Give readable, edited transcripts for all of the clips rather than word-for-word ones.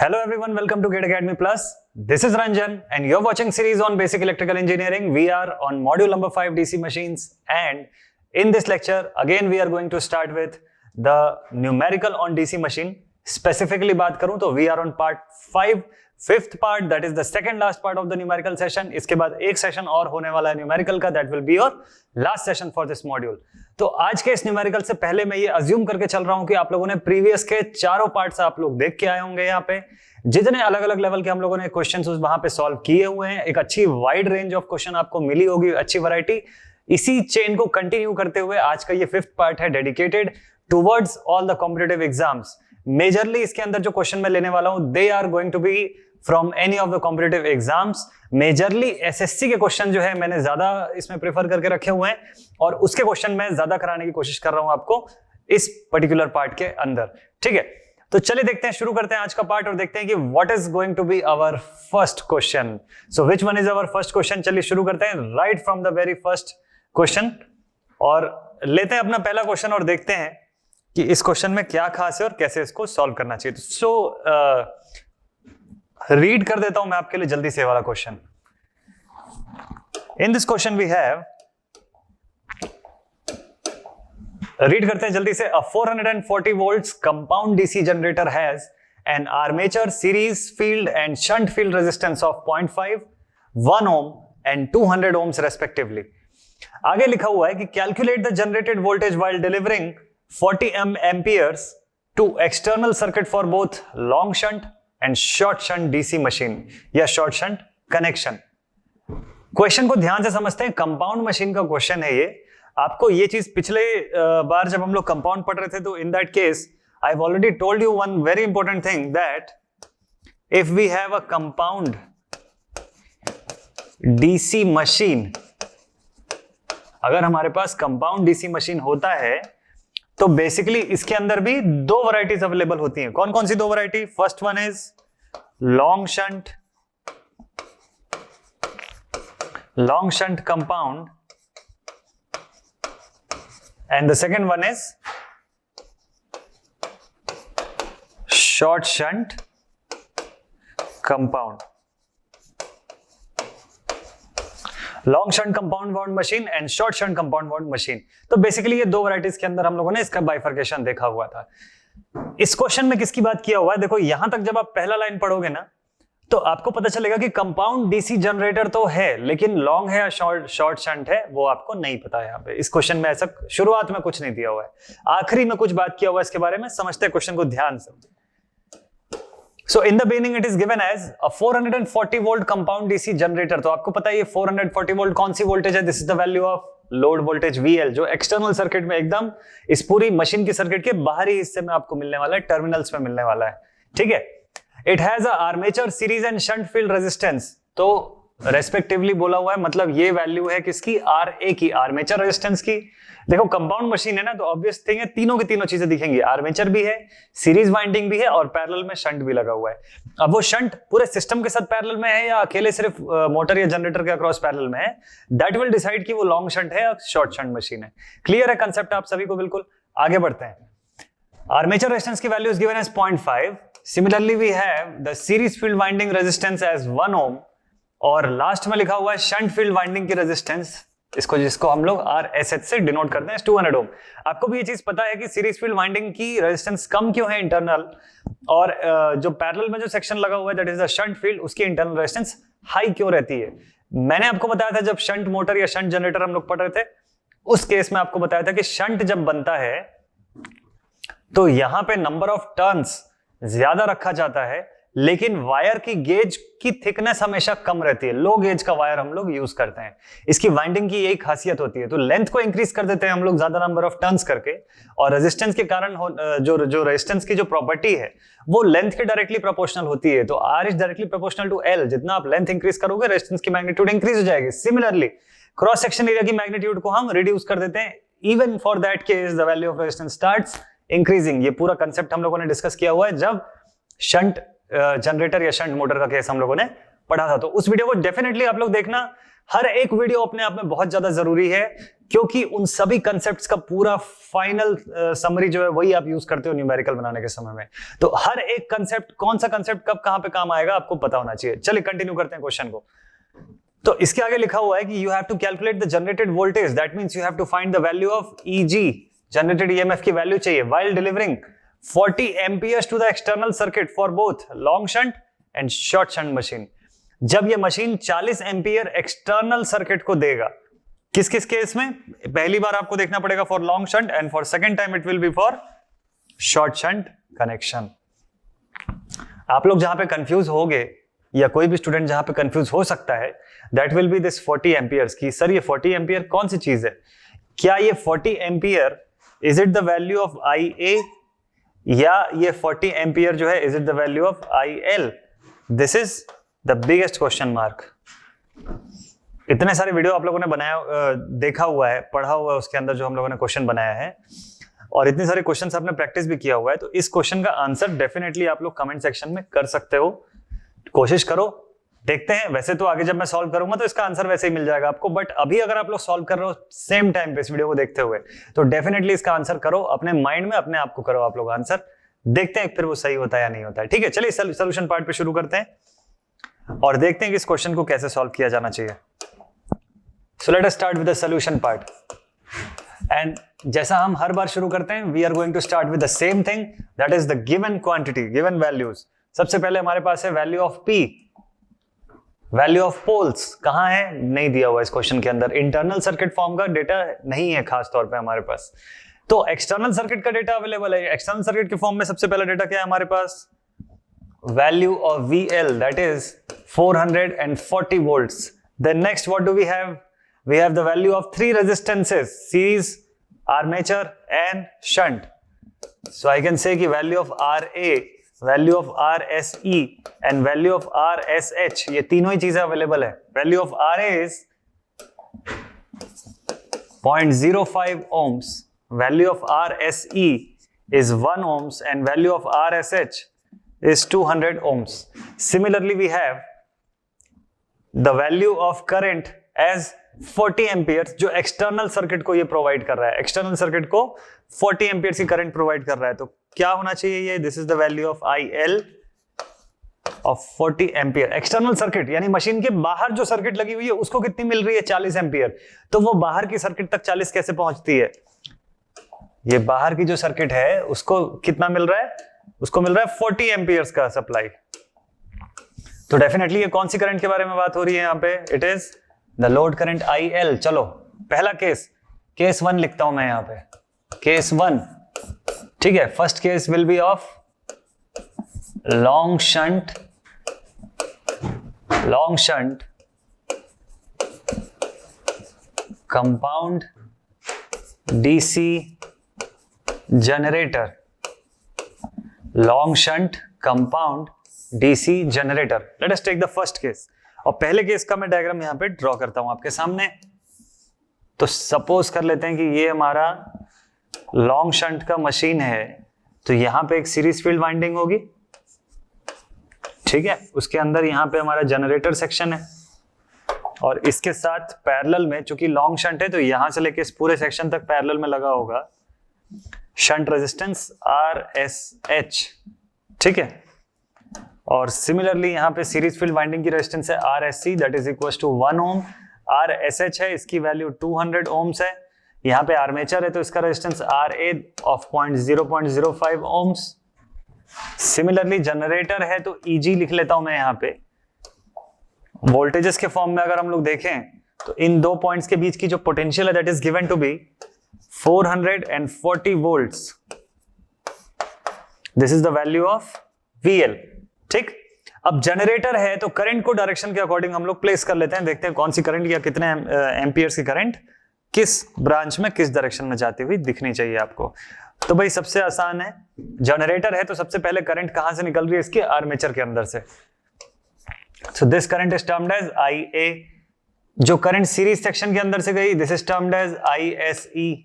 Hello everyone, welcome to Gate Academy Plus. This is Ranjan and you're watching series on Basic Electrical Engineering. We are on module number 5 DC machines, and in this lecture again we are going to start with the numerical on DC machine. Specifically बात करूं तो we are on part 5, fifth part, that is the second last part of the numerical session. इसके बाद एक session और होने वाला है numerical का, that will be your last session for this module. तो आज के इस न्यूमेरिकल से पहले मैं ये अज्यूम करके चल रहा हूं कि आप लोगों ने प्रीवियस के चारों पार्ट्स आप लोग देख के आए होंगे। यहाँ पे जितने अलग अलग लेवल के हम लोगों ने क्वेश्चंस वहां पे सॉल्व किए हुए हैं, एक अच्छी वाइड रेंज ऑफ क्वेश्चन आपको मिली होगी, अच्छी वैरायटी। इसी चेन को कंटिन्यू करते हुए आज का ये फिफ्थ पार्ट है dedicated towards all the competitive exams. Majorly इसके अंदर जो क्वेश्चन मैं लेने वाला हूं, they are going to be from any of the competitive exams. Majorly SSC के क्वेश्चन जो है मैंने ज्यादा इसमें प्रेफर करके रखे हुए हैं, और उसके क्वेश्चन मैं ज्यादा कराने की कोशिश कर रहा हूं आपको इस पर्टिकुलर पार्ट के अंदर। ठीक है, तो चलिए देखते हैं, शुरू करते हैं आज का पार्ट और देखते हैं कि what is going to be our first question. So which one is our first question? चलिए शुरू करते हैं right from the very first question, और लेते हैं अपना पहला क्वेश्चन और देखते हैं कि इस क्वेश्चन में क्या खास है और कैसे इसको सॉल्व करना चाहिए। सो रीड कर देता हूं मैं आपके लिए जल्दी से वाला question. In this question we have, read करते हैं जल्दी से। अ 440 volts compound DC generator has an armature series field and shunt field resistance of 0.5, 1 ohm and 200 ohms respectively. आगे लिखा हुआ है कि calculate the generated voltage while delivering 40 amperes to external circuit for both long shunt and short shunt DC machine या short shunt connection। Question को ध्यान से समझते हैं, कंपाउंड मशीन का क्वेश्चन है ये। आपको ये चीज पिछले बार जब हम लोग कंपाउंड पढ़ रहे थे, तो in that case I have already told you one very important thing, that if we have a compound DC machine, अगर हमारे पास कंपाउंड डीसी मशीन होता है तो बेसिकली इसके अंदर भी दो वैरायटीज अवेलेबल होती हैं। कौन कौन सी दो variety? First one is long shunt compound, and the second one is short shunt compound. Long shunt compound wound machine and short shunt compound wound machine. तो बेसिकली ये दो वैरायटीज के अंदर हम लोगों ने इसका बाइफर्केशन देखा हुआ था। इस क्वेश्चन में किसकी बात किया हुआ है? देखो यहां तक जब आप पहला लाइन पढ़ोगे ना, तो आपको पता चलेगा कि कंपाउंड डीसी जनरेटर तो है, लेकिन लॉन्ग है या शॉर्ट शंट है वो आपको नहीं पता है। यहाँ पे इस क्वेश्चन में ऐसा शुरुआत में कुछ नहीं दिया हुआ है, आखिरी में कुछ बात किया हुआ है इसके बारे में। समझते हैं क्वेश्चन को ध्यान से। So in the beginning it is given as a 440 volt compound DC generator. तो आपको पता है ये 440 वोल्ट कौन सी वोल्टेज है? This is the value of load voltage VL, जो एक्सटर्नल सर्किट में एकदम इस पूरी मशीन की सर्किट के बाहरी हिस्से में आपको मिलने वाला है, टर्मिनल्स में मिलने वाला है। ठीक है, it has a armature series and shunt field resistance. तो रेस्पेक्टिवली बोला हुआ है, मतलब ये वैल्यू है किसकी? RA की, आर्मेचर रेजिस्टेंस की। देखो कंपाउंड मशीन है ना, तो ऑब्वियस थिंग है तीनों की तीनों चीजें दिखेंगी, आर्मेचर भी है, सीरीज वाइंडिंग भी है, और पैरेलल में शंट भी लगा हुआ है। अब वो शंट पूरे सिस्टम के साथ पैरेलल में है या अकेले सिर्फ मोटर या जनरेटर के अक्रॉस पैरेलल में है, दैट विल डिसाइड कि वो लॉन्ग शंट है या शॉर्ट शंट मशीन है। क्लियर है कंसेप्ट आप सभी को? बिल्कुल। आगे बढ़ते हैं। आर्मेचर रेजिस्टेंस की value is given as 0.5। Similarly, we have the series field winding resistance as 1 ohm, और लास्ट में लिखा हुआ है शंट फील्ड वाइंडिंग की रेजिस्टेंस, जिसको हम लोग RSH से डिनोट करते हैं, 200 ओम। आपको भी ये चीज पता है कि सीरीज फील्ड वाइंडिंग की रेजिस्टेंस कम क्यों है इंटरनल, और जो पैरेलल में जो सेक्शन लगा हुआ है that is the shunt field, उसकी इंटरनल रेजिस्टेंस हाई क्यों रहती है? मैंने आपको बताया था जब शंट मोटर या शंट जनरेटर हम लोग पढ़ रहे थे, उस केस में आपको बताया था कि शंट जब बनता है तो यहां पे नंबर ऑफ टर्न्स ज्यादा रखा जाता है, लेकिन वायर की गेज की थिकनेस हमेशा कम रहती है। लो गेज का वायर हम लोग यूज करते हैं, इसकी वाइंडिंग की यही खासियत होती है। तो लेंथ को इंक्रीज कर देते हैं हम लोग ज्यादा नंबर ऑफ टर्न्स करके, और रेजिस्टेंस के कारण जो रेजिस्टेंस की जो प्रॉपर्टी है वो लेंथ के डायरेक्टली प्रोपोर्शनल होती है। तो R is directly proportional to L। जितना आप लेंथ इंक्रीज करोगे रेजिस्टेंस की मैग्नीट्यूड इंक्रीज हो जाएगी। सिमिलरली क्रॉस सेक्शन एरिया की मैग्नीट्यूड को हम रिड्यूस कर देते हैं, even for that case the value of resistance starts increasing. ये पूरा कंसेप्ट हम लोगों ने डिस्कस किया हुआ है जब शंट जनरेटर या शंट मोटर का केस हम लोगों ने पढ़ा था। तो उस वीडियो को डेफिनेटली आप लोग देखना, हर एक वीडियो अपने आप में बहुत ज्यादा जरूरी है, क्योंकि उन सभी कंसेप्ट्स का पूरा फाइनल समरी जो है वही आप यूज करते हो न्यूमेरिकल बनाने के समय में। तो हर एक कंसेप्ट, कौन सा कंसेप्ट कब कहां पे काम आएगा आपको पता होना चाहिए। चलिए कंटिन्यू करते हैं क्वेश्चन को। तो इसके आगे लिखा हुआ है कि you have to calculate the generated voltage, that means you have to find the value of EG, generated EMF की वैल्यू चाहिए, while delivering 40 amperes to the external circuit for both long shunt and short shunt machine. जब ये machine 40 ampere external circuit को देगा, किस किस केस में? पहली बार आपको देखना पड़ेगा for long shunt, and for second time it will B for short shunt connection. आप लोग जहां पे कंफ्यूज होगे, या कोई भी स्टूडेंट जहां पे कंफ्यूज हो सकता है, that will be this 40 amperes की सर ये 40 एम्पियर कौन सी चीज है? क्या ये 40 ampere is it the value of IA, या ये 40 एम्पियर जो है is it the value of IL? This is the biggest question mark. इतने सारे वीडियो आप लोगों ने बनाया, देखा हुआ है, पढ़ा हुआ है, उसके अंदर जो हम लोगों ने क्वेश्चन बनाया है, और इतने सारे क्वेश्चंस आपने प्रैक्टिस भी किया हुआ है, तो इस क्वेश्चन का आंसर डेफिनेटली आप लोग कमेंट सेक्शन में कर सकते हो। कोशिश करो, देखते हैं। वैसे तो आगे जब मैं सॉल्व करूंगा तो इसका आंसर वैसे ही मिल जाएगा आपको, बट अभी अगर आप लोग सॉल्व कर रहे हो सेम टाइम पे इस वीडियो को देखते हुए, तो डेफिनेटली इसका आंसर करो, अपने माइंड में अपने आप को करो आप लोग आंसर, देखते हैं फिर वो सही होता है या नहीं होता है। ठीक है, चलिए सोल्यूशन पार्ट पे शुरू करते हैं और देखते हैं कि इस क्वेश्चन को कैसे सॉल्व किया जाना चाहिए। So let us start with the solution part, and जैसा हम हर बार शुरू करते हैं, we are going to start with the same thing, that is the given quantity, given values. सबसे पहले हमारे पास है value of P, value of poles कहां है? नहीं दिया हुआ इस क्वेश्चन के अंदर। इंटरनल सर्किट फॉर्म का डेटा नहीं है खास तौर पे हमारे पास, तो एक्सटर्नल सर्किट का डेटा अवेलेबल है। एक्सटर्नल सर्किट के फॉर्म में सबसे पहला डेटा क्या है हमारे पास? Value of VL, that is 440 volts. Then next what do we have? We have the value of 3 resistances, series, armature and shunt. So I can say कि value of RA, value of RSE and value of RSH, ये तीनों ही चीजें available है। Value of RA is 0.05 ohms, value of RSE is 1 ohms and value of RSH is 200 ohms. Similarly, we have the value of current as 40 amperes, जो external circuit को ये provide कर रहा है। एक्सटर्नल सर्किट को 40 ampere की current provide कर रहा है, तो क्या होना चाहिए ये? This is the value of IL of 40 ampere. External circuit यानी मशीन के बाहर जो सर्किट लगी हुई है उसको कितनी मिल रही है? 40 एम्पियर। तो वो बाहर की सर्किट तक 40 कैसे पहुंचती है? ये बाहर की जो सर्किट है उसको कितना मिल रहा है? उसको मिल रहा है 40 एम्पियर्स का सप्लाई। तो डेफिनेटली ये कौन सी करंट के बारे में बात हो रही है यहाँ पे? It is the load current IL। चलो पहला केस 1 लिखता हूं मैं यहाँ पे, केस 1। ठीक है, first case will be of long shunt compound DC generator, long shunt compound DC generator. Let us take the first case, और पहले केस का मैं डायग्राम यहां पे ड्रॉ करता हूं आपके सामने। तो सपोज कर लेते हैं कि ये हमारा लॉन्ग शंट का मशीन है, तो यहां पे एक सीरीज फील्ड वाइंडिंग होगी। ठीक है, उसके अंदर यहां पे हमारा जनरेटर सेक्शन है, और इसके साथ पैरेलल में, चूंकि लॉन्ग शंट है तो यहां से लेके इस पूरे सेक्शन तक पैरेलल में लगा होगा शंट रेजिस्टेंस RSH। ठीक है, और सिमिलरली यहाँ पे सीरीज फील्ड वाइंडिंग की रेजिस्टेंस है RSC, that is equal to 1 ohm. RSH है, इसकी वैल्यू 200 ओम्स है। यहाँ पे आर्मेचर है तो इसका resistance RA of 0.05 ohms. Similarly generator है तो EG लिख लेता हूं मैं यहाँ पे। वोल्टेजेस के फॉर्म में अगर हम लोग देखें तो इन दो पॉइंट्स के बीच की जो पोटेंशियल है that is given to be 440 volts. This is the value of VL। ठीक, अब जनरेटर है तो करंट को डायरेक्शन के अकॉर्डिंग हम लोग प्लेस कर लेते हैं, देखते हैं कौन सी करंट या कितने एम्पियर्स की करंट किस ब्रांच में किस डायरेक्शन में जाती हुई दिखनी चाहिए आपको। तो भाई सबसे आसान है, जनरेटर है तो सबसे पहले करंट कहां से निकल रही है? इसके आर्मेचर के अंदर से। So this current is termed as IA। जो करंट सीरीज सेक्शन के अंदर से गई, this is termed as ISE।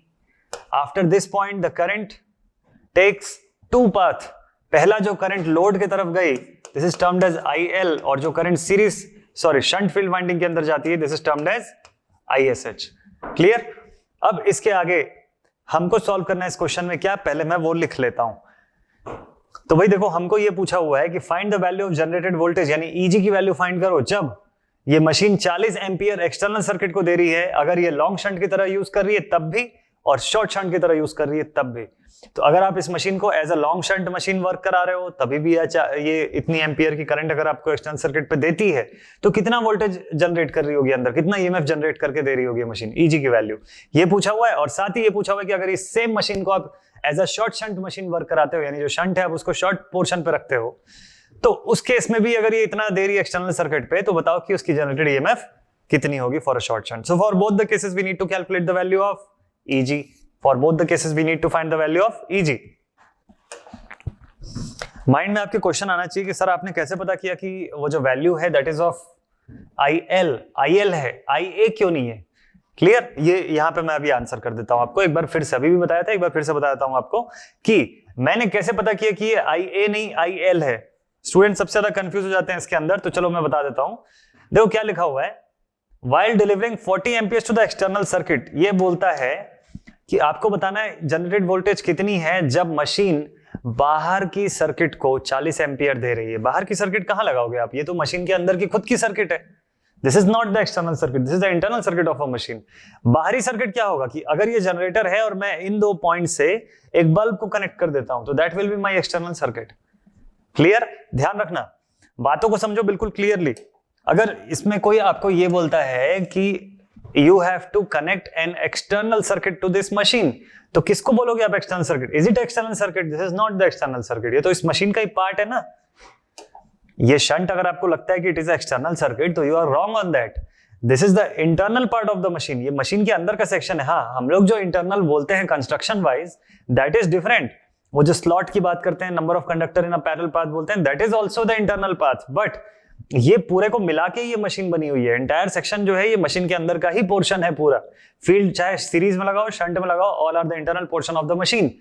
After this point the current takes 2 path. पहला जो करंट लोड की तरफ गई, this is termed as IL, और जो current series sorry shunt field winding के अंदर जाती है, this is termed as ISH। Clear? अब इसके आगे हमको सॉल्व करना है इस क्वेश्चन में क्या, पहले मैं वो लिख लेता हूं। तो भाई देखो हमको ये पूछा हुआ है कि find the value of generated voltage, यानी EG की वैल्यू फाइंड करो जब ये मशीन 40 एम्पियर एक्सटर्नल सर्किट को दे रही है, अगर ये लॉन्ग शंट की तरह यूज कर रही है तब भी, और शॉर्ट शंट की तरह यूज कर रही है तब भी। तो अगर आप इस मशीन को as a long shunt machine work करा रहे हो तभी भी ये इतनी एम्पियर की करंट अगर आपको एक्सटर्नल सर्किट पे देती है तो कितना वोल्टेज जनरेट कर रही होगी अंदर, कितना EMF जनरेट करके दे रही होगी मशीन, EG की वैल्यू ये पूछा हुआ है। और साथ ही ये पूछा हुआ है कि अगर इस सेम मशीन को आप as a short shunt machine work कराते हो, यानी जो शंट है आप उसको शॉर्ट पोर्शन पे रखते हो, तो उस केस में भी अगर ये इतना दे रही है एक्सटर्नल सर्किट पे, तो बताओ कि उसकी जनरेटेड EMF कितनी होगी for a short shunt. So for both the cases we need to calculate the value of EG। For both the cases we need to find the value of EG। Mind में आपके question आना चाहिए कि sir आपने कैसे पता किया कि वो जो वैल्यू है दैट इज ऑफ IL है, IA क्यों नहीं है? क्लियर? ये यहां पे मैं अभी आंसर कर देता हूं आपको, एक बार फिर से, अभी भी बताया था, एक बार फिर से बता देता हूं आपको कि मैंने कैसे पता किया कि ये IA नहीं IL है। स्टूडेंट सबसे ज्यादा कंफ्यूज हो जाते हैं इसके अंदर, तो चलो मैं बता देता हूं। देखो क्या लिखा हुआ है, while delivering 40 amperes to the external circuit, ये बोलता है कि आपको बताना है जनरेटेड वोल्टेज कितनी है जब मशीन बाहर की सर्किट को 40 एम्पियर दे रही है। बाहर की सर्किट कहां लगाओगे आप, ये तो मशीन के अंदर की खुद की सर्किट है। This is not the external circuit, this is the internal circuit of a machine. बाहरी सर्किट क्या होगा कि अगर ये जनरेटर है और मैं इन दो पॉइंट से एक बल्ब को कनेक्ट कर देता हूं तो that will be my external circuit. Clear? ध्यान रखना, बातों को समझो बिल्कुल क्लियरली। अगर इसमें कोई आपको ये बोलता है कि you have to connect an external circuit to this machine, तो किसको बोलोगे आप external circuit? Is it external circuit? This is not the external circuit, ये तो इस मशीन का ही पार्ट है ना। ये शंट अगर आपको लगता है कि इट इज एक्सटर्नल सर्किट तो you are wrong on that. This is the internal part of the machine, ये मशीन के अंदर का सेक्शन है। हाँ, हम लोग जो इंटरनल बोलते हैं construction wise that is different. वो जो स्लॉट की बात करते हैं, number of conductor in a parallel path बोलते हैं, that is also the internal path. But ये पूरे को मिला के ये मशीन बनी हुई है। एंटायर सेक्शन जो है ये मशीन के अंदर का ही पोर्शन है पूरा। फील्ड चाहे सीरीज में लगाओ, शंट में लगाओ, all are the internal portion of the machine.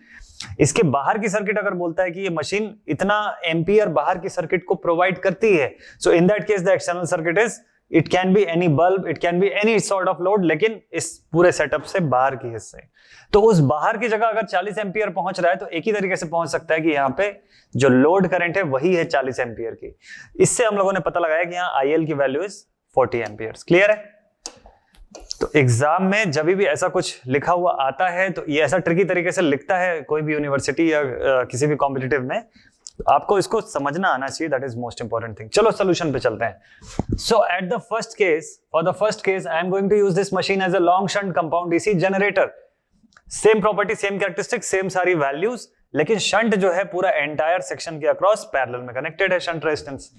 इसके बाहर की सर्किट अगर बोलता है कि ये मशीन इतना एम्पियर बाहर की सर्किट को प्रोवाइड करती है, so in that case the external circuit is, it can be any bulb, it can be any sort of load, लेकिन इस पूरे सेटअप से बाहर की हिस्से। तो उस बाहर की जगह अगर 40 एम्पियर पहुंच रहा है तो एक ही तरीके से पहुंच सकता है कि यहाँ पे जो लोड करंट है वही है 40 एम्पियर की। इससे हम लोगों ने पता लगाया कि यहाँ IL की वैल्यू इज 40 एम्पियर। क्लियर है? तो एग्जाम में जब भी ऐसा कुछ लिखा हुआ आता है तो ये ऐसा ट्रिकी तरीके से लिखता है कोई भी यूनिवर्सिटी या किसी भी कॉम्पिटिटिव में, तो आपको इसको समझना आना चाहिए, that is most important thing. चलो सोल्यूशन पे चलते हैं। So at the first case, for the first case I am going to use this machine as a long shunt compound DC generator. Same property, same characteristic, same सारी values, लेकिन shunt जो है पूरा entire section के across parallel में connected है shunt resistance.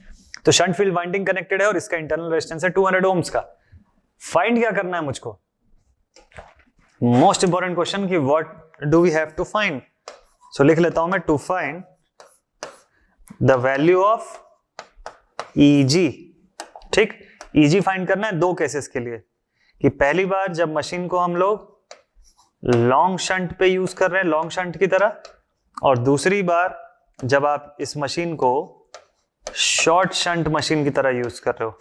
तो shunt field winding connected है और इसका इंटरनल रेजिस्टेंस है 200 ओम्स का। फाइंड क्या करना है मुझको? मोस्ट इंपॉर्टेंट क्वेश्चन कि what do we have to find. So लिख लेता हूं मैं, to find the value of EG। ठीक, EG फाइंड करना है दो केसेस के लिए, कि पहली बार जब मशीन को हम लोग लॉन्ग शंट पे यूज कर रहे हैं, लॉन्ग शंट की तरह, और दूसरी बार जब आप इस मशीन को शॉर्ट शंट मशीन की तरह यूज कर रहे हो।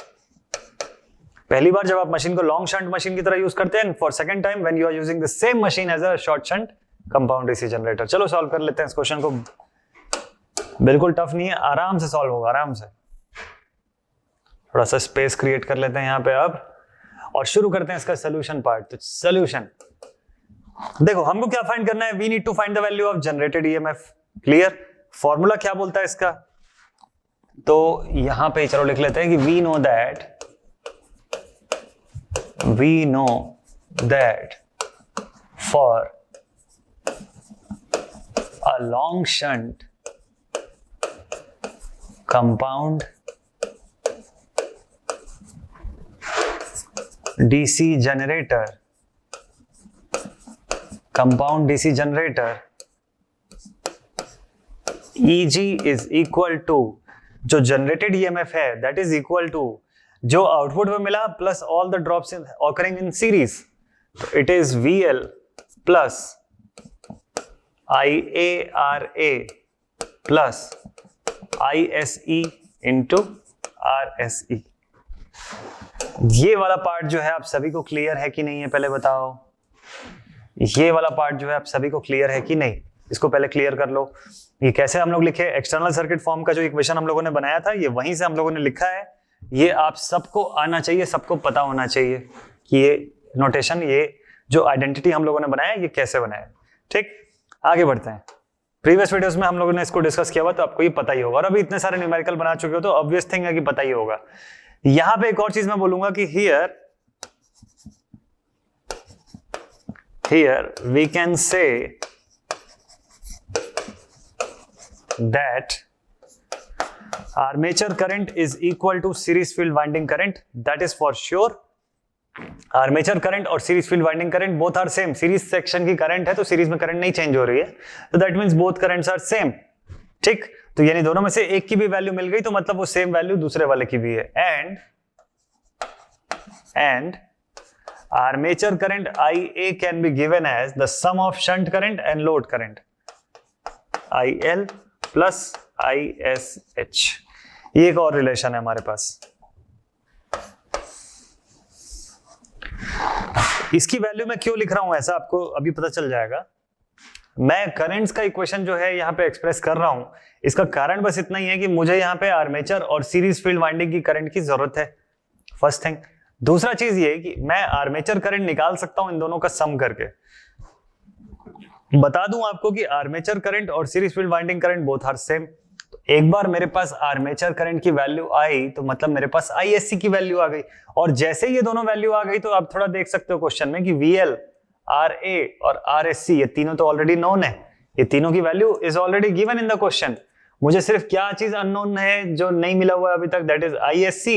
पहली बार जब आप मशीन को लॉन्ग शंट मशीन की तरह यूज करते हैं, for second time when you are using the same machine as a short shunt compound DC generator. चलो सॉल्व कर लेते हैं इस क्वेश्चन को, बिल्कुल टफ नहीं है, आराम से सॉल्व होगा, आराम से। थोड़ा सा स्पेस क्रिएट कर लेते हैं यहाँ पे अब, और शुरू करते हैं इसका सोल्यूशन पार्ट। तो सोल्यूशन देखो, हमको क्या फाइंड करना है? We need to find the value of generated EMF। Clear? Formula क्या बोलता है इसका? तो यहां पे चलो लिख लेते हैं कि we know that for a long shunt compound DC generator, compound DC generator, EG is equal to जो जनरेटेड EMF है दैट इज इक्वल टू जो आउटपुट में मिला plus all the drops occurring in series. तो it is VL plus IARA plus ISE into RSE। ये वाला part जो है आप सभी को क्लियर है कि नहीं है, पहले बताओ। ये वाला पार्ट जो है आप सभी को क्लियर है कि नहीं, इसको पहले क्लियर कर लो। ये कैसे हम लोग लिखे, एक्सटर्नल सर्किट फॉर्म का जो इक्वेशन हम लोगों ने बनाया था ये वहीं से हम लोगों ने लिखा है। ये आप सबको आना चाहिए, सबको पता होना चाहिए कि ये नोटेशन, ये जो आइडेंटिटी हम लोगों ने बनाया ये कैसे बनाया। ठीक, आगे बढ़ते हैं। प्रीवियस वीडियोस में हम लोगों ने इसको डिस्कस किया हुआ तो आपको ये पता ही होगा, और अभी इतने सारे न्यूमेरिकल बना चुके हो तो ऑब्वियस थिंग है कि पता ही होगा। यहां पे एक और चीज मैं बोलूंगा कि here we can say that armature current is equal to series field winding current, that is for sure। Armature current और series field winding current both are same. Series section की करंट है तो सीरीज में current नहीं change हो रही है, तो that means both currents are same. ठीक, तो यानी दोनों में से एक की भी वैल्यू मिल गई तो मतलब वो सेम वैल्यू दूसरे वाले की भी है। And armature current IA can be given as the sum of shunt current and load current, IL plus ISH। ये एक और रिलेशन है हमारे पास। इसकी वैल्यू मैं क्यों लिख रहा हूं ऐसा आपको अभी पता चल जाएगा। मैं करंट्स का इक्वेशन जो है यहां पे एक्सप्रेस कर रहा हूं, इसका कारण बस इतना ही है कि मुझे यहां पे आर्मेचर और सीरीज फील्ड वाइंडिंग की करंट की जरूरत है, फर्स्ट थिंग। दूसरा चीज ये कि मैं आर्मेचर करंट निकाल सकता हूं इन दोनों का सम करके। बता दूं आपको कि आर्मेचर करंट और series field winding current both are same. तो एक बार मेरे पास आर्मेचर करंट की वैल्यू आई तो मतलब मेरे पास ISC की वैल्यू आ गई, और जैसे ये दोनों वैल्यू आ गई तो आप थोड़ा देख सकते हो क्वेश्चन में कि VL, RA और RSC ये तीनों तो ऑलरेडी नोन है, ये तीनों की value is already given in the question. मुझे सिर्फ क्या चीज अननोन है जो नहीं मिला हुआ है अभी तक, that is ISC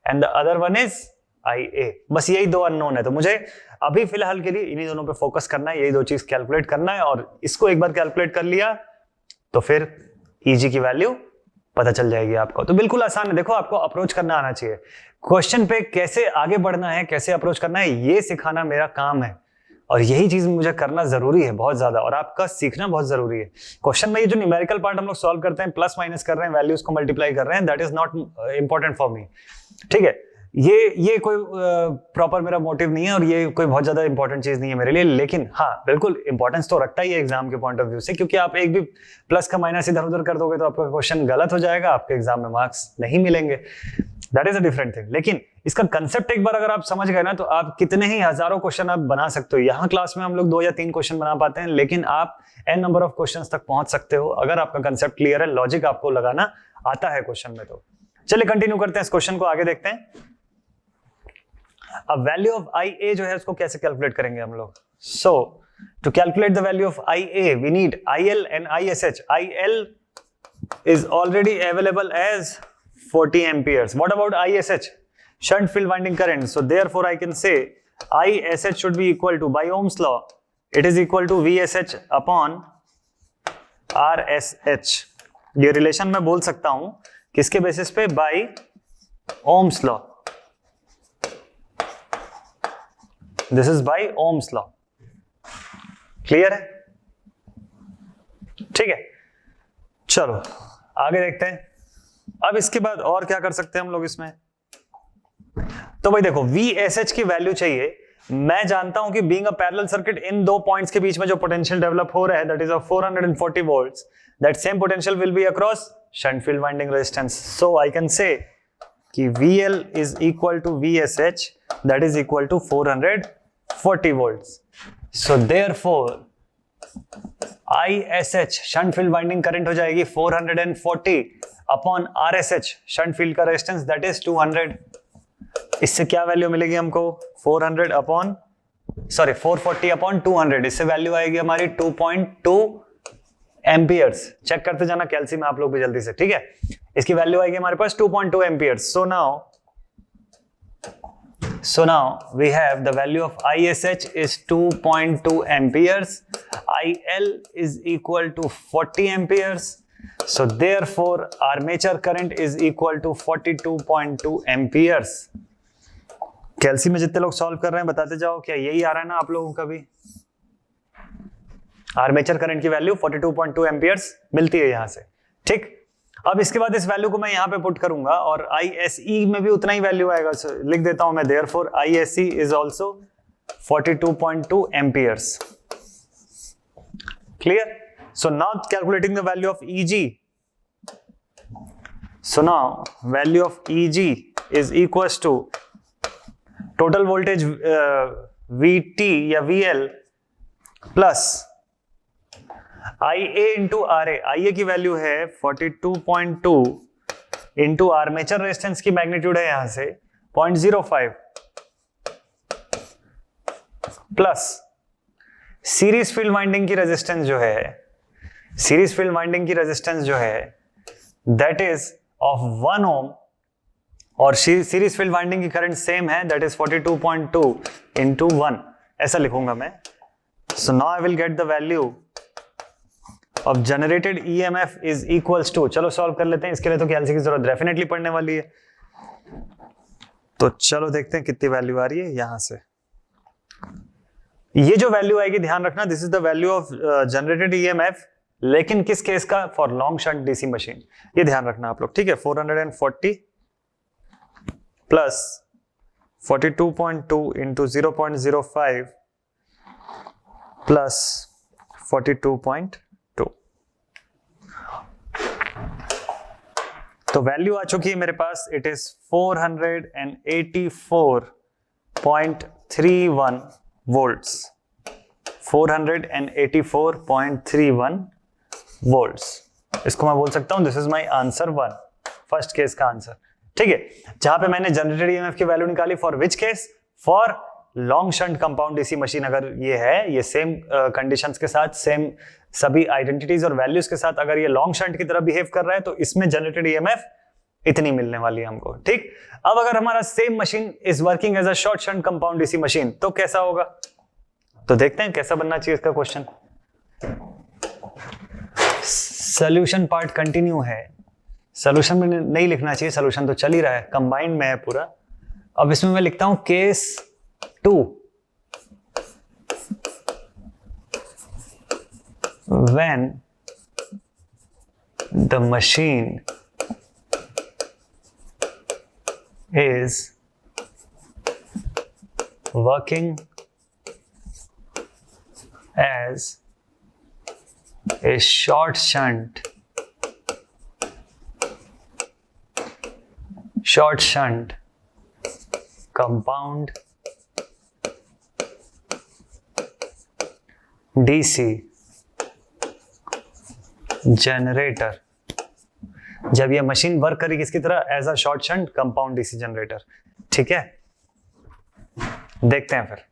and the other one is IA। बस यही दो अननोन है, तो मुझे अभी फिलहाल के लिए इन्हीं दोनों पे फोकस करना है, यही दो चीज कैलकुलेट करना है, और इसको एक बार कैलकुलेट कर लिया तो फिर EG की वैल्यू पता चल जाएगी आपको। तो बिल्कुल आसान है, देखो आपको अप्रोच करना आना चाहिए। क्वेश्चन पे कैसे आगे बढ़ना है, कैसे अप्रोच करना है, ये सिखाना मेरा काम है, और यही चीज मुझे करना जरूरी है बहुत ज्यादा, और आपका सीखना बहुत जरूरी है। क्वेश्चन में ये जो न्यूमेरिकल पार्ट हम लोग सॉल्व करते हैं, प्लस माइनस कर रहे हैं, वैल्यूज को मल्टीप्लाई कर रहे हैं, that is not important for me. ठीक है, ये कोई प्रॉपर मेरा मोटिव नहीं है, और ये कोई बहुत ज्यादा इंपॉर्टेंट चीज नहीं है मेरे लिए, लेकिन हाँ बिल्कुल इंपॉर्टेंस तो रखता ही है एग्जाम के पॉइंट ऑफ व्यू से, क्योंकि आप एक भी प्लस का माइनस इधर उधर कर दोगे तो आपका क्वेश्चन गलत हो जाएगा, आपके एग्जाम में मार्क्स नहीं मिलेंगे, that is a different thing. लेकिन इसका कंसेप्ट एक बार अगर आप समझ गए ना तो आप कितने ही हजारों क्वेश्चन आप बना सकते हो। यहाँ क्लास में हम लोग 2 या 3 क्वेश्चन बना पाते हैं, लेकिन आप n नंबर ऑफ क्वेश्चंस तक पहुंच सकते हो अगर आपका कंसेप्ट क्लियर है, लॉजिक आपको लगाना आता है क्वेश्चन में। तो चलिए कंटिन्यू करते हैं इस क्वेश्चन को, आगे देखते हैं। अब वैल्यू ऑफ IA जो है उसको कैसे कैलकुलेट करेंगे हम लोग। So to calculate the value of IA we need IL and ISH। IL is already available as 40 amperes. What about ISH? Shunt field winding current. So therefore I can say ISH should be equal to, by Ohm's law, it is equal to VSH upon RSH। ये relation मैं बोल सकता हूं किसके basis पे, by Ohm's law। This is by Ohm's law। क्लियर है? ठीक है, चलो आगे देखते हैं। अब इसके बाद और क्या कर सकते हैं हम लोग इसमें, तो भाई देखो VSH की वैल्यू चाहिए। मैं जानता हूं कि being a parallel circuit in दो पॉइंट्स के बीच में जो पोटेंशियल डेवलप हो रहा है that is of 440 volts, that same potential will be across shunt field winding resistance. So I can say कि VL is equal to VSH, that is equal to 440 volts. So therefore ISH shunt field winding current हो जाएगी 440 upon RSH shunt field का resistance that is 200। इससे क्या value मिलेगी हमको, 440 upon 200, इससे value आएगी हमारी 2.2 एम्पियर्स। चेक करते जाना कैलसी में आप लोग भी जल्दी से, ठीक है। इसकी वैल्यू आएगी हमारे पास 2.2 amperes. So now we have the value of ISH is 2.2 amperes. IL is equal to 40 amperes. So therefore armature current is equal to 42.2 amperes. कैलसी में जितने लोग सॉल्व कर रहे हैं बताते जाओ, क्या यही आ रहा है ना आप लोगों का भी? आर्मेचर करंट की वैल्यू 42.2 एम्पियर्स मिलती है यहां से, ठीक। अब इसके बाद इस वैल्यू को मैं यहां पे पुट करूंगा और ISE में भी उतना ही वैल्यू आएगा। लिख देता हूं मैं, therefore ISE is also 42.2 amperes. Clear? So now calculating the value of EG. So now value of EG is equals to total voltage VT या VL plus IA into RA. IA की value है 42.2 into armature resistance की magnitude है यहां से 0.05 plus series field winding की resistance जो है, सीरीज फील्ड वाइंडिंग की रेजिस्टेंस जो है दैट इज ऑफ 1 ओम और सीरीज फील्ड वाइंडिंग की करंट सेम है, दैट इज 42.2 into 1, ऐसा लिखूंगा मैं। So now I will get the value of generated EMF is equals to, चलो सॉल्व कर लेते हैं। इसके लिए तो कैलसी की जरूरत डेफिनेटली पड़ने वाली है, तो चलो देखते हैं कितनी वैल्यू आ रही है यहां से। ये जो वैल्यू आएगी ध्यान रखना, this is the value of generated EMF, लेकिन किस केस का? For long shunt DC machine. ये ध्यान रखना आप लोग, ठीक है। 440 प्लस 42.2 इंटू 0.05 प्लस 42.2, तो वैल्यू आ चुकी है मेरे पास, इट इज 484.31 वोल्ट्स, 484.31 वोल्ट्स। इसको मैं बोल सकता हूं this is my answer 1, first case का आंसर, ठीक है। जहां पे मैंने जनरेटेड EMF की वैल्यू निकाली for which case? For long shunt compound DC machine. अगर ये है, ये सेम कंडीशंस के साथ, सेम सभी आइडेंटिटीज और वैल्यूज के साथ अगर ये लॉन्ग शंट की तरह बिहेव कर रहा है तो इसमें जनरेटेड EMF इतनी मिलने वाली है हमको, ठीक। अब अगर हमारा same machine is working as a short shunt compound DC machine तो कैसा होगा? तो देखते हैं कैसा बनना चाहिए इसका क्वेश्चन। सॉल्यूशन पार्ट कंटिन्यू है, सॉल्यूशन में नहीं लिखना चाहिए, सॉल्यूशन तो चल ही रहा है, कंबाइंड में है पूरा। अब इसमें मैं लिखता हूं case 2, when the machine is working as a short shunt compound DC generator. जब ये मशीन वर्क करेगी किसकी तरह? As a short shunt compound DC generator, ठीक है। देखते हैं फिर।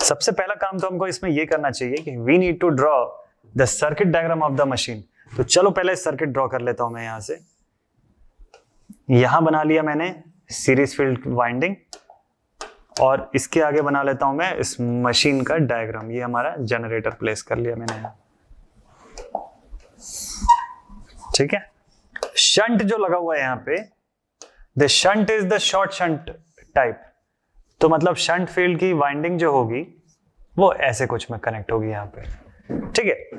सबसे पहला काम तो हमको इसमें ये करना चाहिए कि we need to draw the circuit diagram of the machine. तो चलो पहले सर्किट ड्रॉ कर लेता हूं मैं यहां से। यहां बना लिया मैंने सीरीज फील्ड वाइंडिंग और इसके आगे बना लेता हूं मैं इस मशीन का डायग्राम। ये हमारा जनरेटर प्लेस कर लिया मैंने यहां, ठीक है। शंट जो लगा हुआ है यहां पे, the shunt is the short shunt type, तो मतलब शंट फील्ड की वाइंडिंग जो होगी वो ऐसे कुछ में कनेक्ट होगी यहां पे, ठीक है।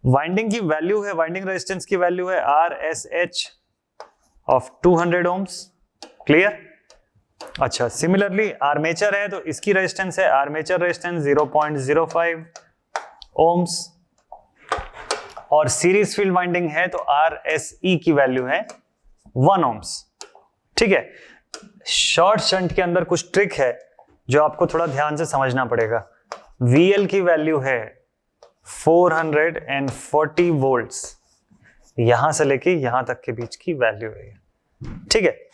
वाइंडिंग की वैल्यू है, वाइंडिंग रेजिस्टेंस की वैल्यू है RSH ऑफ 200 ohms, क्लियर। अच्छा, सिमिलरली आर्मेचर है तो इसकी रेजिस्टेंस है, आर्मेचर रेजिस्टेंस 0.05 ohms, और सीरीज फील्ड वाइंडिंग है तो RSE की वैल्यू है 1 ohms, ठीक है। शॉर्ट शंट के अंदर कुछ ट्रिक है जो आपको थोड़ा ध्यान से समझना पड़ेगा। VL की वैल्यू है 440 वोल्ट्स, यहां से लेके यहां तक के बीच की वैल्यू है, ठीक है।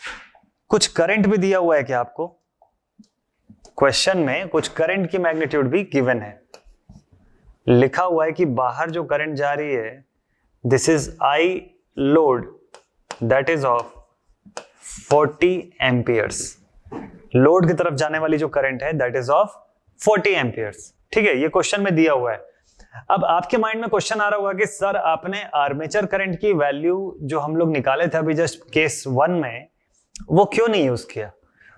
कुछ करंट भी दिया हुआ है क्या आपको? क्वेश्चन में कुछ करंट की मैग्नीट्यूड भी गिवन है, लिखा हुआ है कि बाहर जो करंट जा रही है this is I load that is of 40 amperes. Load की तरफ जाने वाली जो करंट है दैट इज ऑफ 40 एम्पियर्स, ठीक है। ये क्वेश्चन में दिया हुआ है। अब आपके माइंड में क्वेश्चन आ रहा होगा कि सर आपने आर्मेचर करंट की वैल्यू जो हम लोग निकाले थे अभी जस्ट केस 1 में वो क्यों नहीं यूज किया?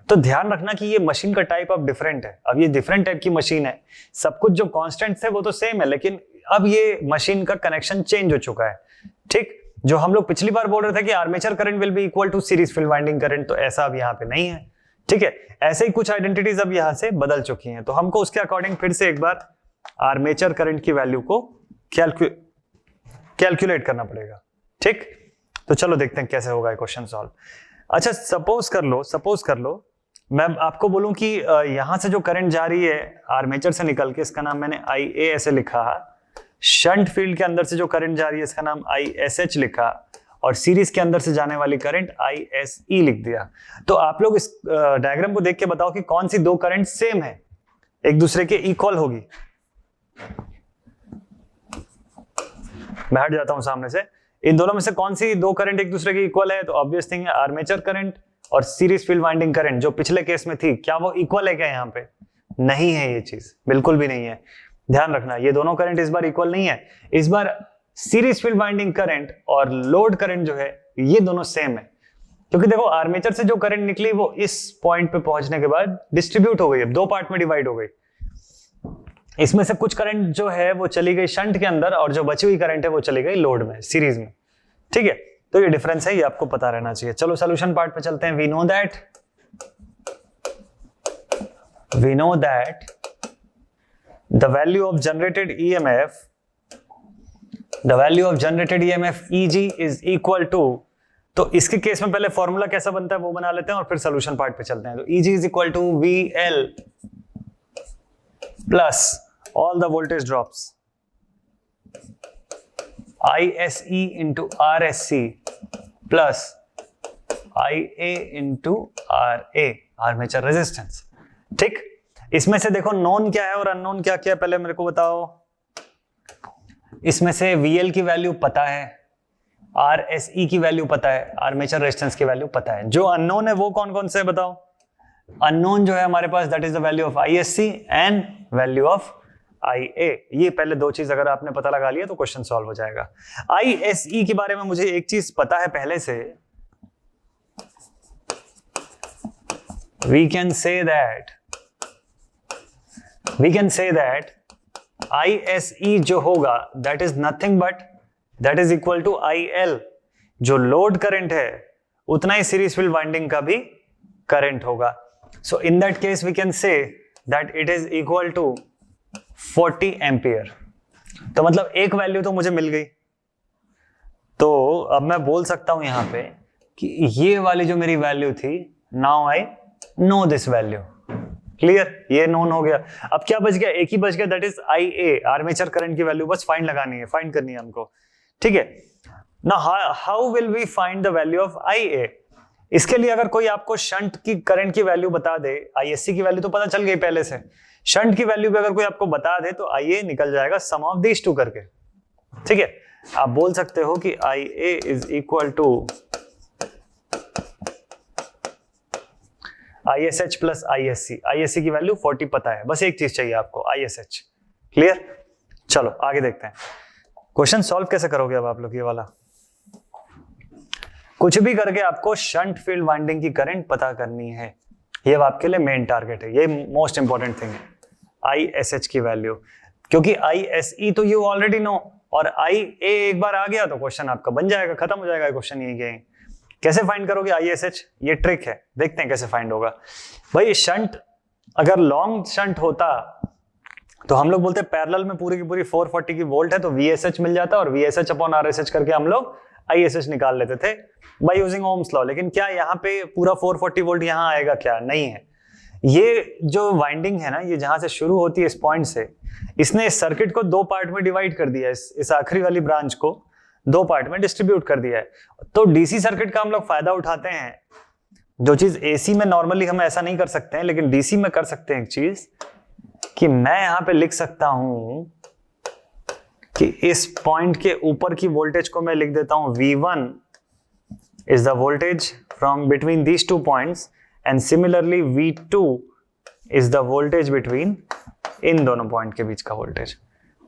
तो ध्यान रखना कि ये मशीन का टाइप अब डिफरेंट है। अब ये डिफरेंट टाइप की मशीन है, सब कुछ जो कांस्टेंट्स है वो तो सेम है, लेकिन अब ये मशीन का कनेक्शन चेंज हो चुका है। ठीक, जो हम लोग पिछली बार बोल रहे थे कि armature current will be equal to series field winding current, तो ऐसा अब यहाँ पे नहीं है। ठीक है, ऐसे ही कुछ आइडेंटिटीज अब यहाँ से बदल चुकी हैं, तो हमको उसके अकॉर्डिंग फिर से एक बार आर्मेचर करंट की वैल्यू को कैलकुलेट करना पड़ेगा। ठीक, तो चलो देखते हैं कैसे होगा क्वेश्चन सॉल्व। अच्छा, सपोज कर लो मैं आपको बोलूं कि यहां से जो करंट जा रही है आर्मेचर से निकल के, इसका नाम मैंने IA ऐसे लिखा, शंट फील्ड के अंदर से जो करंट जा रही है इसका नाम ISH लिखा, और सीरीज के अंदर से जाने वाली करंट ISE लिख दिया। तो आप लोग इस डायग्राम को देख के बताओ कि कौन सी दो करंट सेम है, एक दूसरे के इक्वल होगी। मैं हट जाता हूं सामने से। इन दोनों में से कौन सी दो करंट एक दूसरे के इक्वल है? तो ऑब्वियस थिंग है आर्मेचर करंट और सीरीज फील्ड वाइंडिंग करंट जो पिछले केस में थी, क्या वो इक्वल है क्या? यहाँ पे नहीं है, ये चीज बिल्कुल भी नहीं है। ध्यान रखना, ये दोनों करंट इस बार इक्वल नहीं है। इस बार सीरीज फील्ड वाइंडिंग करंट और लोड करंट जो है ये दोनों सेम है, क्योंकि देखो आर्मेचर से जो करंट निकली वो इस पॉइंट पे पहुंचने के बाद डिस्ट्रीब्यूट हो गई, अब दो पार्ट में डिवाइड हो गई। इसमें से कुछ करंट जो है वो चली गई शंट के अंदर, और जो बची हुई करंट है वो चली गई लोड में, सीरीज में। ठीक है, तो ये डिफरेंस है, ये आपको पता रहना चाहिए। चलो सॉल्यूशन पार्ट पे चलते हैं। We know that the value of generated EMF EG is equal to, तो इसके केस में पहले फॉर्मूला कैसा बनता है वो बना लेते हैं और फिर सॉल्यूशन पार्ट पे चलते हैं। तो EG is equal to VL plus all the voltage drops ISE into RSC plus IA into RA, armature resistance. ठीक, इसमें से देखो नोन क्या है और अननोन क्या क्या है पहले मेरे को बताओ। इसमें से VL की वैल्यू पता है, RSE की वैल्यू पता है, आर्मेचर रेजिस्टेंस की वैल्यू पता है। जो अननोन है वो कौन कौन से बताओ? अननोन जो है हमारे पास that is the value of ISC and value of IA। ये पहले दो चीज अगर आपने पता लगा लिया तो क्वेश्चन सॉल्व हो जाएगा। ISE के बारे में मुझे एक चीज पता है पहले से, we can say that ISE जो होगा that is nothing but that is equal to IL। जो लोड करंट है उतना ही सीरीज फील्ड वाइंडिंग का भी करंट होगा। So in that case we can say that it is equal to 40 ampere. तो मतलब एक वैल्यू तो मुझे मिल गई, तो अब मैं बोल सकता हूं यहां पे कि ये वाली जो मेरी वैल्यू थी, now I know this value. Clear, ये नोन हो गया। अब क्या बच गया? एक ही बच गया, that is IA, armature current की वैल्यू बस फाइंड करनी है हमको। ठीक है, now how will we find the value of IA? इसके लिए अगर कोई आपको शंट की करंट की वैल्यू बता दे, ISC की वैल्यू तो पता चल गई पहले से, शंट की वैल्यू भी अगर कोई आपको बता दे तो IA निकल जाएगा सम ऑफ दीज टू करके। ठीक है, आप बोल सकते हो कि IA is equal to ISH plus ISC। ISC की वैल्यू 40 पता है, बस एक चीज चाहिए आपको, ISH। क्लियर, चलो आगे देखते हैं। क्वेश्चन सॉल्व कैसे करोगे अब आप लोग? ये वाला कुछ भी करके आपको शंट फील्ड वाइंडिंग की करंट पता करनी है, ये आपके लिए मेन टारगेट है, ये मोस्ट इंपॉर्टेंट थिंग है। ISH की वैल्यू, क्योंकि ISE तो यू ऑलरेडी नो, और IA एक बार आ गया तो क्वेश्चन आपका बन जाएगा, खत्म हो जाएगा क्वेश्चन। यही कैसे फाइंड करोगे ISH? ये ट्रिक है, देखते हैं कैसे फाइंड होगा। भाई शंट अगर लॉन्ग शंट होता तो हम लोग बोलते पैरेलल में पूरी की पूरी 440 की वोल्ट है तो VSH मिल जाता, और VSH अपॉन RSH करके हम लोग ISH निकाल लेते थे बाय यूजिंग ओम्स लॉ। लेकिन क्या यहाँ पे पूरा 440 वोल्ट यहाँ आएगा? क्या नहीं है। ये जो वाइंडिंग है ना, ये जहां से शुरू होती है इस पॉइंट से, इसने इस सर्किट को दो पार्ट में डिवाइड कर दिया है, इस आखिरी वाली ब्रांच को दो पार्ट में डिस्ट्रीब्यूट कर दिया है। तो डीसी सर्किट का हम लोग फायदा उठाते हैं, जो चीज एसी में नॉर्मली हम ऐसा नहीं कर सकते हैं, लेकिन डीसी में कर सकते हैं। एक चीज कि मैं यहां पे लिख सकता हूं कि इस पॉइंट के ऊपर की वोल्टेज को मैं लिख देता हूं V1 is the voltage from between these two points, and similarly V2 is the voltage between इन दोनों पॉइंट के बीच का वोल्टेज।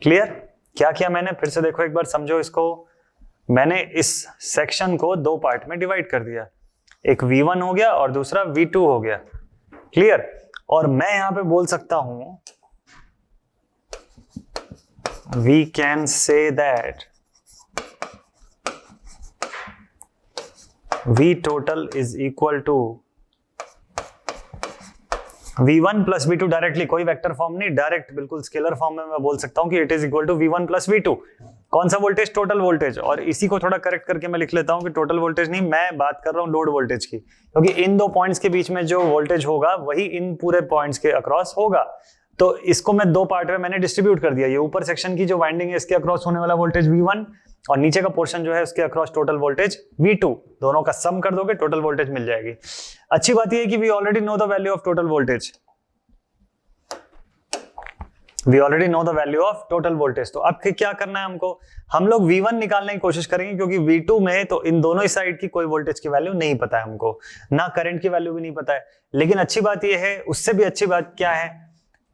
क्लियर? क्या किया मैंने? फिर से देखो एक बार, समझो इसको। मैंने इस सेक्शन को दो पार्ट में डिवाइड कर दिया, एक V1 हो गया और दूसरा V2 हो गया। क्लियर? और मैं यहां पे बोल सकता हूं we can say that V total is equal to V1 plus V2 directly, कोई वेक्टर फॉर्म नहीं, डायरेक्ट बिल्कुल स्केलर फॉर्म में मैं बोल सकता हूं कि it is equal to V1 plus V2। कौन सा वोल्टेज? Total voltage. और इसी को थोड़ा करेक्ट करके मैं लिख लेता हूं कि टोटल वोल्टेज नहीं, मैं बात कर रहा हूं लोड वोल्टेज की, क्योंकि इन दो पॉइंट्स के बीच में जो वोल्टेज होगा वही इन पूरे पॉइंट्स के अक्रॉस होगा। तो इसको मैं दो पार्ट में मैंने डिस्ट्रीब्यूट कर दिया। ये ऊपर सेक्शन की जो वाइंडिंग है इसके अक्रॉस होने वाला वोल्टेज V1 और नीचे का पोर्शन जो है उसके अक्रॉस टोटल वोल्टेज V2, दोनों का सम कर दोगे टोटल वोल्टेज मिल जाएगी। अच्छी बात यह है कि we already know the value of total voltage, we already know the value of total voltage. तो अब क्या करना है हमको? हम लोग V1 निकालने की कोशिश करेंगे, क्योंकि V2 में तो इन दोनों ही साइड की कोई वोल्टेज की वैल्यू नहीं पता है हमको, ना करंट की वैल्यू भी नहीं पता है। लेकिन अच्छी बात यह है, उससे भी अच्छी बात क्या है,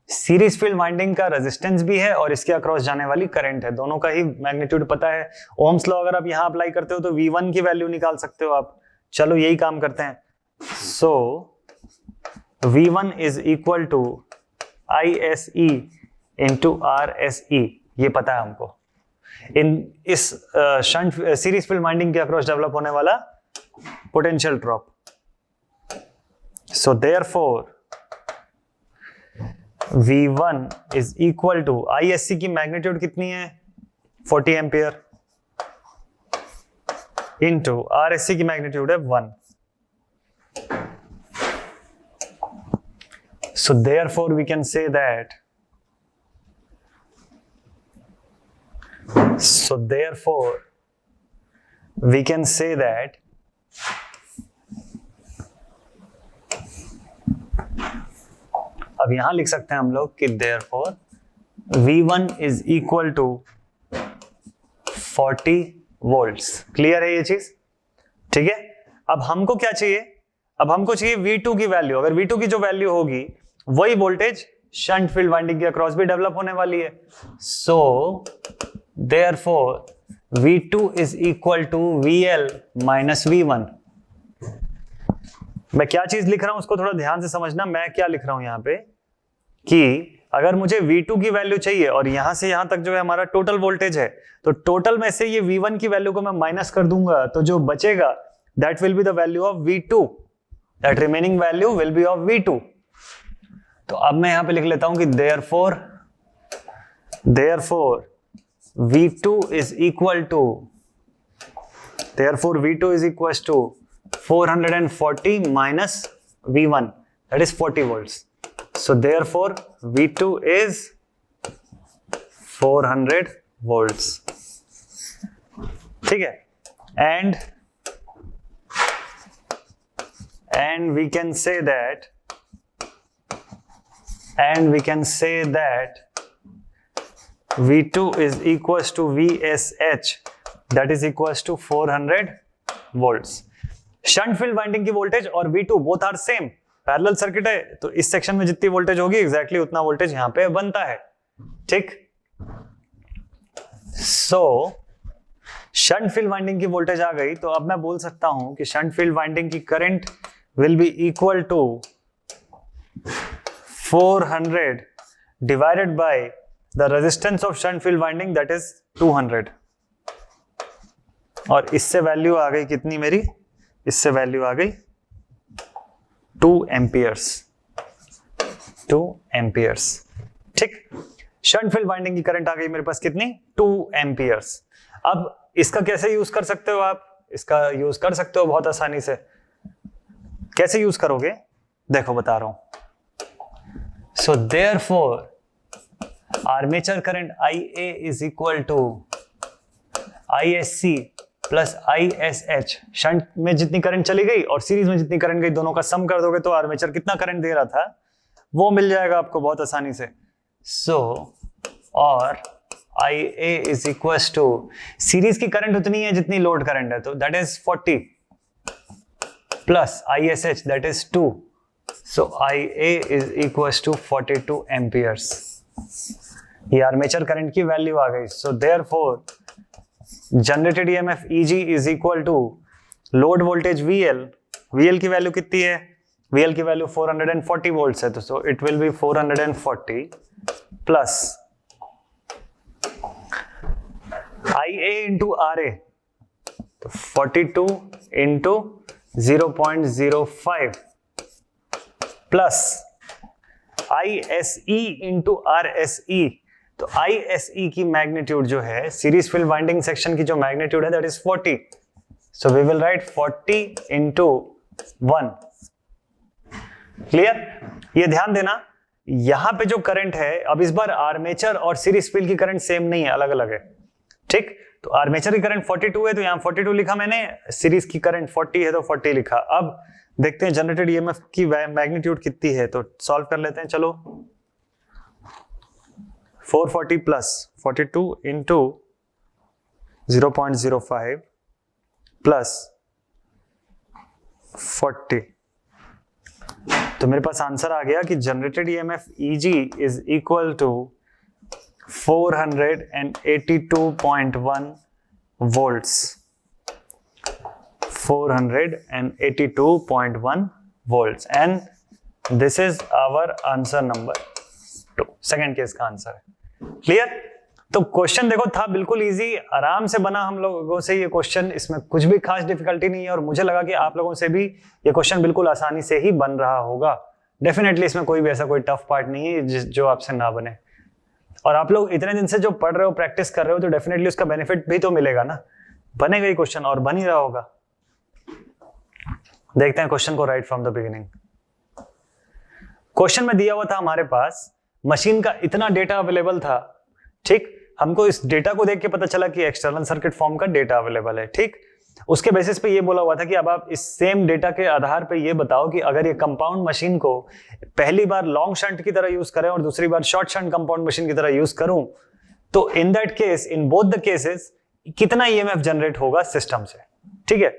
सीरीज फील्ड वाइंडिंग का रेजिस्टेंस भी है और इसके अक्रॉस जाने वाली करंट है, दोनों का ही मैग्नीट्यूड पता है। ओम्स लॉ अगर आप यहां अप्लाई करते हो तो V1 की वैल्यू निकाल सकते हो आप। चलो यही काम करते हैं। So V1 is equal to ISE into RSE, ये पता है हमको, इस शंट सीरीज फील्ड वाइंडिंग के अक्रॉस डेवलप होने वाला potential drop. So therefore V1 is equal to ISC की मैग्नीट्यूड कितनी है? 40 एम्पियर इंटू RSC की मैग्नीट्यूड है 1। So therefore we can say that So therefore, we can say that अब यहां लिख सकते हैं हम लोग कि therefore V1 is equal to 40 volts। Clear है ये चीज? ठीक है। अब हमको क्या चाहिए? अब हमको चाहिए V2 की वैल्यू। अगर V2 की जो वैल्यू होगी वही वोल्टेज शंट फील्ड वाइंडिंग के अक्रॉस भी डेवलप होने वाली है। सो therefore V2 is equal to VL minus V1। मैं क्या चीज लिख रहा हूं उसको थोड़ा ध्यान से समझना। मैं क्या लिख रहा हूं यहां पे कि अगर मुझे V2 की वैल्यू चाहिए और यहां से यहां तक जो है हमारा टोटल वोल्टेज है, तो टोटल में से ये V1 की वैल्यू को मैं माइनस कर दूंगा, तो जो बचेगा that will be the value of V2, that remaining value will be of V2। तो अब मैं यहां पे लिख लेता हूं कि therefore V2 is equal to 440 minus V1, that is 40 volts. So therefore V2 is 400 volts। ठीक है। and we can say that V2 is equals to VSH, that is equals to 400 volts। Shunt field winding की voltage और V2 both are same, parallel circuit है, तो इस section में जितनी voltage होगी एग्जैक्टली उतना वोल्टेज यहां पे बनता है। ठीक। सो शंट फील्ड वाइंडिंग की वोल्टेज आ गई, तो अब मैं बोल सकता हूं कि शंट फील्ड वाइंडिंग की current will be equal to 400 divided by the resistance of shunt field winding, that is 200। और इससे वैल्यू आ गई कितनी मेरी? इससे वैल्यू आ गई 2 एम्पियर्स। ठीक। शंट फील्ड वाइंडिंग की करंट आ गई मेरे पास कितनी? 2 एम्पियर्स। अब इसका कैसे यूज कर सकते हो आप? इसका यूज कर सकते हो बहुत आसानी से। कैसे यूज करोगे? देखो बता रहा हूं। सो therefore armature current IA is equal to ISC plus ISH। Shunt में जितनी करंट चली गई और सीरीज में जितनी करंट गई, दोनों का सम कर दोगे तो आर्मेचर कितना करंट दे रहा था वो मिल जाएगा आपको बहुत आसानी से। सो और IA is equals to series की करंट उतनी है जितनी लोड करंट है, तो that is 40 plus ISH that is 2। So IA is equals to 42 amperes. ये आर्मेचर करंट की वैल्यू आ गई। So therefore generated EMF EG is equal to load voltage VL। VL की वैल्यू कितनी है? VL की वैल्यू 440 वोल्ट्स है, तो so it will be 440 plus IA into RA, तो 42 into 0.05 plus ISE into RSE, तो ISE की मैग्नीट्यूड जो है सीरीज फील्ड वाइंडिंग सेक्शन की जो मैग्नीट्यूड है that is 40, so we will write 40 into 1। Clear? ये ध्यान देना, यहां पे जो करंट है, अब इस बार आर्मेचर और सीरीज फील्ड की करंट सेम नहीं है, अलग अलग है। ठीक, तो आर्मेचर की करंट 42 है तो यहां 42 लिखा मैंने, सीरीज की करंट 40 है तो 40 लिखा। अब देखते हैं जनरेटेड ईएमएफ की मैग्नीट्यूड कितनी है, तो सॉल्व कर लेते हैं। चलो 440 प्लस 42 इंटू 0.05 प्लस 40, तो मेरे पास आंसर आ गया कि generated EMF EG is equal to 482.1 volts, 482.1 volts, and this is our answer number 2, second case का आंसर है। क्लियर? तो क्वेश्चन देखो था बिल्कुल इजी, आराम से बना हम लोगों से ये क्वेश्चन, इसमें कुछ भी खास डिफिकल्टी नहीं है, और मुझे लगा कि आप लोगों से भी ये क्वेश्चन बिल्कुल आसानी से ही बन रहा होगा। डेफिनेटली इसमें कोई भी ऐसा कोई टफ पार्ट नहीं है जो आपसे ना बने, और आप लोग इतने दिन से जो पढ़ रहे हो, प्रैक्टिस कर रहे हो, तो डेफिनेटली उसका बेनिफिट भी तो मिलेगा ना, बनेगा ही क्वेश्चन और बन ही रहा होगा। देखते हैं क्वेश्चन को right from the beginning. Question में दिया हुआ था हमारे पास मशीन का इतना डेटा अवेलेबल था, ठीक, हमको इस डेटा को देख के पता चला कि एक्सटर्नल सर्किट फॉर्म का डेटा अवेलेबल है, ठीक। उसके बेसिस पे ये बोला हुआ था कि अब आप इस सेम डेटा के आधार पे ये बताओ कि अगर ये कंपाउंड मशीन को पहली बार लॉन्ग शंट की तरह यूज करें और दूसरी बार शॉर्ट शंट कंपाउंड मशीन की तरह यूज करूं, तो in that case, in both the cases, कितना ईएमएफ जनरेट होगा सिस्टम से, ठीक है।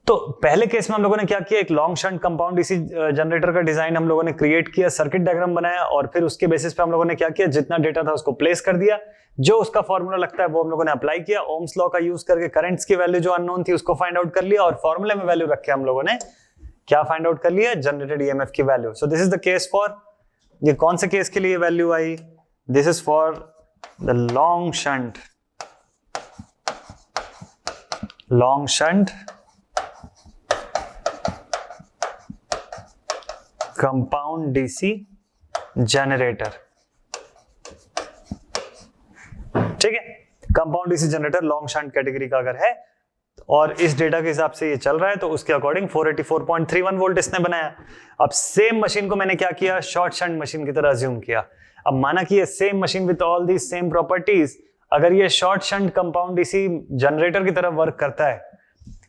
तो पहले केस में हम लोगों ने क्या किया, एक long shunt compound DC generator का डिजाइन हम लोगों ने क्रिएट किया, सर्किट डायग्राम बनाया, और फिर उसके बेसिस पे हम लोगों ने क्या किया, जितना डेटा था उसको प्लेस कर दिया, जो उसका फॉर्मूला लगता है वो हम लोगों ने अप्लाई किया, ओम्स लॉ का यूज करके करंट्स की वैल्यू जो अननोन थी उसको फाइंड आउट कर लिया, और फॉर्मूले में वैल्यू रख के हम लोगों ने क्या फाइंड आउट कर लिया, जनरेटेड ईएमएफ की value. So this is the case for, ये कौन से केस के लिए value I, this is for the long shunt compound DC generator, ठीक है। Compound DC generator long shunt category का अगर है और इस डेटा के हिसाब से ये चल रहा है, तो उसके अकॉर्डिंग 484.31 वोल्ट इसने बनाया। अब सेम मशीन को मैंने क्या किया, शॉर्ट शंट मशीन की तरह अज्यूम किया। अब माना कि ये same machine with all the same properties, अगर ये short shunt compound DC generator की तरह वर्क करता है,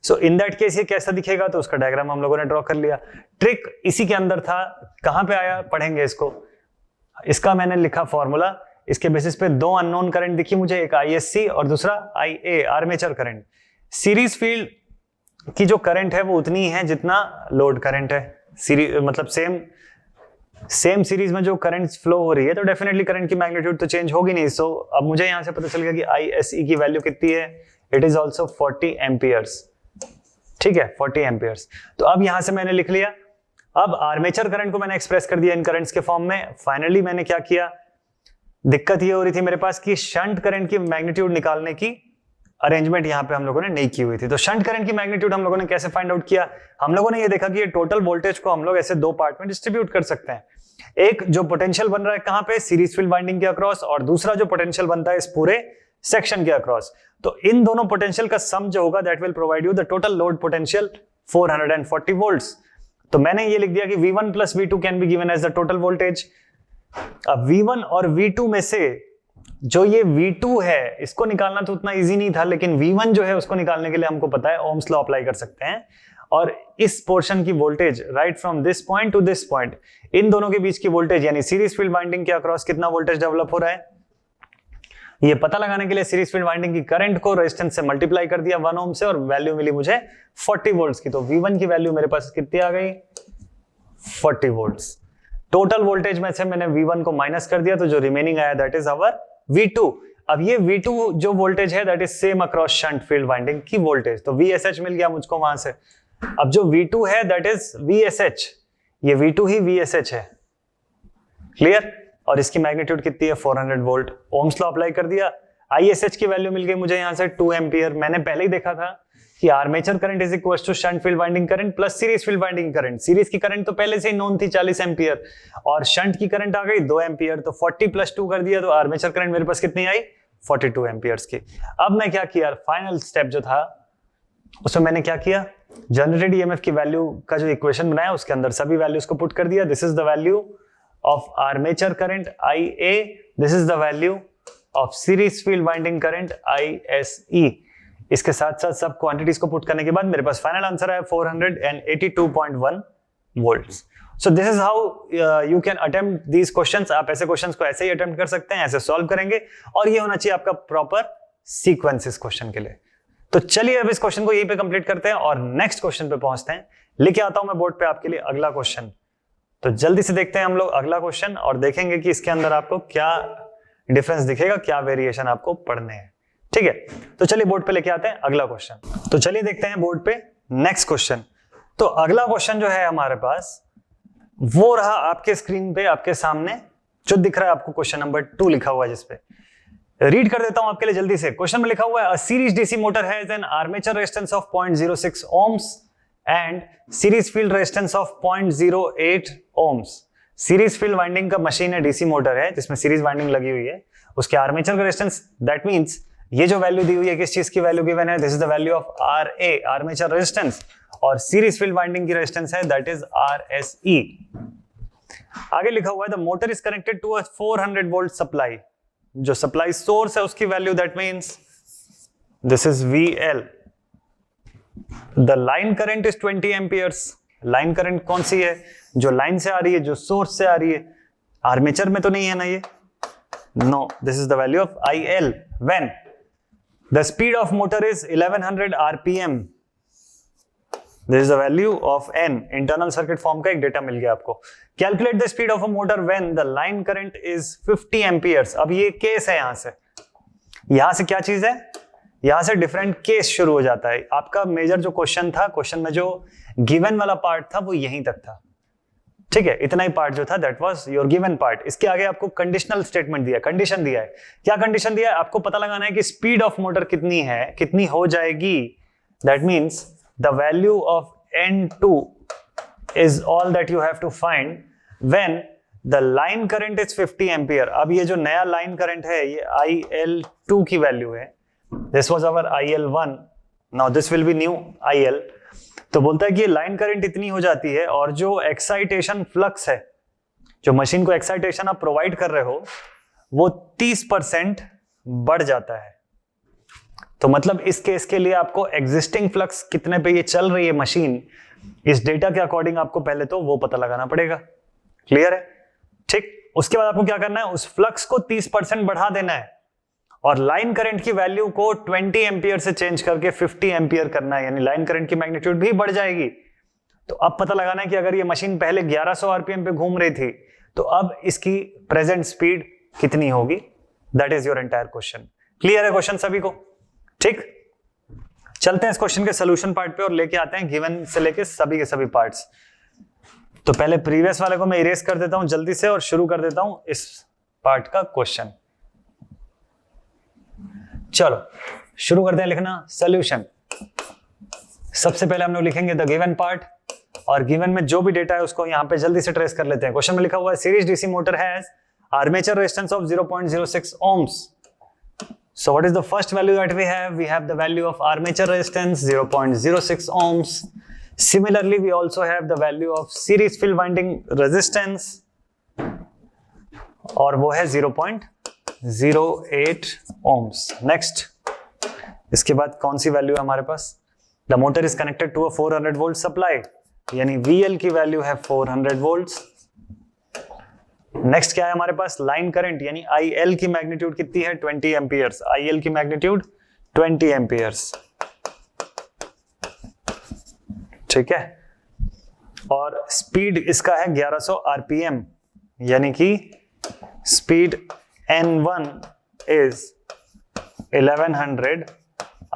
सो इन दैट केस ये कैसा दिखेगा, तो उसका डायग्राम हम लोगों ने ड्रॉ कर लिया। ट्रिक इसी के अंदर था, कहां पे आया पढ़ेंगे इसको। इसका मैंने लिखा फॉर्मूला, इसके बेसिस पे दो अननोन करंट दिखी मुझे, एक ISC और दूसरा IA armature current. Series field की जो करंट है वो उतनी है जितना लोड करंट है, सीरीज मतलब सेम सीरीज में जो करंट फ्लो हो रही है, तो डेफिनेटली करंट की मैग्नीट्यूड तो चेंज होगी नहीं। सो अब मुझे यहां से पता चल गया कि ISE की वैल्यू कितनी है, इट इज ऑल्सो 40 एम्पियर्स, ठीक है, 40 एम्पियर्स। तो अब यहां से मैंने लिख लिया। अब आर्मेचर करंट को मैंने एक्सप्रेस कर दिया इन करंट्स के फॉर्म में। फाइनली मैंने क्या किया, दिक्कत ये हो रही थी मेरे पास कि शंट करंट की मैग्नीट्यूड निकालने की अरेंजमेंट यहां पे हम लोगों ने नहीं की हुई थी। तो शंट करंट की मैग्नीट्यूड हम लोगों ने कैसे फाइंड आउट किया, हम लोगों ने ये देखा कि ये टोटल वोल्टेज को हम लोग ऐसे दो पार्ट में डिस्ट्रीब्यूट कर सकते हैं। एक जो पोटेंशियल बन रहा है कहां पे, सीरीज फील्ड वाइंडिंग के अक्रॉस, और दूसरा जो पोटेंशियल बनता है इस पूरे सेक्शन के अक्रॉस। तो इन दोनों पोटेंशियल का सम जो होगा that will provide you the total load potential 440 volts. तो मैंने ये लिख दिया कि V1 plus V2 can be given as the total voltage. अब V1 और V2 में से जो ये V2 है इसको निकालना तो उतना इजी नहीं था, लेकिन V1 जो है उसको निकालने के लिए हमको पता है ओम्स लॉ अप्लाई कर सकते हैं, और इस पोर्शन की voltage right from this point to this point, इन दोनों के बीच की वोल्टेज यानी सीरीज फील्ड वाइंडिंग के अक्रॉस कितना वोल्टेज डेवलप हो रहा है, ये पता लगाने के लिए सीरीज फील्ड वाइंडिंग की करंट को रेजिस्टेंस से मल्टीप्लाई कर दिया 1 ओम से, और वैल्यू मिली मुझे 40 वोल्ट्स की। तो V1 की वैल्यू मेरे पास कितनी आ गई, 40 वोल्ट्स। टोटल वोल्टेज में से मैंने V1 को माइनस कर दिया, तो जो रिमेनिंग आया दैट इज आवर V2। अब ये V2 जो वोल्टेज है that is same across shunt field winding की वोल्टेज, तो VSH मिल गया मुझको वहां से। अब जो V2 है दैट इज VSH, ये V2 ही VSH है, क्लियर। और इसकी मैग्नीट्यूड कितनी है, 400 वोल्ट। ओम्स लॉ अप्लाई कर दिया। ISH की वैल्यू मिल गई मुझे यहाँ से 2 एम्पियर। मैंने पहले ही देखा था कि armature current is equal to shunt field winding current plus series field winding current. Series की करंट तो पहले से ही नोन थी 40 एम्पियर और शंट की करंट आ गई 2 एम्पियर, तो 40 + 2 कर दिया तो आर्मेचर करंट मेरे पास कितनी आई 42 एम्पियर्स की। अब मैं क्या किया, फाइनल स्टेप जो था उसमें मैंने क्या किया, जनरेटेड ईएमएफ की वैल्यू का जो इक्वेशन बनाया उसके अंदर सभी वैल्यूज को पुट कर दिया। This is the value of armature current IA, this is the value of series field winding current ISE। इसके साथ साथ सब क्वांटिटीज को पुट करने के बाद मेरे पास फाइनल आंसर है 482.1 volts. So this is how you can attempt these questions. आप ऐसे क्वेश्चंस को ऐसे ही अटेम्प्ट कर सकते हैं, ऐसे सॉल्व करेंगे और ये होना चाहिए आपका प्रॉपर सीक्वेंस इस क्वेश्चन के लिए। तो चलिए अब इस क्वेश्चन को यहीं पे कंप्लीट करते हैं और नेक्स्ट क्वेश्चन पे पहुंचते हैं। लेके आता हूं मैं बोर्ड पे आपके लिए अगला क्वेश्चन। तो जल्दी से देखते हैं हम लोग अगला क्वेश्चन और देखेंगे कि इसके अंदर आपको क्या डिफरेंस दिखेगा, क्या वेरिएशन आपको पढ़ने हैं। ठीक है, तो चलिए बोर्ड पे लेके आते हैं अगला क्वेश्चन। तो चलिए देखते हैं बोर्ड पे नेक्स्ट क्वेश्चन। तो अगला क्वेश्चन जो है हमारे पास वो रहा आपके स्क्रीन पे, आपके सामने जो दिख रहा है आपको, क्वेश्चन नंबर 2 लिखा हुआ है, जिसपे रीड कर देता हूं आपके लिए जल्दी से। क्वेश्चन में लिखा हुआ है, a series DC motor has an armature resistance of 0.06 ohms and series field resistance of 0.08 ohms। Series field winding का मशीन है, डीसी मोटर है जिसमें सीरीज वाइंडिंग लगी हुई है, उसके आर्मेचर का रेजिस्टेंस, दैट मींस ये जो वैल्यू दी हुई है किस चीज की वैल्यू गिवन है, this is the value of RA armature resistance, और सीरीज फील्ड वाइंडिंग की रेजिस्टेंस है दैट इज RSE। आगे लिखा हुआ है the motor is connected to a 400 volt supply, जो सप्लाई सोर्स है उसकी value that means this is VL। The line current is 20 amperes. Line current कौन सी है, जो लाइन से आ रही है, जो सोर्स से आ रही है, आर्मेचर में तो नहीं है ना ये, no, this is the value of IL when the speed of motor is 1100 RPM। This is the value of N। Internal circuit form का एक डेटा मिल गया आपको। Calculate the speed of a motor when the line current is 50 amperes. अब ये case है, यहां से क्या चीज है, यहां से डिफरेंट केस शुरू हो जाता है। आपका मेजर जो क्वेश्चन था, क्वेश्चन में जो गिवन वाला पार्ट था वो यहीं तक था। ठीक है, इतना ही पार्ट जो था that was your given part. इसके आगे आपको कंडीशनल स्टेटमेंट दिया, कंडीशन दिया है। क्या कंडीशन दिया है, आपको पता लगाना है कि स्पीड ऑफ मोटर कितनी है, कितनी हो जाएगी। That means the value of N2 is all that you have to find when the line current is 50 ampere. अब ये जो नया लाइन करंट है ये IL2 की वैल्यू है, this was our IL1, now this will be new IL। तो बोलता है कि ये लाइन करंट इतनी हो जाती है और जो एक्साइटेशन फ्लक्स है, जो मशीन को एक्साइटेशन आप प्रोवाइड कर रहे हो, वो 30% बढ़ जाता है। तो मतलब इस केस के लिए आपको एग्जिस्टिंग फ्लक्स कितने पे ये चल रही है मशीन, इस डेटा के अकॉर्डिंग आपको पहले तो वो पता लगाना पड़ेगा। क्लियर है, ठीक। उसके बाद आपको क्या करना है, उस फ्लक्स को 30% बढ़ा देना है और लाइन करंट की वैल्यू को 20 एम्पियर से चेंज करके 50 एम्पियर करना है, यानी लाइन करंट की मैग्नीट्यूड भी बढ़ जाएगी। तो अब पता लगाना है कि अगर ये मशीन पहले 1100 RPM पे घूम रही थी तो अब इसकी प्रेजेंट स्पीड कितनी होगी। That is your entire question. Clear है क्वेश्चन सभी को, ठीक। चलते हैं इस क्वेश्चन के सोल्यूशन पार्ट पे और लेके आते हैं गिवन से लेके सभी के सभी पार्ट्स। तो पहले प्रीवियस वाले को मैं इरेज कर देता हूं जल्दी से और शुरू कर देता हूं इस पार्ट का क्वेश्चन। चलो शुरू करते हैं लिखना सोल्यूशन। सबसे पहले हम लोग लिखेंगे द गिवन पार्ट और गिवन में जो भी डेटा है उसको यहां पे जल्दी से ट्रेस कर लेते हैं। क्वेश्चन में लिखा हुआ है series DC motor has armature resistance of 0.06 ohms। So what is the first value that we have? We have the value of armature resistance 0.06 ohms. Similarly, we also have the value of series field winding resistance और वो है 0.08 ohms. Next, इसके बाद कौन सी value है हमारे पास? The motor is connected to a 400 volt supply, यानी VL की वैल्यू है 400 volts. नेक्स्ट क्या है हमारे पास, लाइन करंट यानी IL की मैग्नीट्यूड कितनी है 20 एम्पियर्स। IL की मैग्नीट्यूड 20 एम्पियर्स, ठीक है। और स्पीड इसका है 1100 RPM, यानी कि स्पीड N1 इज 1100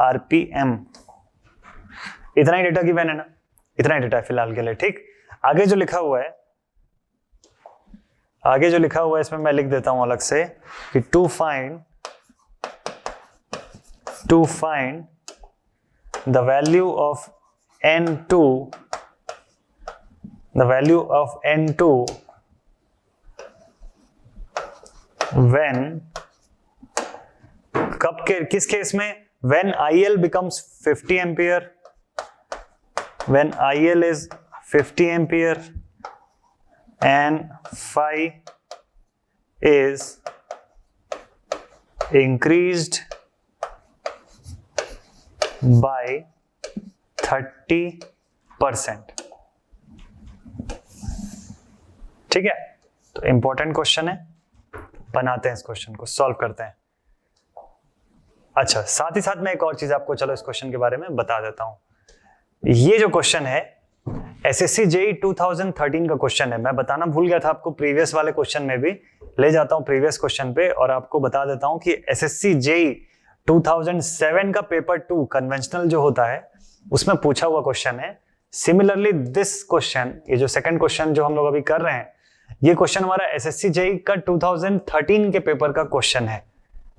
RPM। इतना ही डेटा गिवन है ना, इतना ही डेटा है फिलहाल के लिए, ठीक। आगे जो लिखा हुआ है इसमें मैं लिख देता हूं अलग से कि to find to find the value of N2 when किस केस में? when IL becomes 50 ampere, when IL is 50 ampere and phi is increased by 30%. ठीक है, तो इंपॉर्टेंट क्वेश्चन है, बनाते हैं इस क्वेश्चन को, सॉल्व करते हैं। अच्छा, साथ ही साथ मैं एक और चीज आपको चलो इस क्वेश्चन के बारे में बता देता हूं। ये जो क्वेश्चन है एसएससी जेईई 2013 का क्वेश्चन है। मैं बताना भूल गया था आपको, प्रीवियस वाले क्वेश्चन में भी ले जाता हूं प्रीवियस क्वेश्चन पे, और आपको बता देता हूं कि एसएससी जेईई 2007 का पेपर 2 कन्वेंशनल जो होता है उसमें पूछा हुआ क्वेश्चन है। सिमिलरली दिस क्वेश्चन, ये जो सेकंड क्वेश्चन जो हम लोग अभी कर रहे हैं, ये क्वेश्चन हमारा एसएससी जेईई का 2013 के पेपर का क्वेश्चन है।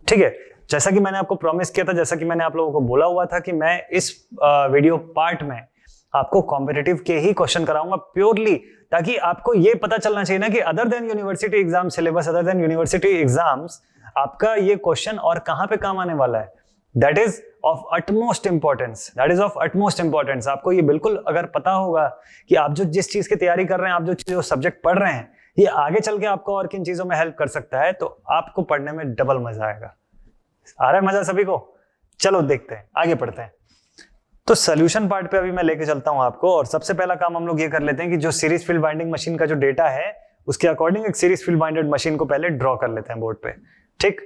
ठीक है, जैसा कि मैंने आपको प्रॉमिस किया था, जैसा कि मैंने आप लोगों को बोला हुआ था कि मैं इस वीडियो पार्ट में आपको कॉम्पिटिटिव के ही क्वेश्चन कराऊंगा प्योरली, ताकि आपको ये पता चलना चाहिए ना कि other than university exam syllabus, other than university exams, आपका ये क्वेश्चन और कहां पे काम आने वाला है। That is of utmost importance, that is of utmost importance. आपको ये बिल्कुल अगर पता होगा कि आप जो जिस चीज की तैयारी कर रहे हैं, आप जो सब्जेक्ट पढ़ रहे हैं, ये आगे चल के आपको और किन चीजों में हेल्प कर सकता है, तो आपको पढ़ने में डबल मजा आएगा। आ रहा है मजा सभी को? चलो देखते हैं, आगे पढ़ते हैं। तो सोल्यूशन पार्ट पे अभी मैं लेके चलता हूं आपको, और सबसे पहला काम हम लोग ये कर लेते हैं कि जो सीरीज फील्ड बाइंडिंग मशीन का जो डेटा है उसके अकॉर्डिंग एक सीरीज फील्ड बाइंडेड मशीन को पहले ड्रॉ कर लेते हैं बोर्ड पे। ठीक,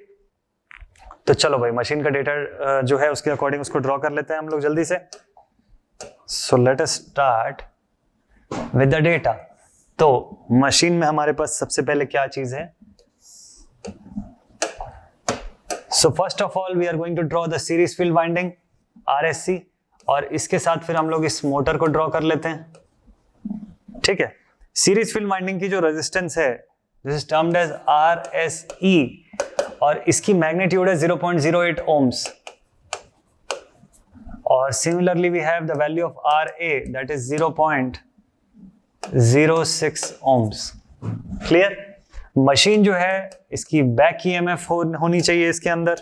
तो चलो भाई मशीन का डेटा जो है उसके अकॉर्डिंग उसको ड्रॉ कर लेते हैं हम लोग जल्दी से। सो let us start with the data. तो मशीन में हमारे पास सबसे पहले क्या चीज है? So first of all we are going to draw the series field winding RSC, और इसके साथ फिर हम लोग इस मोटर को ड्रॉ कर लेते हैं। ठीक है, सीरीज फील्ड वाइंडिंग की जो रेजिस्टेंस है this is termed as RSE, और इसकी मैग्नीट्यूड है 0.08 ohms, और similarly we have the value of RA that is 0.06 ohms। Clear? Machine जो है इसकी बैक ईएमएफ होनी चाहिए इसके अंदर।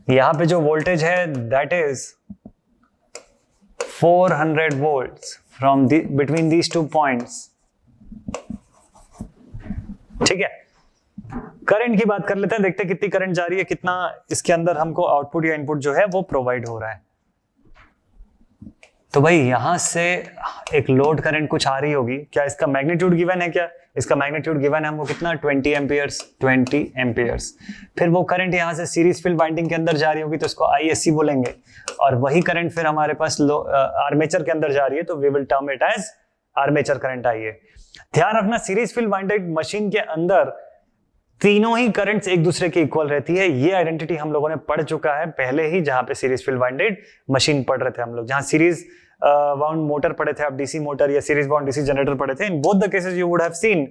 यहां पे जो वोल्टेज है that is 400 volts from between these two points. ठीक है, करंट की बात कर लेते हैं, देखते हैं कितनी करंट जा रही है, कितना इसके अंदर हमको आउटपुट या इनपुट जो है वो प्रोवाइड हो रहा है। तो भाई यहां से एक लोड करंट कुछ आ रही होगी, क्या इसका मैग्नीट्यूड गिवन है? क्या इसका मैग्नीट्यूड गिवन है हमको कितना? 20 एम्पियर्स, 20 एम्पियर्स। फिर वो करंट यहां से सीरीज फील्ड बाइंडिंग के अंदर जा रही होगी तो इसको ISC बोलेंगे, और वही करंट फिर हमारे पास आर्मेचर के अंदर जा रही है तो we will term it as armature current. आइए ध्यान रखना, सीरीज फील्ड बाइंडेड मशीन के अंदर तीनों ही करंट्स एक दूसरे के इक्वल रहती है। ये आइडेंटिटी हम लोगों ने पढ़ चुका है पहले ही, जहां पे सीरीज फील्ड बाइंडेड मशीन पढ़ रहे थे हम लोग, जहां सीरीज बाउंड मोटर पढ़े थे आप, डीसी मोटर या सीरीज बाउंड डीसी जनरेटर पढ़े थे। In both the cases you would have seen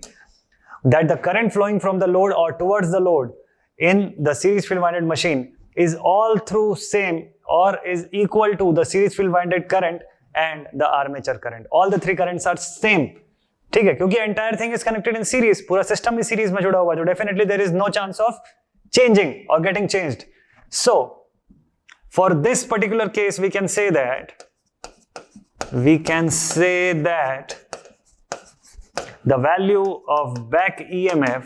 that the current flowing from the load or towards the load in the series field winded machine is all through same or is equal to the series field winded current and the armature current. All the three currents are same. ठीक है, क्योंकि entire thing is connected in series, पूरा system ही series में जुड़ा हुआ, जो definitely there is no chance of changing or getting changed. So for this particular case we can say that the value of back EMF,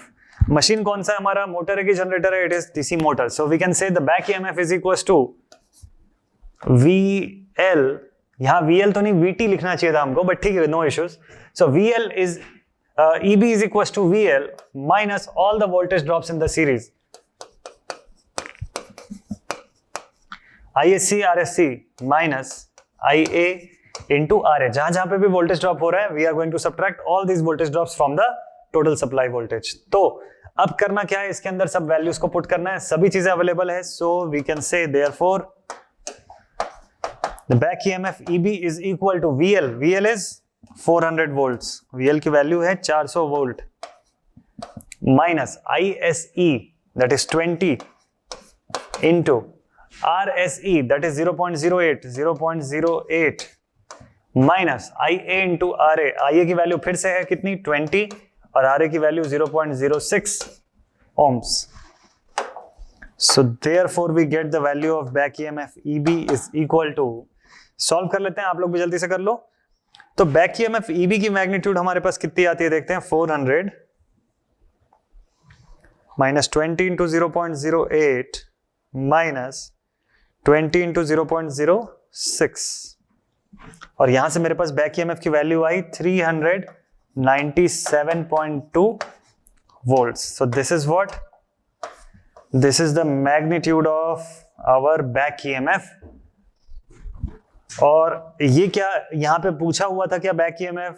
machine कौन सा है हमारा? Motor है कि जनरेटर है? It is DC motor. So we can say the back EMF is equal to VL, यहां VL तो नहीं VT लिखना चाहिए था हमको, बट ठीक है, no issues. So VL is EB is equal to VL minus all the voltage drops in the series, ISC RSC minus IA into RA। जहां जहां पे भी वोल्टेज ड्रॉप हो रहा है we are going to subtract all these voltage drops from the total supply voltage. तो अब करना क्या है, इसके अंदर सब वैल्यूज को पुट करना है, सभी चीजें अवेलेबल है। So we can say therefore the back EMF EB is equal to VL, VL is 400 volts, VL की वैल्यू है 400 volt, minus ISE that is 20 into RSE that is 0.08 minus IA into RA, IA की value फिर से है कितनी 20 और RA की value 0.06 ohms. So therefore we get the value of back EMF EB is equal to, solve कर लेते हैं, आप लोग भी जल्दी से कर लो. तो बैक EMF EB की मैग्नीट्यूड हमारे पास कितनी आती है देखते हैं, 400 माइनस 20 इंटू 0.08 माइनस 20 इंटू 0.06 और यहां से मेरे पास बैक EMF की value I 397.2 volts. So this is what? This is the magnitude of our back EMF. और ये क्या यहां पे पूछा हुआ था क्या बैक EMF?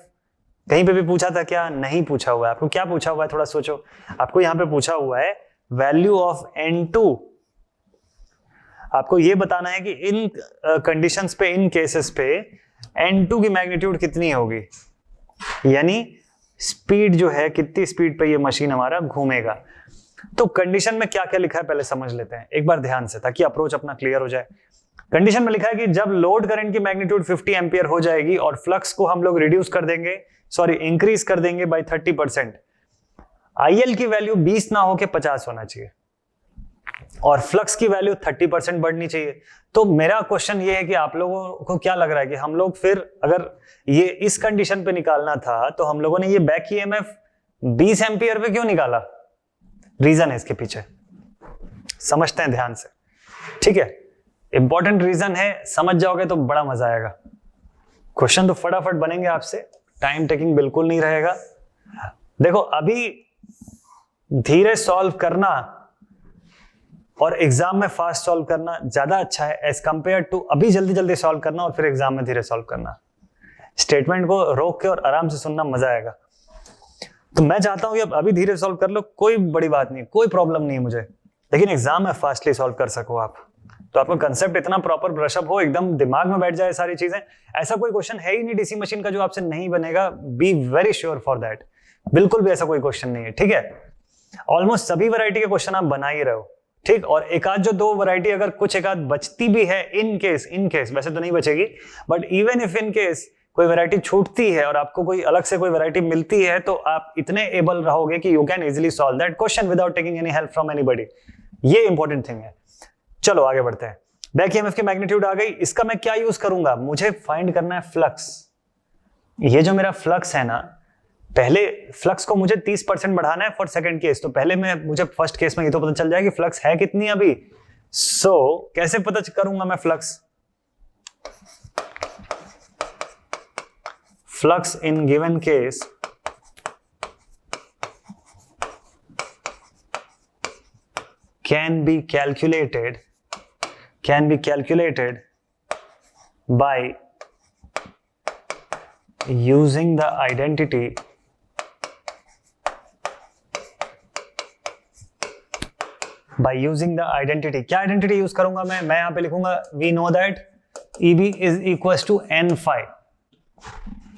कहीं पे भी पूछा था क्या? नहीं पूछा हुआ है. आपको क्या पूछा हुआ है थोड़ा सोचो. आपको यहां पे पूछा हुआ है वैल्यू ऑफ N2. आपको ये बताना है कि इन कंडीशंस पे, इन केसेस पे N2 की मैग्नीट्यूड कितनी होगी, यानी स्पीड जो है, कितनी स्पीड पे ये मशीन हमारा घूमेगा. तो कंडीशन में क्या क्या लिखा है पहले समझ लेते हैं एक बार ध्यान से, ताकि अप्रोच अपना क्लियर हो जाए. कंडीशन में लिखा है कि जब लोड करंट की मैग्नीट्यूड 50 एम्पियर हो जाएगी और फ्लक्स को हम लोग रिड्यूस कर देंगे, इंक्रीज कर देंगे बाय 30%, IL की वैल्यू 20 ना होके 50 होना चाहिए और फ्लक्स की वैल्यू 30% बढ़नी चाहिए. तो मेरा क्वेश्चन ये है कि आप लोगों को क्या लग रहा है कि हम लोग फिर अगर ये इस कंडीशन पे निकालना था तो हम लोगों ने ये बैक EMF 20 एम्पियर पे क्यों निकाला? रीजन है इसके पीछे, समझते हैं ध्यान से. ठीक है, इंपॉर्टेंट रीजन है, समझ जाओगे तो बड़ा मजा आएगा. क्वेश्चन तो फटाफट बनेंगे आपसे, टाइम टेकिंग बिल्कुल नहीं रहेगा. देखो अभी धीरे सॉल्व करना और एग्जाम में फास्ट सॉल्व करना ज्यादा अच्छा है एज कंपेयर टू अभी जल्दी जल्दी सॉल्व करना और फिर एग्जाम में धीरे सॉल्व करना. स्टेटमेंट को रोक के और आराम से सुनना, मजा आएगा. तो मैं चाहता हूं कि अब अभी धीरे सॉल्व कर लो, कोई बड़ी बात नहीं, कोई प्रॉब्लम नहीं है मुझे, लेकिन एग्जाम में फास्टली सॉल्व कर सको आप. तो आपका कंसेप्ट इतना प्रॉपर ब्रशअप हो, एकदम दिमाग में बैठ जाए सारी चीजें. ऐसा कोई क्वेश्चन है ही नहीं डीसी मशीन का जो आपसे नहीं बनेगा, be very sure for that. बिल्कुल भी ऐसा कोई क्वेश्चन नहीं है. ठीक है, ऑलमोस्ट सभी वैरायटी के क्वेश्चन आप बना ही रहे हो. ठीक, और एक आध जो दो वैरायटी अगर कुछ एक आध बचती भी है इन केस, वैसे तो नहीं बचेगी, but even if in case कोई वैरायटी छूटती है और आपको कोई अलग से कोई वैरायटी मिलती है तो आप इतने एबल रहोगे कि you can easily solve that question without taking any help from anybody. ये इंपॉर्टेंट थिंग है. चलो आगे बढ़ते हैं. बैक EMF की मैग्नीट्यूड आ गई, इसका मैं क्या यूज करूंगा? मुझे फाइंड करना है फ्लक्स. ये जो मेरा फ्लक्स है ना, पहले फ्लक्स को मुझे 30% बढ़ाना है फॉर सेकंड केस. तो पहले मुझे फर्स्ट केस में ये तो पता चल जाए कि फ्लक्स है कितनी अभी. कैसे पता करूंगा मैं flux? Flux in given case can be calculated by using the identity क्या आइडेंटिटी यूज करूंगा मैं यहां पे लिखूंगा we know that EB is equals to N phi.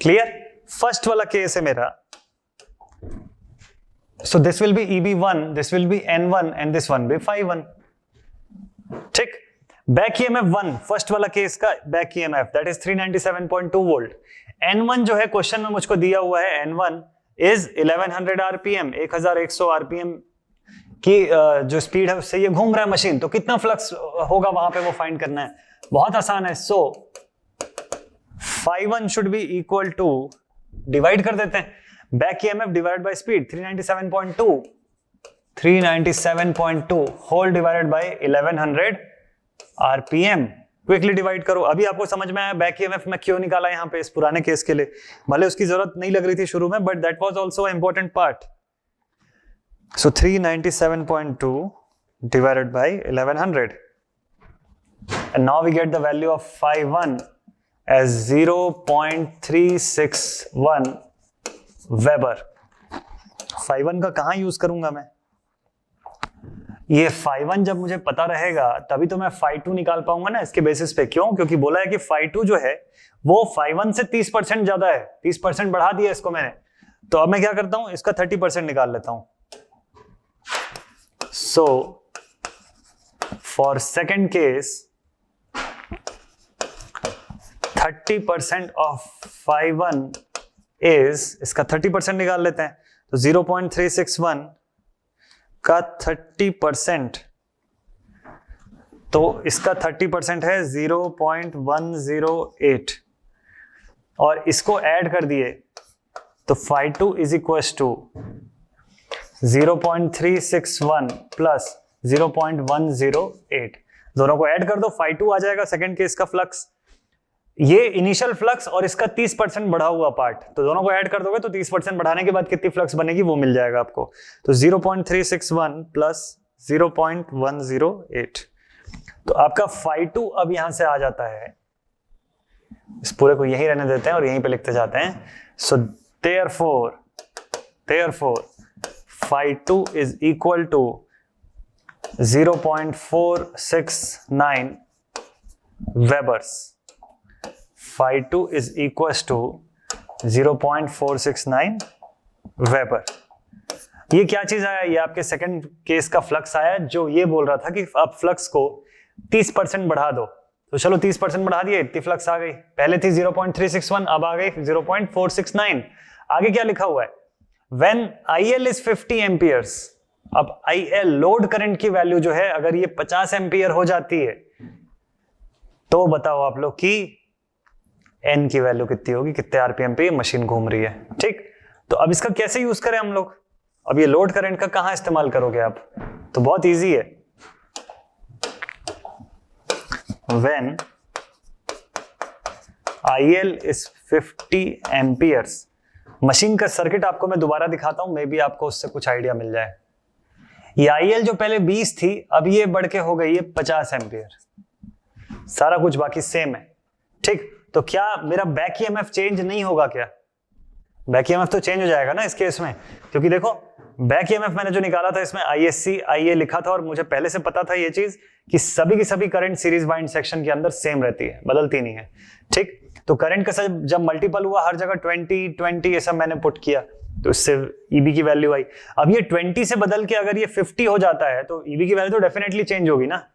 Clear? First वाला केस है मेरा, so this will be EB1, this will be N1 and this one be phi1. ठीक, बैक EMF 1 फर्स्ट वाला केस का back EMF that is 397.2 volt. N1 जो है question में मुझको दिया हुआ है, N1 is 1100 RPM, 1100 RPM की जो स्पीड है उससे ये घूम रहा है मशीन. तो कितना फ्लक्स होगा वहां पे वो फाइंड करना है. बहुत आसान है. So phi1 should be equal to, divide कर देते हैं, back EMF divided by speed 397.2 whole divided by 1100 RPM. Quickly divide करो. अभी आपको समझ में आया बैक EMF में क्यों निकाला यहाँ पे इस पुराने केस के लिए. भले उसकी जरूरत नहीं लग रही थी शुरू में, but that was also important part. So 397.2 divided by 1100 and now we get the value of phi1 as 0.361 weber. phi1 का कहां यूज करूंगा मैं? ये phi1 जब मुझे पता रहेगा तभी तो मैं phi2 निकाल पाऊंगा ना इसके बेसिस पे. क्यों? क्योंकि बोला है कि phi2 जो है वो phi1 से 30% ज्यादा है. 30% बढ़ा दिया इसको मैंने. तो अब मैं क्या करता हूं, इसका 30% निकाल लेता हूं. So for second case 30% of phi1 is, इसका 30% निकाल लेते हैं, तो 0.361 का 30%, तो इसका 30% है 0.108, और इसको ऐड कर दिए तो phi2 is equal to 0.361 plus 0.108, दोनों को ऐड कर दो, phi2 आ जाएगा सेकेंड केस का फ्लक्स, ये इनिशियल फ्लक्स और इसका 30% बढ़ा हुआ पार्ट, तो दोनों को ऐड कर दोगे तो 30% बढ़ाने के बाद कितनी फ्लक्स बनेगी वो मिल जाएगा आपको, तो 0.361 प्लस 0.108, तो आपका phi2 अब यहां से आ जाता है, इस पूरे को यहीं रहने देते हैं और यहीं पे लिखते जाते हैं, सो therefore phi2 is equal to 0.469 webers. phi2 is equals to 0.469 weber. ये क्या चीज आया, ये आपके सेकंड केस का फ्लक्स आया जो ये बोल रहा था कि आप फ्लक्स को 30% बढ़ा दो, तो चलो 30% बढ़ा दिए, इतनी फ्लक्स आ गई, पहले थी 0.361, अब आ गई 0.469। आगे क्या लिखा हुआ है, व्हेन IL इज 50 एम्पियर्स, अब IL लोड करंट की वैल्यू जो है अगर ये 50 एम्पियर हो जाती है तो बताओ आप लोग कि N की वैल्यू कितनी होगी, कितने RPM पे ये मशीन घूम रही है। ठीक, तो अब इसका कैसे यूज करें हम लोग, अब ये लोड करंट का कहां इस्तेमाल करोगे आप, तो बहुत इजी है, when IL is 50 amperes, machine का सर्किट आपको मैं दोबारा दिखाता हूं, मे बी आपको उससे कुछ आइडिया मिल जाए। ये IL जो पहले 20 थी अब ये बढ़ के हो गई है 50 एम्पियर, सारा कुछ बाकी सेम है। ठीक, तो क्या मेरा बैक ईएमएफ चेंज नहीं होगा क्या, बैक ईएमएफ तो चेंज हो जाएगा ना इस केस में, क्योंकि देखो बैक ईएमएफ मैंने जो निकाला था इसमें ISC IA लिखा था और मुझे पहले से पता था ये चीज कि सभी की सभी करंट सीरीज बाइंड सेक्शन के अंदर सेम रहती है, बदलती नहीं है। ठीक, तो करंट का जब मल्टीपल हुआ हर जगह 20 ये सब मैंने पुट किया तो इससे EB की वैल्यू आई। अब ये 20 से बदल के अगर ये 50 हो जाता है तो EB की वैल्यू तो डेफिनेटली चेंज होगी ना,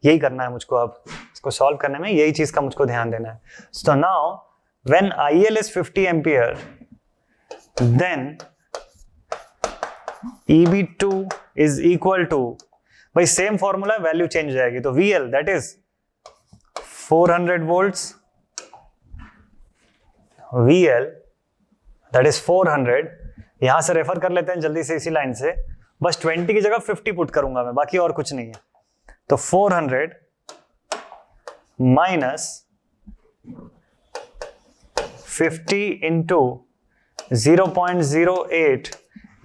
यही करना है मुझको, अब इसको सॉल्व करने में यही चीज का मुझको ध्यान देना है। So now when IL is 50 ampere then EB2 is equal to, भाई सेम फॉर्मूला, वैल्यू चेंज हो जाएगी, तो VL that is 400 volts, VL that is 400, यहां से रेफर कर लेते हैं जल्दी से इसी लाइन से, बस 20 की जगह 50 पुट करूंगा मैं, बाकी और कुछ नहीं है, तो 400 माइनस 50 इंटू 0.08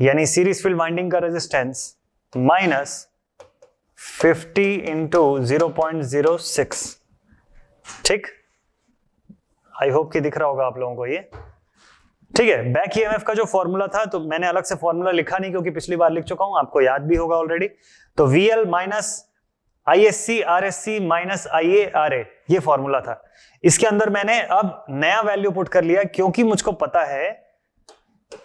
यानी सीरीज फील्ड वाइंडिंग का रेजिस्टेंस माइनस 50 इंटू 0.06। ठीक, आई होप कि दिख रहा होगा आप लोगों को ये। ठीक है, बैक ईएमएफ का जो फॉर्मूला था तो मैंने अलग से फॉर्मूला लिखा नहीं क्योंकि पिछली बार लिख चुका हूं, आपको याद भी होगा ऑलरेडी, तो VL minus ISC RSC minus IA RA, ये फॉर्मूला था। इसके अंदर मैंने अब नया वैल्यू पुट कर लिया क्योंकि मुझको पता है,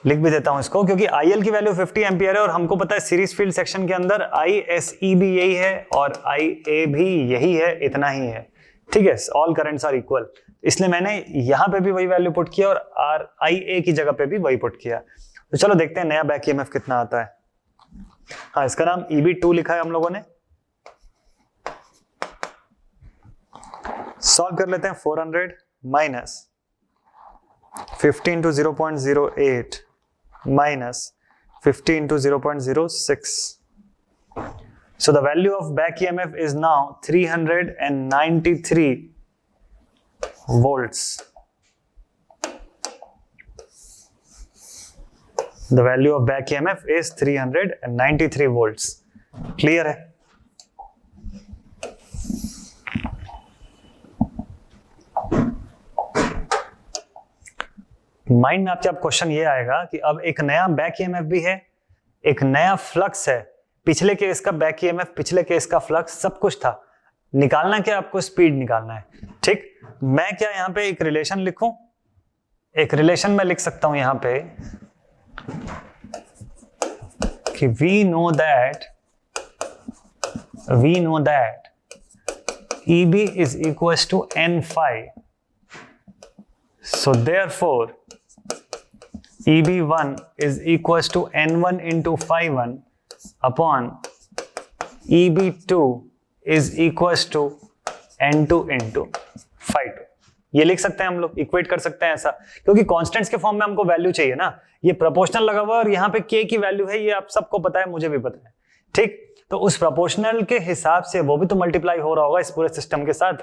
लिख भी देता हूं इसको, क्योंकि IL की वैल्यू 50 एम्पियर है और हमको पता है सीरीज फील्ड सेक्शन के अंदर ISE भी यही है और IA भी यही है, इतना ही है। ठीक है, ऑल करंट्स आर इक्वल, इसलिए मैंने यहां पे भी वही वैल्यू पुट किया और IA की जगह पे भी वही पुट किया। तो चलो देखते हैं नया बैक ईएमएफ कितना आता है। हाँ, इसका नाम EB2 लिखा है हम लोगों ने, सॉल्व कर लेते हैं। 400 minus 50 into 0.08 minus 50 into 0.06, so the value of back EMF is now 393 volts. The value of back EMF is 393 volts. Clear है? माइंड में आपके अब क्वेश्चन ये आएगा कि अब एक नया बैक ईएमएफ भी है, एक नया फ्लक्स है, पिछले केस का बैक ईएमएफ, पिछले केस का फ्लक्स, सब कुछ था, निकालना क्या, आपको स्पीड निकालना है। ठीक, मैं क्या यहाँ पे एक रिलेशन लिखूं, एक रिलेशन मैं लिख सकता हूं यहाँ पे कि we know that EB is equals to N phi. So therefore EB1 is equals to N1 into phi 1 upon EB2 is equals to N2 into phi 2. ये लिख सकते हैं हम लोग, इक्वेट कर सकते हैं ऐसा, क्योंकि कांस्टेंट्स के फॉर्म में हमको वैल्यू चाहिए ना. ये प्रोपोर्शनल लगा हुआ है और यहाँ पे k की वैल्यू है, ये आप सबको पता है, मुझे भी पता है. ठीक, तो उस प्रोपोर्शनल के हिसाब से वो भी तो मल्टीप्लाई हो रहा होगा इस पूरे सिस्टम के साथ.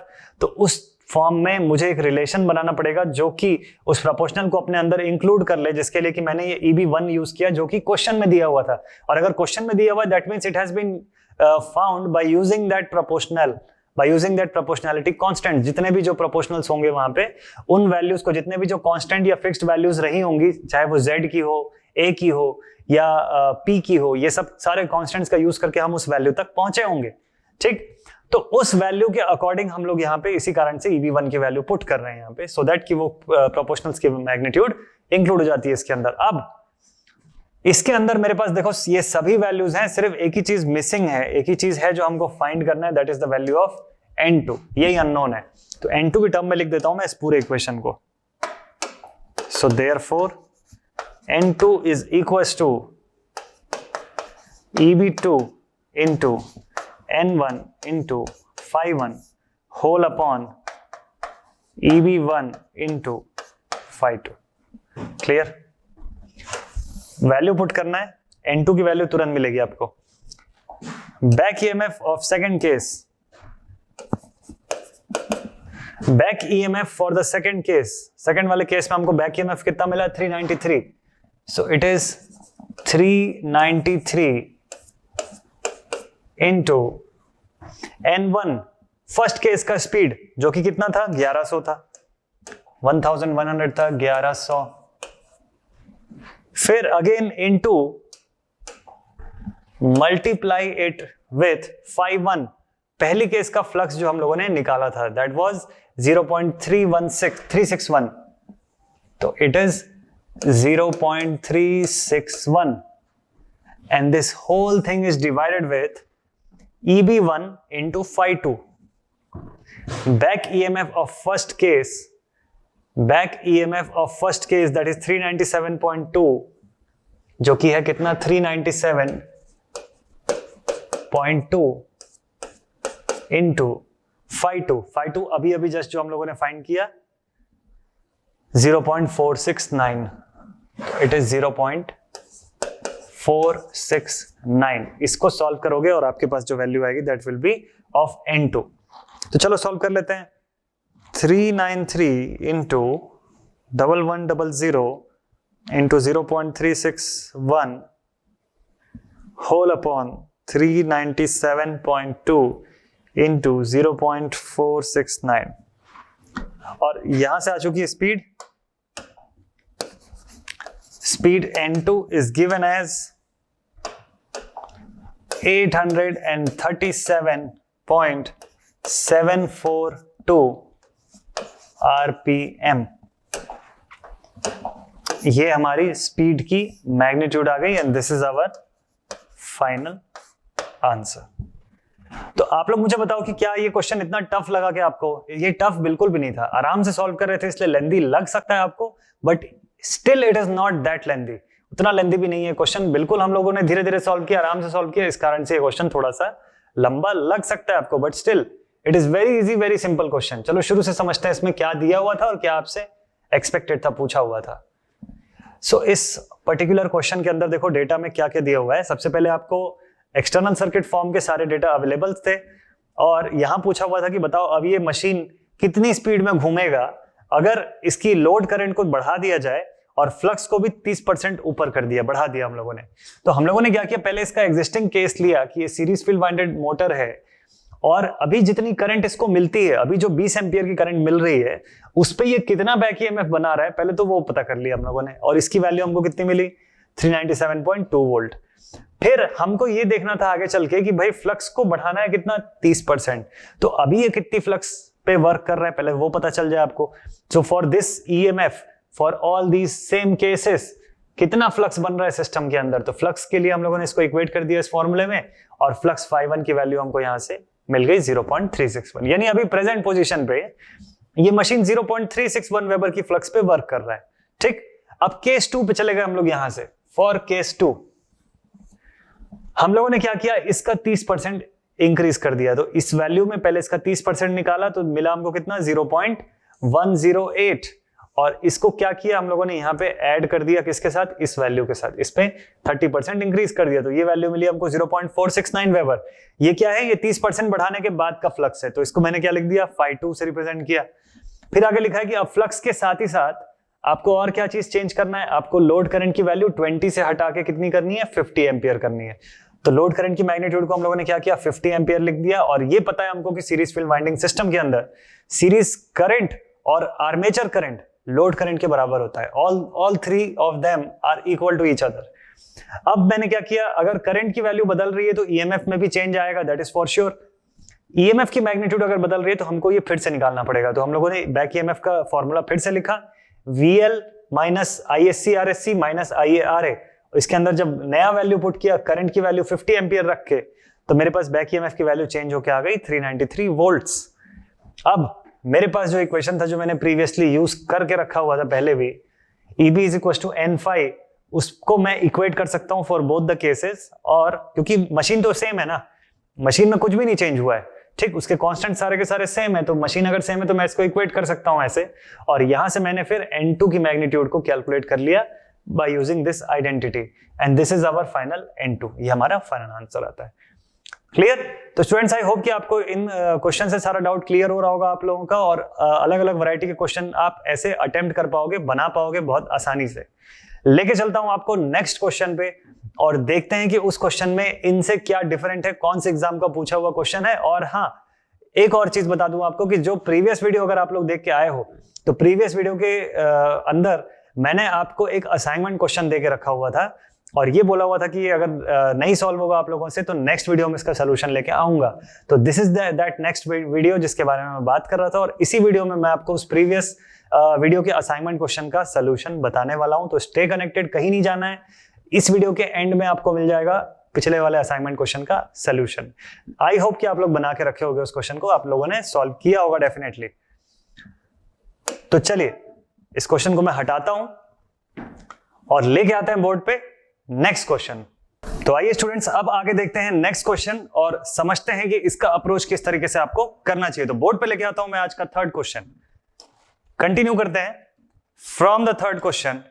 तो उस फॉर्म में मुझे एक रिलेशन बनाना पड़ेगा जो कि उस प्रोपोर्शनल को अपने अंदर इंक्लूड कर ले, जिसके लिए कि मैंने ये EB1 यूज किया जो कि क्वेश्चन में दिया हुआ था. और अगर क्वेश्चन में दिया हुआ that means it has been found by using that proportional, by using that proportionality constant. जितने भी जो प्रोपोर्शनल्स होंगे वहां पे, उन वैल्यूज को, जितने भी जो कांस्टेंट या फिक्स्ड वैल्यूज रही होंगी, चाहे वो Z की हो, A की हो या P की हो, ये सब सारे कांस्टेंट्स का यूज करके हम उस वैल्यू तक पहुंचे होंगे. ठीक, तो उस वैल्यू के अकॉर्डिंग हम लोग यहाँ पे इसी कारण से EB1 की वैल्यू पुट कर रहे हैं यहाँ पे, सो दैट कि वो प्रोपोर्शनल्स की मैग्नीट्यूड इंक्लूड हो जाती है इसके अंदर. अब इसके अंदर मेरे पास देखो ये सभी वैल्यूज हैं, सिर्फ एक ही चीज मिसिंग है, एक ही चीज है जो हमको फाइंड करना है, that is the value of N2. यही अननोन है. तो N2 की टर्म में लिख देता हूं मैं इस पूरे इक्वेशन को. So therefore N2 is equals to EB2 into N1 into phi 1 whole upon EB1 into phi 2. Clear? Value put करना है, N2 की वैल्यू तुरंत मिलेगी आपको. Back EMF of second case, back EMF for the second case, second वाले case में हमको back EMF कितना मिला? 393. So it is 393 into N1 first case का स्पीड जो कि कितना था? 1100 था, 1100 था, 1100. फिर again into multiply it with phi 1, पहली केस का फ्लक्स जो हम लोगों ने निकाला था दैट वाज 0.361. तो it is 0.361 and this whole thing is divided with EB1 into phi 2. Back EMF of first case, back EMF of first case that is 397.2, जो कि है कितना? 397.2 into phi 2. phi 2 अभी अभी जस्ट जो हम लोगों ने फाइंड किया 0.469. It is 0.469. इसको सॉल्व करोगे और आपके पास जो वैल्यू आएगी that will be of N2. तो चलो सॉल्व कर लेते हैं. 393 into 1100 into 0.361 whole upon 397.2 into 0.469. और यहां से आ चुकी है speed. Speed N2 is given as 837.742 RPM. ये हमारी स्पीड की मैग्नीट्यूड आ गई and this is our final answer. तो आप लोग मुझे बताओ कि क्या ये क्वेश्चन इतना टफ लगा कि आपको? ये टफ बिल्कुल भी नहीं था, आराम से सॉल्व कर रहे थे, इसलिए लेंदी लग सकता है आपको, but still it is not that lengthy. उतना लेंदी भी नहीं है क्वेश्चन, बिल्कुल हम लोगों ने धीरे धीरे सॉल्व किया, आराम से सॉल्व किया, इस कारण से ये क्वेश्चन थोड़ा सा लंबा लग सकता है आपको, but still it is very easy, very simple question. चलो शुरू से समझते हैं इसमें क्या दिया हुआ था और क्या आपसे एक्सपेक्टेड था, पूछा हुआ था. सो इस पर्टिकुलर क्वेश्चन के अंदर देखो डेटा में क्या क्या दिया हुआ है. सबसे पहले आपको एक्सटर्नल सर्किट फॉर्म के सारे डेटा अवेलेबल थे और यहां पूछा हुआ था कि बताओ अब ये मशीन कितनी स्पीड में घूमेगा अगर इसकी लोड करंट को बढ़ा दिया जाए और फ्लक्स को भी 30% ऊपर कर दिया, बढ़ा दिया हम लोगों ने. तो हम लोगों ने क्या किया, पहले इसका एग्जिस्टिंग केस लिया कि ये सीरीज फील्ड वाइंडेड मोटर है और अभी जितनी करंट इसको मिलती है, अभी जो 20 एम्पियर की करंट मिल रही है उस पे ये कितना बैक ईएमएफ बना रहा है, पहले तो वो पता कर लिया हम लोगों ने. और इसकी वैल्यू हमको कितनी मिली? 397.2 वोल्ट. फिर हमको ये देखना था आगे चल के कि भाई फ्लक्स को बढ़ाना है कितना? 30%. तो अभी ये कितनी फ्लक्स पे वर्क कर रहा है, पहले वो पता चल जाए आपको. So for this EMF, for all these same cases, कितना फ्लक्स बन रहा है सिस्टम के अंदर. तो फ्लक्स के लिए हम लोगों ने इसको इक्वेट कर दिया इस फॉर्मूले में और फ्लक्स phi 1 की वैल्यू हमको यहां से मिल गई 0.361, यानी अभी प्रेजेंट पोजीशन पे ये मशीन 0.361 वेबर की फ्लक्स पे वर्क कर रहा है। ठीक, अब केस 2 पे चले गए हम लोग यहां से। फॉर केस 2 हम लोगों ने क्या किया, इसका 30% इंक्रीज कर दिया। तो इस वैल्यू में पहले इसका 30% निकाला तो मिला हमको कितना 0.108, और इसको क्या किया हम लोगों ने यहाँ पे ऐड कर दिया किसके साथ, इस वैल्यू के साथ, इस पे 30% इंक्रीज कर दिया। तो ये वैल्यू मिली हमको 0.469 वेबर। ये क्या है, ये 30% बढ़ाने के बाद का फ्लक्स है, तो इसको मैंने क्या लिख दिया, φ2 से रिप्रेजेंट किया। फिर आगे लिखा है कि अब फ्लक्स के साथ ही साथ आपको और क्या चीज चेंज करना है, आपको लोड करंट की वैल्यू 20 से हटा के कितनी करनी है, 50 एम्पियर करनी है। तो लोड करंट की मैग्नीट्यूड को हम लोगों ने क्या किया, 50 एम्पियर लिख दिया। और ये पता है हमको कि सीरीज फील्ड वाइंडिंग सिस्टम के अंदर सीरीज करंट और आर्मेचर करंट लोड करंट के बराबर होता है। All three of them are equal to each other. अब मैंने क्या किया, अगर करंट की वैल्यू बदल रही है तो ईएमएफ में भी चेंज आएगा, that is for sure. EMF की मैग्नीट्यूड अगर बदल रही है तो हमको ये फिर से निकालना पड़ेगा। तो हम लोगों ने बैक ईएमएफ का फॉर्मूला फिर से लिखा, VL minus ISC RSC minus IARA। इसके अंदर जब नया वैल्यू पुट किया, करंट की वैल्यू 50 एम्पियर रख के, तो मेरे पास बैक ईएमएफ की वैल्यू चेंज होकर आ गई 393 वोल्ट्स। अब मेरे पास जो इक्वेशन था जो मैंने प्रीवियसली यूज करके रखा हुआ था पहले भी, EB is equal to N∅, उसको मैं इक्वेट कर सकता हूं फॉर बोथ द केसेस। और क्योंकि मशीन तो सेम है ना, मशीन में कुछ भी नहीं चेंज हुआ है, ठीक, उसके कांस्टेंट सारे के सारे सेम है, तो मशीन अगर सेम है तो मैं इसको इक्वेट कर सकता हूं ऐसे। और यहां से मैंने फिर N2 की मैग्नीट्यूड को कैलकुलेट कर लिया by using this identity, and this is our final N2। ये हमारा फाइनल आंसर आता है। क्लियर? तो स्टूडेंट्स, आई होप कि आपको इन क्वेश्चन से सारा डाउट क्लियर हो रहा होगा आप लोगों का, और अलग अलग वैरायटी के क्वेश्चन आप ऐसे अटेम्प्ट कर पाओगे, बना पाओगे बहुत आसानी से। लेके चलता हूं आपको नेक्स्ट क्वेश्चन पे, और देखते हैं कि उस क्वेश्चन में इनसे क्या डिफरेंट है, कौन से एग्जाम का पूछा हुआ क्वेश्चन है। और हाँ, एक और चीज बता दूं आपको कि जो प्रीवियस वीडियो अगर आप लोग देख के आए हो, तो प्रीवियस वीडियो के अंदर मैंने आपको एक असाइनमेंट क्वेश्चन दे के रखा हुआ था, और ये बोला हुआ था कि अगर नहीं सॉल्व होगा आप लोगों से तो नेक्स्ट वीडियो में इसका सोल्यूशन लेके आऊंगा। तो this is that next video जिसके बारे में मैं बात कर रहा था, और इसी वीडियो में मैं आपको उस प्रीवियस वीडियो के असाइनमेंट क्वेश्चन का सोल्यूशन बताने वाला हूं। तो स्टे कनेक्टेड, कहीं नहीं जाना है। इस वीडियो के एंड में आपको मिल जाएगा पिछले वाले असाइनमेंट क्वेश्चन का सोल्यूशन। आई होप कि आप लोग बना के रखे होंगे उस क्वेश्चन को, आप लोगों ने सॉल्व किया होगा डेफिनेटली। तो चलिए इस क्वेश्चन को मैं हटाता हूं और लेके आते हैं बोर्ड पे नेक्स्ट क्वेश्चन। तो आइए स्टूडेंट्स, अब आगे देखते हैं नेक्स्ट क्वेश्चन और समझते हैं कि इसका अप्रोच किस तरीके से आपको करना चाहिए। तो बोर्ड पे लेके आता हूं मैं आज का थर्ड क्वेश्चन। कंटिन्यू करते हैं from the third question,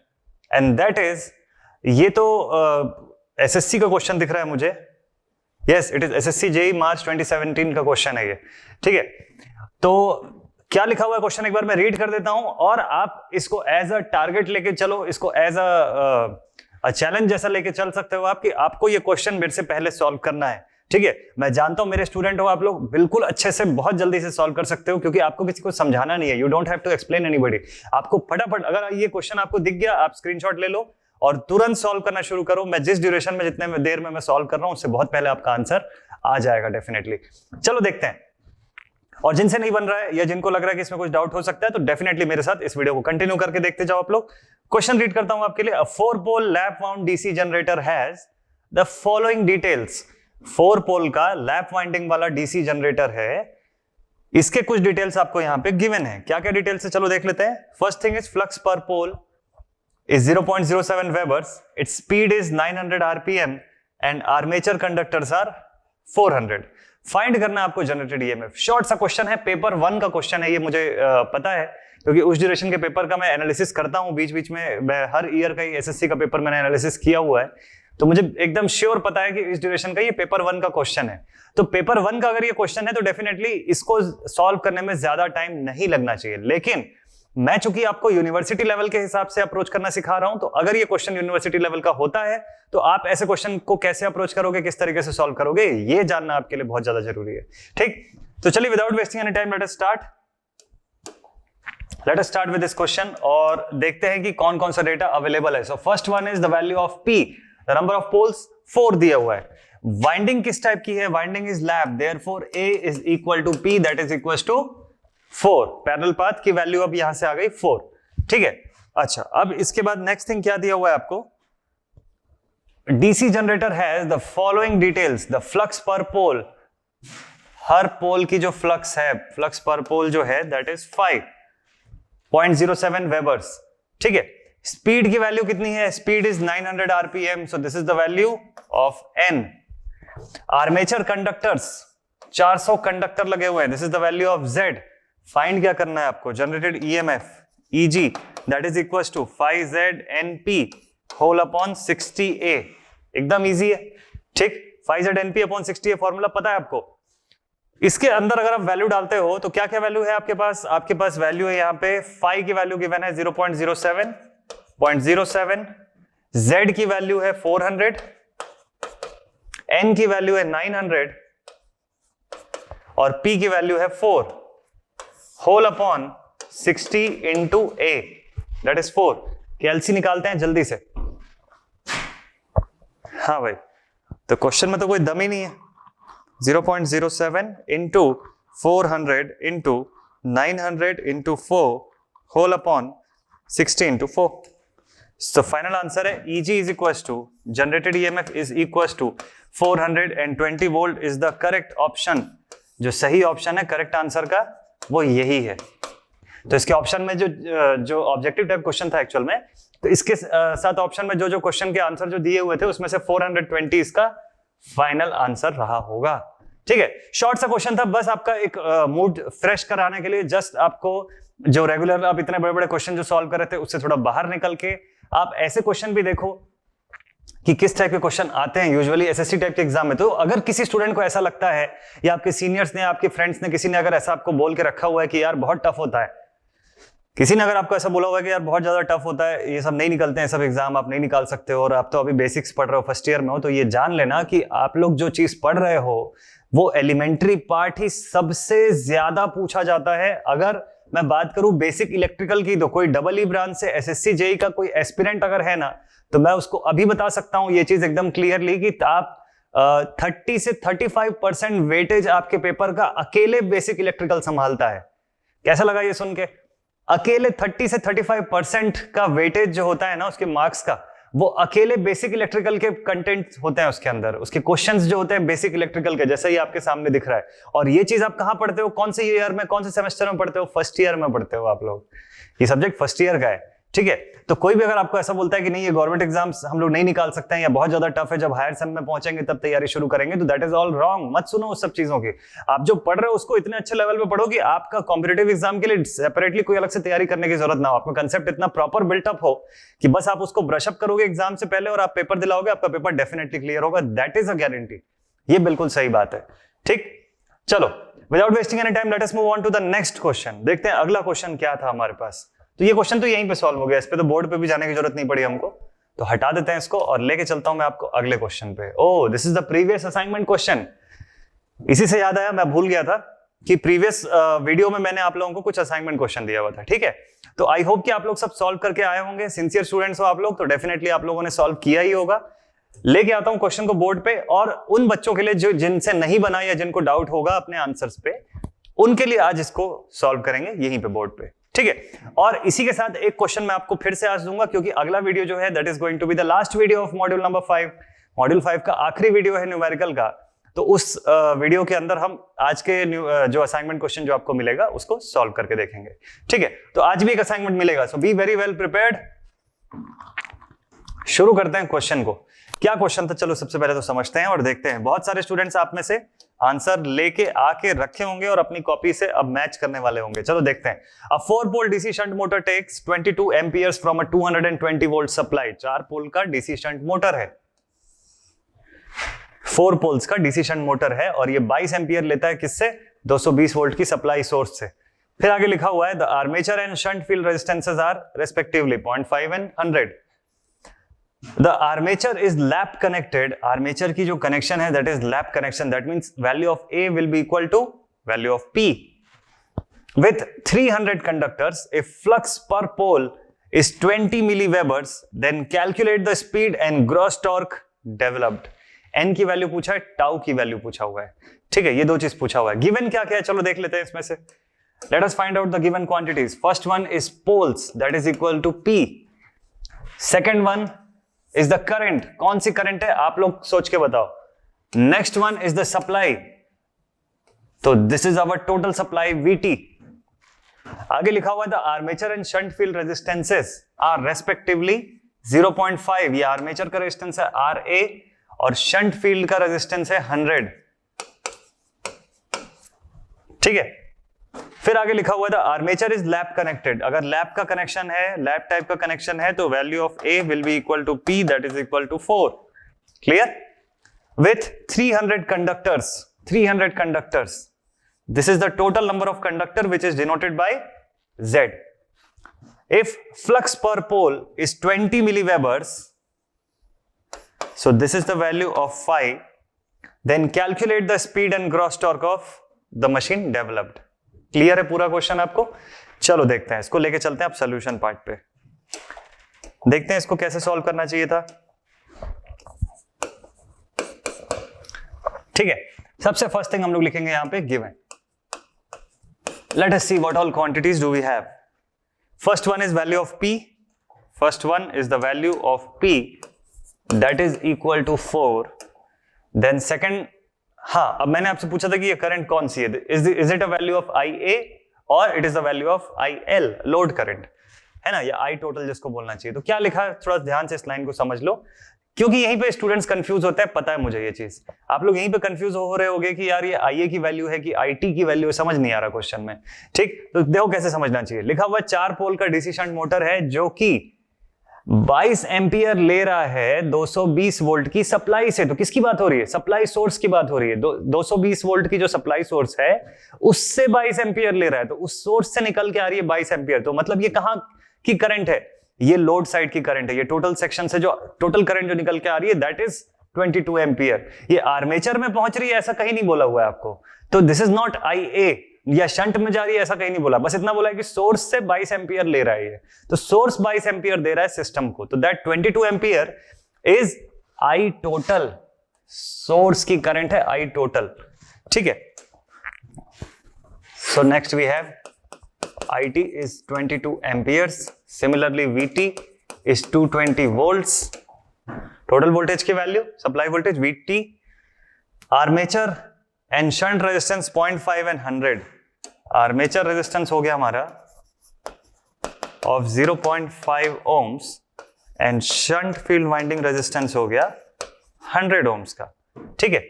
and that is, ये तो एसएससी का क्वेश्चन दिख रहा है मुझे। Yes, it is SSC JE March 2017 का क्वेश्चन है ये, ठीक है। तो क्या लिखा हुआ है क्वेश्चन एक बार मैं रीड कर देता हूं, और आप इसको एज अ टारगेट लेके चलो, इसको एज अ चैलेंज जैसा लेके चल सकते हो आप, कि आपको ये क्वेश्चन मेरे से पहले सॉल्व करना है, ठीक है। मैं जानता हूं मेरे स्टूडेंट हो आप लोग, बिल्कुल अच्छे से बहुत जल्दी से सॉल्व कर सकते हो, क्योंकि आपको किसी को समझाना नहीं है। You don't have to explain anybody. आपको फटाफट, अगर ये क्वेश्चन आपको दिख गया, आप स्क्रीनशॉट ले लो और तुरंत सॉल्व करना शुरू करो। मैं जिस ड्यूरेशन में, जितने देर में मैं सॉल्व कर रहा हूं, उससे बहुत पहले आपका आंसर आ जाएगा डेफिनेटली। चलो देखते हैं। और जिनसे नहीं बन रहा है या जिनको लग रहा है कि इसमें कुछ डाउट हो सकता है, तो डेफिनेटली मेरे साथ इस वीडियो को कंटिन्यू करके देखते जाओ आप लोग। क्वेश्चन रीड करता हूं आपके लिए। A four pole lap wound DC generator has the following details. 4 pole का लैप वाइंडिंग वाला डीसी जनरेटर है, इसके कुछ डिटेल्स आपको यहां पे गिवन है। क्या क्या डिटेल्स है, चलो देख लेते हैं। First thing is flux per pole is 0.07 webers, its speed is 900 rpm and armature conductors are 400. Find करना है आपको जनरेटेड ईएमएफ। शॉर्ट सा क्वेश्चन है, पेपर 1 का क्वेश्चन है ये, मुझे पता है, क्योंकि उस ड्यूरेशन के पेपर का मैं एनालिसिस करता हूं बीच बीच में। मैं हर ईयर का एसएससी का पेपर मैंने एनालिसिस किया हुआ है, तो मुझे एकदम श्योर पता है कि इस ड्यूरेशन का ये पेपर 1 का क्वेश्चन है। तो पेपर 1 का अगर ये क्वेश्चन है तो डेफिनेटली इसको सॉल्व करने में ज्यादा टाइम नहीं लगना चाहिए। लेकिन मैं चूंकि आपको यूनिवर्सिटी लेवल के हिसाब से अप्रोच करना सिखा रहा हूं, तो अगर ये क्वेश्चन यूनिवर्सिटी लेवल का होता है तो आप ऐसे क्वेश्चन को कैसे अप्रोच करोगे, किस तरीके से सॉल्व करोगे, ये जानना आपके लिए बहुत ज्यादा जरूरी है, ठीक। तो चलिए without wasting any time let us start with this question, और देखते हैं कि कौन कौन सा डेटा अवेलेबल है। So first one is the value of P, the number of poles 4 दिया हुआ है। वाइंडिंग किस टाइप की है, winding is lap, therefore A is equal to P, that is equal to 4। Parallel path की value अब यहां से आ गई 4, ठीक है। अच्छा, अब इसके बाद नेक्स्ट थिंग क्या दिया हुआ है आपको, DC generator has the following details. The flux per पोल हर पोल की जो फ्लक्स है, फ्लक्स पर पोल जो है दैट इज 5.07 वेबर्स। ठीक है, स्पीड की वैल्यू कितनी है? Speed is 900 RPM, so this is the value of N. Armature conductors 400 conductor लगे हुए हैं, this is the value of Z. Find क्या करना है आपको? Generated EMF EG that is equal to 5ZNP whole upon 60A। एकदम easy है, ठीक। 5ZNP अपॉन 60A फॉर्मूला पता है आपको। इसके अंदर अगर आप वैल्यू डालते हो तो क्या क्या वैल्यू है आपके पास? आपके पास वैल्यू है यहाँ पे फाई की वैल्यू गिवन है 0.07, Z की वैल्यू है 400, N की वैल्यू है 900 और P की वैल्यू है 4 whole upon 60 into A that is 4। कैलसी निकालते हैं जल्दी से। हाँ भाई, तो क्वेश्चन में तो कोई दम ही नहीं है। 0.07 into 400 into 900 into 4 whole upon 60 into 4। So final answer है EG is equals to generated EMF is equals to 420 volt is the correct option। जो सही ऑप्शन है करेक्ट आंसर का वो यही है। तो इसके ऑप्शन में जो ऑब्जेक्टिव टाइप क्वेश्चन था एक्चुअल में, तो इसके साथ ऑप्शन में जो क्वेश्चन के आंसर जो दिए हुए थे उसमें से 420 इसका फाइनल आंसर रहा होगा। ठीक है, शॉर्ट सा क्वेश्चन था, बस आपका एक मूड फ्रेश कराने के लिए, जस्ट आपको जो रेगुलर आप इतने बड़े बड़े क्वेश्चन जो सॉल्व कर रहे थे उससे थोड़ा बाहर निकल के आप ऐसे क्वेश्चन भी देखो कि किस टाइप के क्वेश्चन आते हैं यूजुअली एसएससी टाइप के एग्जाम में। तो अगर किसी स्टूडेंट को ऐसा लगता है या आपके सीनियर्स ने, आपके फ्रेंड्स ने, किसी ने अगर ऐसा आपको बोल के रखा हुआ है कि यार बहुत टफ होता है, किसी ने अगर आपको ऐसा बोला हुआ है कि यार बहुत ज्यादा टफ होता है, ये सब नहीं निकलते हैं, सब एग्जाम आप नहीं निकाल सकते हो और आप तो अभी बेसिक्स पढ़ रहे हो, फर्स्ट ईयर में हो, तो ये जान लेना कि आप लोग जो चीज पढ़ रहे हो वो एलिमेंट्री पार्ट ही सबसे ज्यादा पूछा जाता है। अगर मैं बात करूं बेसिक इलेक्ट्रिकल की, तो कोई डबल ई ब्रांच से एसएससी जेई का कोई एस्पिरेंट अगर है ना, तो मैं उसको अभी बता सकता हूं ये चीज एकदम क्लियरली कि आप 30 से 35% वेटेज आपके पेपर का अकेले बेसिक इलेक्ट्रिकल संभालता है। कैसा लगा ये सुन के? अकेले 30 से 35% का वेटेज जो होता है ना उसके मार्क्स का, वो अकेले बेसिक इलेक्ट्रिकल के कंटेंट होते हैं उसके अंदर, उसके क्वेश्चंस जो होते हैं बेसिक इलेक्ट्रिकल के, जैसे ही आपके सामने दिख रहा है। और ये चीज आप कहां पढ़ते हो? कौन से ईयर में, कौन से सेमेस्टर में पढ़ते हो? फर्स्ट ईयर में पढ़ते हो आप लोग। ये सब्जेक्ट फर्स्ट ईयर का है, ठीक है। तो कोई भी अगर आपको ऐसा बोलता है कि नहीं ये गवर्नमेंट एग्जाम्स हम लोग नहीं निकाल सकते हैं या बहुत ज्यादा टफ है, जब हायर सेम में पहुंचेंगे तब तैयारी शुरू करेंगे, तो दैट इज ऑल रॉन्ग। मत सुनो उस सब चीजों की। आप जो पढ़ रहे हो उसको इतने अच्छे लेवल पे पढ़ो कि आपका कॉम्पिटेटिव एग्जाम के लिए सेपरेटली कोई अलग से तैयारी करने की जरूरत ना हो। आपका कंसेप्ट इतना प्रॉपर बिल्टअप हो कि बस आप उसको ब्रश अप करोगे एग्जाम से पहले और आप पेपर दिलाओगे, आपका पेपर डेफिनेटली क्लियर होगा। That is a guarantee. ये बिल्कुल सही बात है, ठीक। चलो, without wasting any time let us move on to the next question. देखते हैं अगला क्वेश्चन क्या था हमारे पास। तो ये क्वेश्चन तो यहीं पे सॉल्व हो गया, इस पे तो बोर्ड पे भी जाने की जरूरत नहीं पड़ी हमको, तो हटा देते हैं इसको और लेके चलता हूं मैं आपको अगले क्वेश्चन पे। Oh, this is the previous assignment question. इसी से याद आया, मैं भूल गया था कि प्रीवियस वीडियो में मैंने आप लोगों को कुछ असाइनमेंट क्वेश्चन दिया हुआ था, ठीक है। तो आई होप कि आप लोग सब सॉल्व करके आए होंगे। सिंसियर स्टूडेंट्स हो आप लोग तो डेफिनेटली आप लोगों ने सॉल्व किया ही होगा। लेके आता हूं क्वेश्चन को बोर्ड पे, और उन बच्चों के लिए जो जिनसे नहीं बना या जिनको डाउट होगा अपने आंसर्स पे, उनके लिए आज इसको सॉल्व करेंगे यहीं पे बोर्ड पे, ठीक है। और इसी के साथ एक क्वेश्चन मैं आपको फिर से आज दूंगा, क्योंकि अगला वीडियो जो है that is going to be the last video of module number 5। Module 5 का आखिरी वीडियो है न्यूमेरिकल का। तो उस वीडियो के अंदर हम आज के जो असाइनमेंट क्वेश्चन जो आपको मिलेगा उसको सॉल्व करके देखेंगे, ठीक है। तो आज भी एक असाइनमेंट मिलेगा, सो बी वेरी वेल प्रिपेयर्ड। शुरू करते हैं क्वेश्चन को। क्या क्वेश्चन था चलो सबसे पहले तो समझते हैं और देखते हैं। बहुत सारे स्टूडेंट्स आप में से आंसर लेके आके रखे होंगे और अपनी कॉपी से अब मैच करने वाले होंगे। चलो देखते हैं। A four pole DC shunt motor takes 22 amperes from a 220 volt supply. 4 pole का डीसी शंट मोटर है, 4 पोल्स का डीसी शंट मोटर है और ये 22 एम्पियर लेता है किससे? 220 वोल्ट की सप्लाई सोर्स से। फिर आगे लिखा हुआ है the armature and shunt field resistances are respectively 0.5 and 100। The armature is lap connected. Armature की जो कनेक्शन है that is lap connection. That means value of A will be equal to value of P. With 300 conductors, if flux per pole is 20 milliwebers, then calculate the speed and gross torque developed. N की value पूछा है, tau की value पूछा हुआ है, ठीक है। ये दो चीज पूछा हुआ है। गिवन क्या क्या है चलो देख लेते हैं इसमें से। Let us find out the given quantities. First one is poles, that is equal to P. Second one is the current. कौन सी करंट है आप लोग सोच के बताओ। Next one is the supply, तो this is our total supply VT। आगे लिखा हुआ है the armature and shunt field resistances are respectively 0.5, ये आर्मेचर का रेजिस्टेंस है RA और शंट फील्ड का रेजिस्टेंस है 100। ठीक है, फिर आगे लिखा हुआ था आर्मेचर इज लैप कनेक्टेड। अगर लैप का कनेक्शन है, लैप टाइप का कनेक्शन है, तो value of A will be equal to P, that is equal to 4। Clear? With 300 conductors, 300 conductors, this is the total number of conductor which is denoted by Z। If flux per pole is 20 milliwebers, so this is the value of phi, then calculate the speed and gross torque of the machine developed। Clear है पूरा question आपको? चलो देखते हैं, इसको लेके चलते हैं आप सोल्यूशन पार्ट पे, देखते हैं इसको कैसे सॉल्व करना चाहिए था। ठीक है, सबसे फर्स्ट थिंग हम लोग लिखेंगे यहां पे given. Let us see what all quantities do we have. First one is value of P, first one is the value of P that is equal to 4। Then second, हाँ, अब मैंने आपसे पूछा था कि ये करंट कौन सी है, is it a value of IA और it is the value of IL, load current है ना, या I टोटल जिसको बोलना चाहिए। तो क्या लिखा है, थोड़ा ध्यान से इस लाइन को समझ लो, क्योंकि यहीं पे स्टूडेंट्स कंफ्यूज होते हैं, पता है मुझे ये चीज। आप लोग यहीं पे कंफ्यूज हो रहे होगे कि यार ये IA की वैल्यू है कि IT की वैल्यू है, समझ नहीं आ रहा क्वेश्चन में। ठीक, तो देखो कैसे समझना चाहिए। लिखा हुआ 4 पोल का डीसी शंट मोटर है जो कि 22 एम्पियर ले रहा है 220 वोल्ट की सप्लाई से। तो किसकी बात हो रही है? सप्लाई सोर्स की बात हो रही है। 220 वोल्ट की जो सप्लाई सोर्स है उससे 22 एम्पियर ले रहा है, तो उस सोर्स से निकल के आ रही है 22 एम्पियर। तो मतलब ये कहां की करंट है? ये लोड साइड की करंट है। ये टोटल सेक्शन से जो टोटल करंट जो निकल के आ रही है दैट इज 22 एम्पियर। ये आर्मेचर में पहुंच रही है ऐसा कहीं नहीं बोला हुआ है आपको। तो दिस इज नॉट IA या शंट में जा रही है ऐसा कहीं नहीं बोला, बस इतना बोला है कि सोर्स से 22 एम्पियर ले रहा है ये। तो सोर्स 22 एम्पियर दे रहा है सिस्टम को, तो that 22 ampere is I total, source की करंट है I टोटल। ठीक है, so next we have IT is 22 amperes, similarly VT is 220 volts, total voltage की value, supply voltage VT, armature and shunt resistance 0.5 and 100। Armature resistance हो गया हमारा of 0.5 ohms and shunt field winding resistance हो गया 100 ohms का। ठीक है,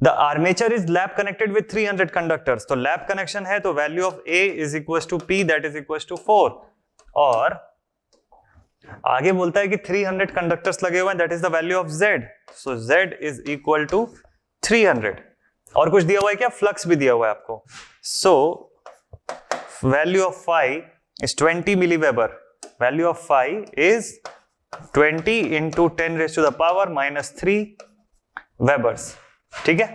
the armature is lap connected with 300 conductors, तो लैप कनेक्शन है तो value of A is equal to P that is equal to 4। और आगे बोलता है कि 300 कंडक्टर्स लगे हुए हैं, that is the value of Z, so Z is equal to 300। और कुछ दिया हुआ है क्या? फ्लक्स भी दिया हुआ है आपको। So value of phi is 20 milliweber, value of phi is 20 into 10 raised to the power minus 3 webers। ठीक है,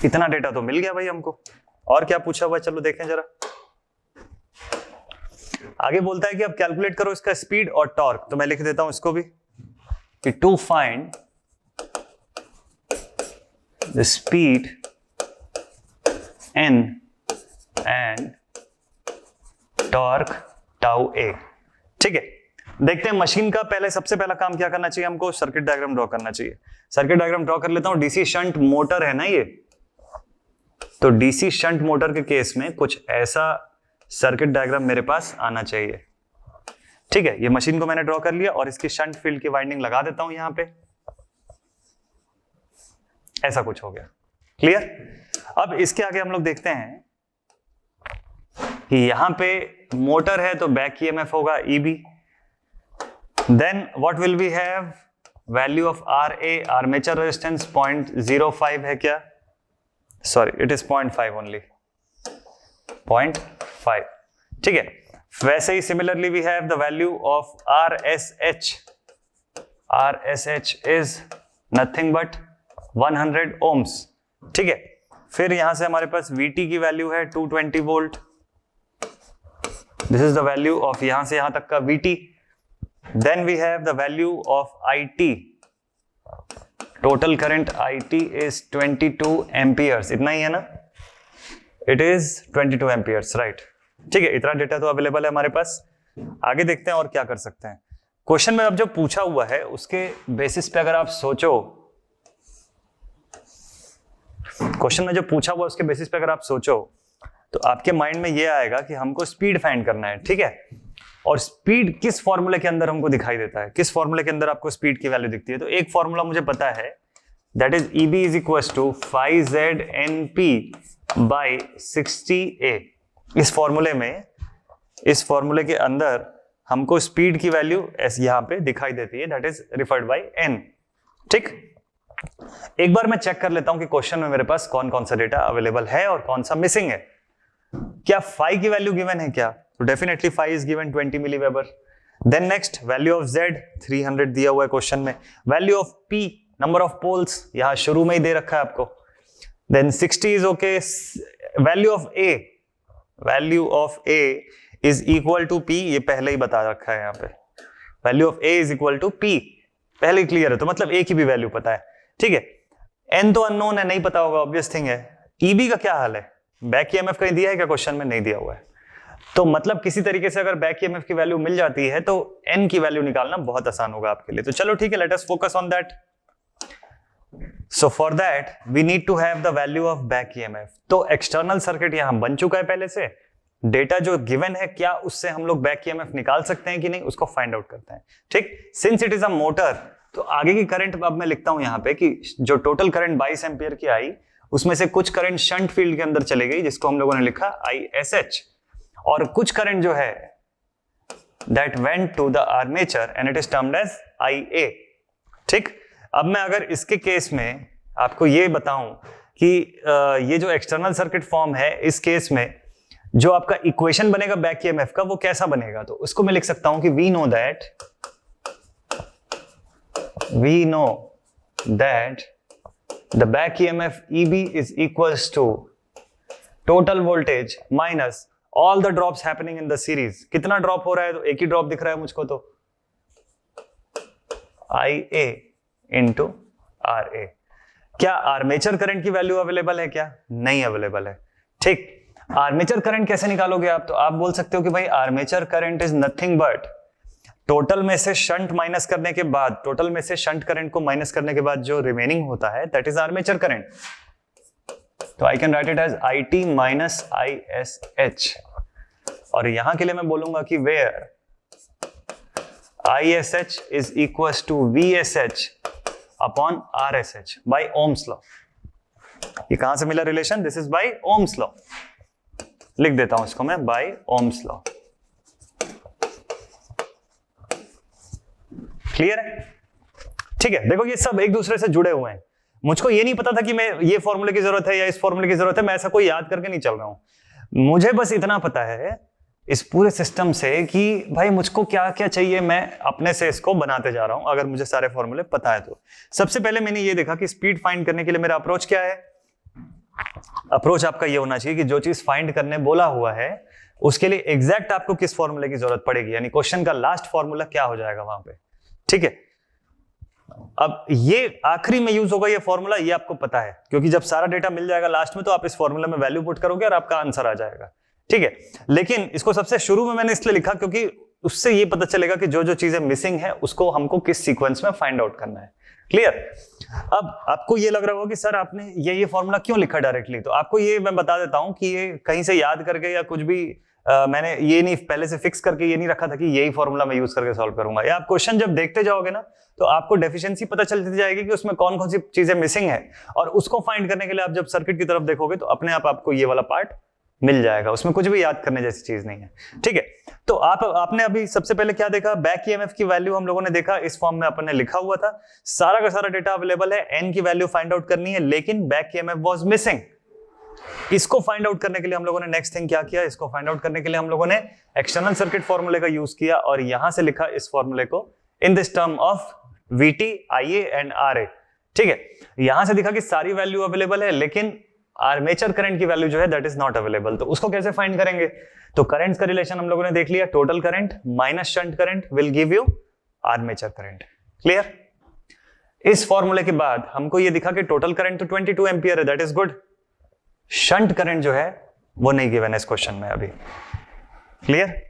इतना डेटा तो मिल गया भाई हमको, और क्या पूछा हुआ है चलो देखें जरा। आगे बोलता है कि अब कैलकुलेट करो इसका स्पीड और टॉर्क, तो मैं लिख देता हूं इसको भी कि to find the speed n and torque tau a। ठीक है, देखते हैं मशीन का पहले सबसे पहला काम क्या करना चाहिए हमको, सर्किट डायग्राम ड्रॉ करना चाहिए। सर्किट डायग्राम ड्रॉ कर लेता हूं। डीसी शंट मोटर है ना ये, तो डीसी शंट मोटर के केस में कुछ ऐसा सर्किट डायग्राम मेरे पास आना चाहिए। ठीक है, ये मशीन को मैंने ड्रॉ कर लिया और इसकी शंट फील्ड की वाइंडिंग लगा देता हूं यहां पे, ऐसा कुछ हो गया। क्लियर? अब इसके आगे हम लोग देखते हैं कि यहां पे मोटर है तो बैक ईएमएफ होगा EB। Then what will we have, value of RA, armature resistance 0.05 है क्या? Sorry, it is 0.5 only, 0.5। ठीक है, वैसे ही similarly we have the value of RSH। RSH is nothing but 100 ohms। ठीक है, फिर यहां से हमारे पास VT की वैल्यू है 220 volt, this is the value of यहां से यहां तक का VT। Then we have the value of IT, total current IT is 22 amperes, इतना ही है ना, इट इज 22 एम्पियर्स, राइट। ठीक है, इतना डेटा तो अवेलेबल है हमारे पास। आगे देखते हैं और क्या कर सकते हैं। क्वेश्चन में अब जो पूछा हुआ है उसके बेसिस पे अगर आप सोचो क्वेश्चन में जो पूछा हुआ उसके बेसिस पे अगर आप सोचो तो आपके माइंड में ये आएगा कि हमको स्पीड फाइंड करना है, ठीक है। और स्पीड किस फॉर्मूले के अंदर हमको दिखाई देता है, किस फॉर्मूले के अंदर आपको स्पीड की वैल्यू दिखती है? तो एक फॉर्मूला मुझे पता है, that is EB is equal to 5ZNP by 60A। इस फॉर्मूले के अंदर हमको स्पीड की वैल्यू यहां पे दिखाई देती है, that is referred by N, ठीक। एक बार मैं चेक कर लेता हूं कि क्वेश्चन में मेरे पास कौन कौन सा डेटा अवेलेबल है और कौन सा मिसिंग है। क्या फाई की वैल्यू गिवन है क्या? तो definitely phi is given 20 milliweber. Then next value of Z 300 दिया हुआ है क्वेश्चन में। Value of P number of poles यहां शुरू में ही दे रखा है आपको। देन 60 is okay. Value of A is equal to P, ये पहले ही बता रखा है यहाँ पे। Value of A is equal to P पहले ही क्लियर है, तो मतलब A की भी वैल्यू पता है, ठीक है। N तो अननोन है, नहीं पता होगा, ऑब्वियस थिंग है। EB का क्या हाल है? बैक EMF कहीं दिया है क्या क्वेश्चन में? नहीं दिया हुआ है। तो मतलब किसी तरीके से अगर बैक EMF की वैल्यू मिल जाती है तो N की वैल्यू निकालना बहुत आसान होगा आपके लिए। तो चलो ठीक है, let us focus on that. So for that we need to have the value of back EMF। तो एक्सटर्नल सर्किट यहां बन चुका है पहले से, डेटा जो गिवन है क्या उससे हम लोग बैक EMF निकाल सकते हैं कि नहीं, उसको फाइंड आउट करते हैं, ठीक। Since it is a motor, तो आगे की करंट अब मैं लिखता हूं यहां पे कि जो टोटल करंट 22 एम्पियर की आई, उसमें से कुछ करंट शंट फील्ड के अंदर चले गई, जिसको हम लोगों ने लिखा ISH, और कुछ करंट जो है that went to the armature and it is termed as IA, ठीक। अब मैं अगर इसके केस में आपको ये बताऊं कि ये जो एक्सटर्नल सर्किट फॉर्म है, इस केस में जो आपका इक्वेशन बनेगा बैक EMF का वो कैसा बनेगा, तो उसको मैं लिख सकता हूं कि we know that the back EMF EB is equals to total voltage minus all the drops happening in the series. कितना ड्रॉप हो रहा है? तो एक ही ड्रॉप दिख रहा है मुझको, तो IA इंटू RA। क्या आर्मेचर करंट की वैल्यू अवेलेबल है क्या? नहीं अवेलेबल है, ठीक। आर्मेचर करंट कैसे निकालोगे आप? तो आप बोल सकते हो कि भाई armature current is nothing but total में से शंट माइनस करने के बाद, टोटल में से शंट करंट को माइनस करने के बाद जो रिमेनिंग होता है दैट इज आर्मेचर करंट। तो I can write it as IT minus ISH, और यहां के लिए मैं बोलूंगा कि where ISH is equal to VSH upon RSH by Ohm's law. ये कहां से मिला relation? This is by Ohm's law. लिख देता हूं इसको मैं, बाय ओम्स लॉ। क्लियर है? ठीक है, देखो ये सब एक दूसरे से जुड़े हुए हैं। मुझको ये नहीं पता था कि मैं ये फॉर्मूले की जरूरत है या इस फॉर्मूले की जरूरत है, मैं ऐसा कोई याद करके नहीं चल रहा हूं। मुझे बस इतना पता है इस पूरे सिस्टम से कि भाई मुझको क्या क्या चाहिए, मैं अपने से इसको बनाते जा रहा हूं। अगर मुझे सारे फॉर्मूले पता है तो सबसे पहले मैंने ये देखा कि स्पीड फाइंड करने के लिए मेरा अप्रोच क्या है। अप्रोच आपका ये होना चाहिए कि जो चीज फाइंड करने बोला हुआ है उसके लिए एग्जैक्ट आपको किस फॉर्मूले की जरूरत पड़ेगी, यानी क्वेश्चन का लास्ट फॉर्मूला क्या हो जाएगा वहां पे, ठीक है। अब ये आखिरी में यूज होगा ये फॉर्मूला, ये आपको पता है, क्योंकि जब सारा डेटा मिल जाएगा लास्ट में तो आप इस फॉर्मूला में वैल्यू पुट करोगे और आपका आंसर आ जाएगा, ठीक है। लेकिन इसको सबसे शुरू में मैंने इसलिए लिखा क्योंकि उससे ये पता चलेगा कि जो जो चीजें मिसिंग है उसको हमको किस सीक्वेंस में फाइंड आउट करना है। क्लियर? अब आपको ये लग रहा होगा कि सर आपने ये फॉर्मूला क्यों लिखा डायरेक्टली, तो आपको ये मैं बता देता हूं कि ये कहीं से याद करके या कुछ भी मैंने ये नहीं पहले से फिक्स करके ये नहीं रखा था कि यही फॉर्मूला मैं यूज करके सॉल्व करूंगा। या आप क्वेश्चन जब देखते जाओगे ना तो आपको डेफिशिएंसी पता चलती जाएगी कि उसमें कौन कौन सी चीजें मिसिंग है, और उसको फाइंड करने के लिए आप जब सर्किट की तरफ देखोगे तो अपने आप आपको ये वाला पार्ट मिल जाएगा, उसमें कुछ भी याद करने जैसी चीज नहीं है, ठीक है। तो आपने अभी सबसे पहले क्या देखा, बैक ईएमएफ की वैल्यू हम लोगों ने देखा, इस फॉर्म में अपन ने लिखा हुआ था, सारा का सारा डेटा अवेलेबल है, एन की वैल्यू फाइंड आउट करनी है, लेकिन बैक ईएमएफ वाज मिसिंग। इसको फाइंड आउट करने के लिए हम लोगों ने नेक्स्ट थिंग क्या किया, इसको फाइंड आउट करने के लिए हम लोगों ने एक्सटर्नल सर्किट फॉर्मूले का यूज किया और यहां से लिखा इस फॉर्मूले को in this term of VT, IA and RA, ठीक है। यहां से दिखा कि सारी वैल्यू अवेलेबल है, लेकिन आर्मेचर करंट की वैल्यू जो है दैट इज नॉट अवेलेबल। तो उसको कैसे फाइंड करेंगे, तो करंट्स का रिलेशन हम लोगों ने देख लिया, total current minus shunt current will give you armature current. Clear? इस फॉर्मूले के बाद हमको ये दिखा कि टोटल करंट तो 22 एम्पियर है, that is good. Shunt current जो है वो नहीं गिवन है इस क्वेश्चन में अभी। क्लियर?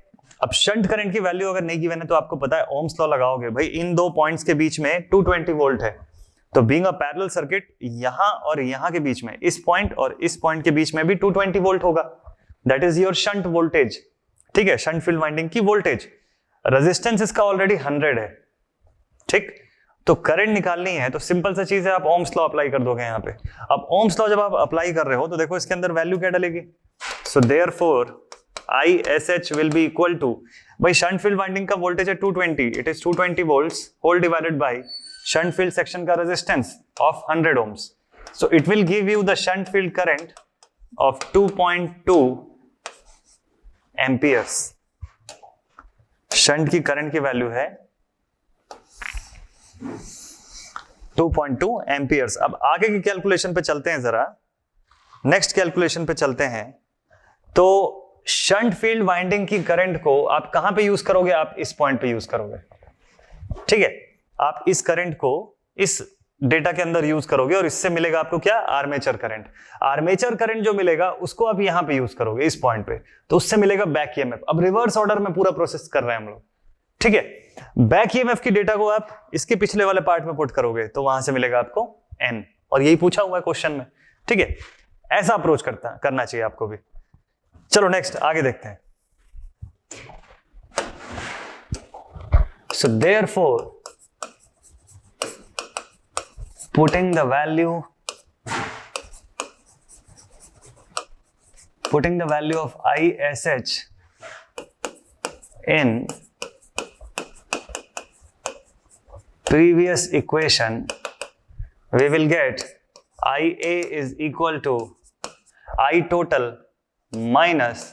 अब शंट करंट की वैल्यू अगर नहीं गिवन है तो आपको पता है ओम्स लॉ लगाओगे, भाई इन दो पॉइंट्स के बीच में 220 वोल्ट है, तो बीइंग अ पैरेलल सर्किट यहां और यहां के बीच में, इस पॉइंट और इस पॉइंट के बीच में भी 220 वोल्ट होगा, that is your shunt voltage. ठीक है, शंट फील्ड वाइंडिंग की वोल्टेज। रेजिस्टेंस इसका ऑलरेडी 100 है। ठीक, तो करंट निकालनी है तो सिंपल सा चीज है, आप ओम्स लॉ अप्लाई कर दोगे यहाँ पे। अब ओम्स लॉ जब आप अप्लाई कर रहे हो तो देखो इसके अंदर वैल्यू क्या डलेगी। So therefore ISH will be equal to, भाई शंट फील्ड वाइंडिंग का वोल्टेज है 220, it is 220 volts whole divided by shunt field section का resistance of 100 ohms. So it will give you the shunt field current of 2.2 amperes. Shunt की current की value है 2.2 amperes. अब आगे की calculation पे चलते हैं जरा, नेक्स्ट कैलकुलेशन पे चलते हैं। तो शंट फील्ड वाइंडिंग की करंट को आप कहां पे यूज करोगे, आप इस पॉइंट पे यूज करोगे। ठीक है, आप इस करंट को इस डेटा के अंदर यूज करोगे और इससे मिलेगा आपको क्या, आर्मेचर करंट। आर्मेचर करंट जो मिलेगा उसको आप यहां पे यूज करोगे इस पॉइंट पे, तो उससे मिलेगा बैक ईएमएफ। अब रिवर्स ऑर्डर में पूरा प्रोसेस कर रहे हैं हम लोग। ठीक है, बैक ईएमएफ की डेटा को आप इसके पिछले वाले पार्ट में पुट करोगे तो वहां से मिलेगा आपको एन, और यही पूछा हुआ है क्वेश्चन में। ठीक है, ऐसा अप्रोच करना चाहिए आपको भी। चलो नेक्स्ट आगे देखते हैं। So therefore putting the value of ISH in previous equation, we will get IA is equal to I total minus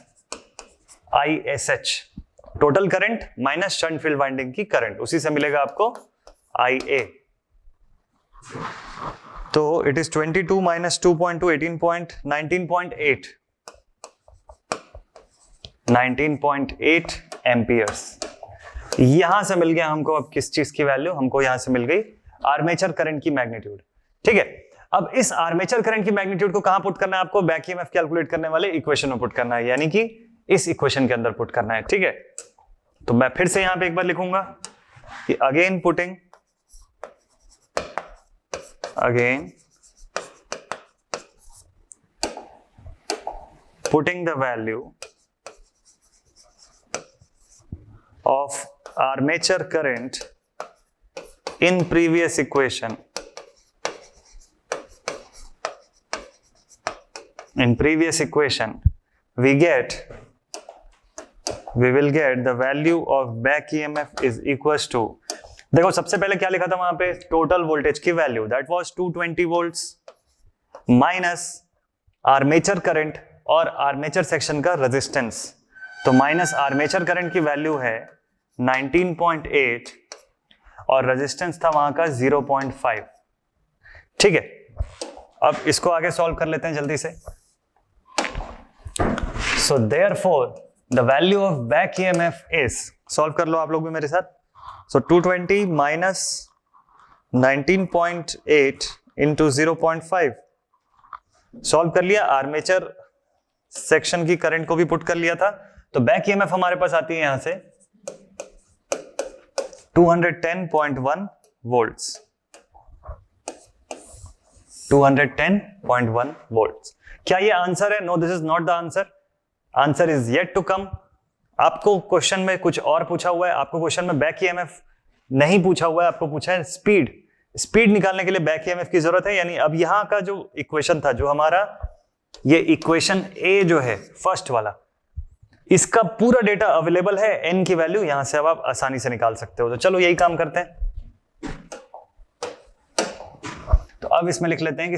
ISH, total current minus shunt field winding की करंट, उसी से मिलेगा आपको IA। तो इट इज 22 माइनस 2.2 19.8 एम्पियर्स। यहां से मिल गया हमको अब किस चीज की वैल्यू, हमको यहां से मिल गई आर्मेचर करंट की मैग्नीट्यूड। ठीक है, अब इस आर्मेचर करंट की मैग्नीट्यूड को कहां पुट करना है आपको, बैक ईएमएफ कैलकुलेट करने वाले इक्वेशन में पुट करना है, यानी कि इस इक्वेशन के अंदर पुट करना है। ठीक है, तो मैं फिर से यहां पे एक बार लिखूंगा कि again putting the value of armature current in previous equation, we will get the value of back EMF is equals to, देखो सबसे पहले क्या लिखा था वहां पे, टोटल वोल्टेज की value that was 220 volts minus armature current और आर्मेचर सेक्शन का रेजिस्टेंस। तो माइनस आर्मेचर करंट की वैल्यू है 19.8 और रेजिस्टेंस था वहां का 0.5। ठीक है, अब इसको आगे सॉल्व कर लेते हैं जल्दी से। So therefore the value of back EMF is, solve कर लो आप लोग भी मेरे साथ। So 220 minus 19.8 into 0.5, सॉल्व कर लिया। आर्मेचर सेक्शन की करंट को भी पुट कर लिया था, तो बैक ईएमएफ हमारे पास आती है यहां से 210.1 वोल्ट्स। 210.1 वोल्ट्स। क्या ये आंसर है? No, this is not the answer. Answer is yet to come. आपको क्वेश्चन में कुछ और पूछा हुआ है, आपको क्वेश्चन में बैक ईएमएफ नहीं पूछा हुआ है, आपको पूछा है स्पीड। स्पीड निकालने के लिए बैक ईएमएफ की जरूरत है। यानी अब यहां का जो इक्वेशन था, जो हमारा ये इक्वेशन ए जो है फर्स्ट वाला, इसका पूरा डेटा अवेलेबल है, एन की वैल्यू यहां से अब आप आसानी से निकाल सकते हो। तो चलो यही काम करते हैं। तो अब इसमें लिख लेते हैं कि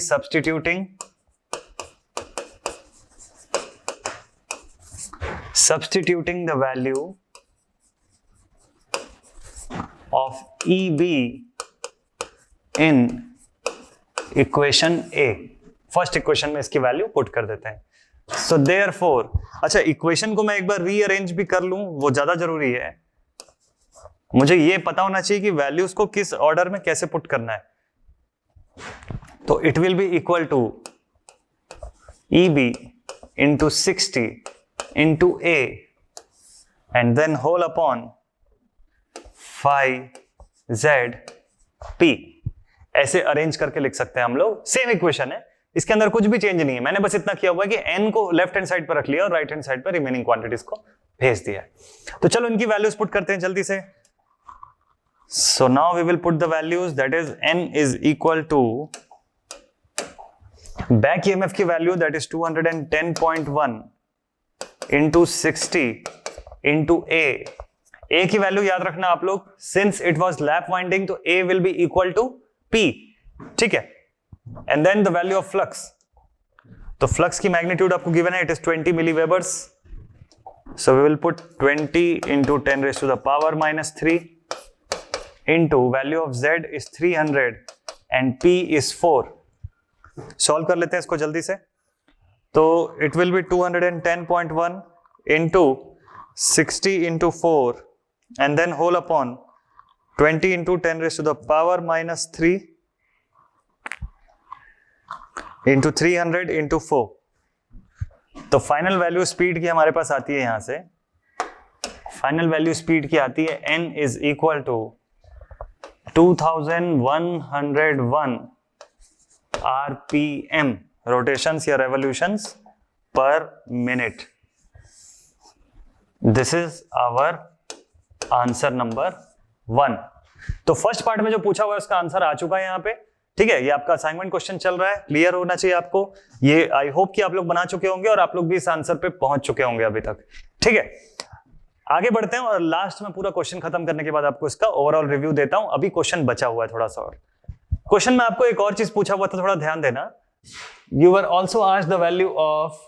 substituting the value of EB in equation A, first equation में इसकी वैल्यू पुट कर देते हैं। So therefore, अच्छा इक्वेशन को मैं एक बार रीअरेंज भी कर लूं, वो ज्यादा जरूरी है। मुझे ये पता होना चाहिए कि वैल्यूज को किस ऑर्डर में कैसे पुट करना है। तो it will be equal to EB into 60 into A and then whole upon phi ZP। ऐसे अरेंज करके लिख सकते हैं हम लोग, सेम इक्वेशन है, इसके अंदर कुछ भी चेंज नहीं है, मैंने बस इतना किया हुआ है कि n को लेफ्ट हैंड साइड पर रख लिया और राइट हैंड साइड पर रिमेनिंग क्वांटिटीज को भेज दिया है। तो चलो इनकी वैल्यूज पुट करते हैं जल्दी से। So now we will put the values, that is n is equal to back EMF की value that is 210.1 into 60 into A की वैल्यू याद रखना आप लोग, since it was lap winding तो A will be equal to P, ठीक है। And then the value of flux, तो फ्लक्स की मैग्नीट्यूड आपको गिवन है, it is 20 milliwebers, so we will put 20 into 10 raise to the power -3 into value of Z is 300 and P is 4। Solve कर लेते हैं इसको जल्दी से। तो it will be 210.1 into 60 into 4 and then whole upon 20 into 10 raised to the power -3 into 300 into 4। तो final value speed की हमारे पास आती है, यहां से फाइनल वैल्यू स्पीड की आती है n is equal to 2101 RPM, rotations या revolutions per minute. This is our answer number 1। तो फर्स्ट पार्ट में जो पूछा हुआ है उसका आंसर आ चुका है यहाँ पे, ठीक है। ये आपका असाइनमेंट क्वेश्चन चल रहा है, क्लियर होना चाहिए आपको। ये आई होप कि आप लोग बना चुके होंगे और आप लोग भी इस आंसर पे पहुंच चुके होंगे अभी तक, ठीक है। आगे बढ़ते हैं और लास्ट में पूरा क्वेश्चन खत्म करने के बाद आपको इसका ओवरऑल रिव्यू देता हूं। अभी क्वेश्चन बचा हुआ है थोड़ा सा और। क्वेश्चन में आपको एक और चीज पूछा हुआ था, थोड़ा ध्यान देना। You were also asked the value of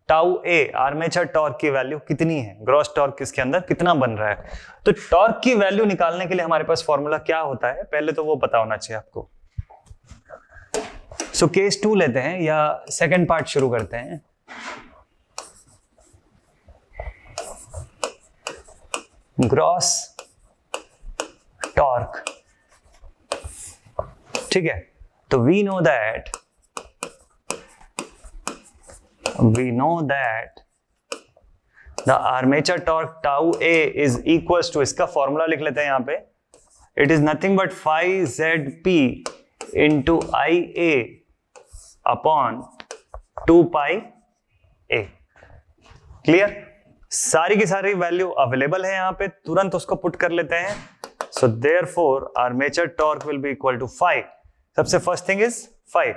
tau A, armature torque की वैल्यू कितनी है, ग्रॉस टॉर्क इसके अंदर कितना बन रहा है। तो टॉर्क की वैल्यू निकालने के लिए हमारे पास फॉर्मूला क्या होता है, पहले तो वो पता होना चाहिए आपको। सो केस 2 लेते हैं या सेकंड पार्ट शुरू करते हैं। ग्रॉस टॉर्क, ठीक है। तो we know that the armature torque tau A is equals to, इसका फॉर्मूला लिख लेते हैं यहां पे, it is nothing but phi ZP into IA upon 2 pi A। Clear, सारी की सारी वैल्यू अवेलेबल है यहां पे, तुरंत उसको पुट कर लेते हैं। So therefore armature torque will be equal to phi। सबसे फर्स्ट थिंग इज phi,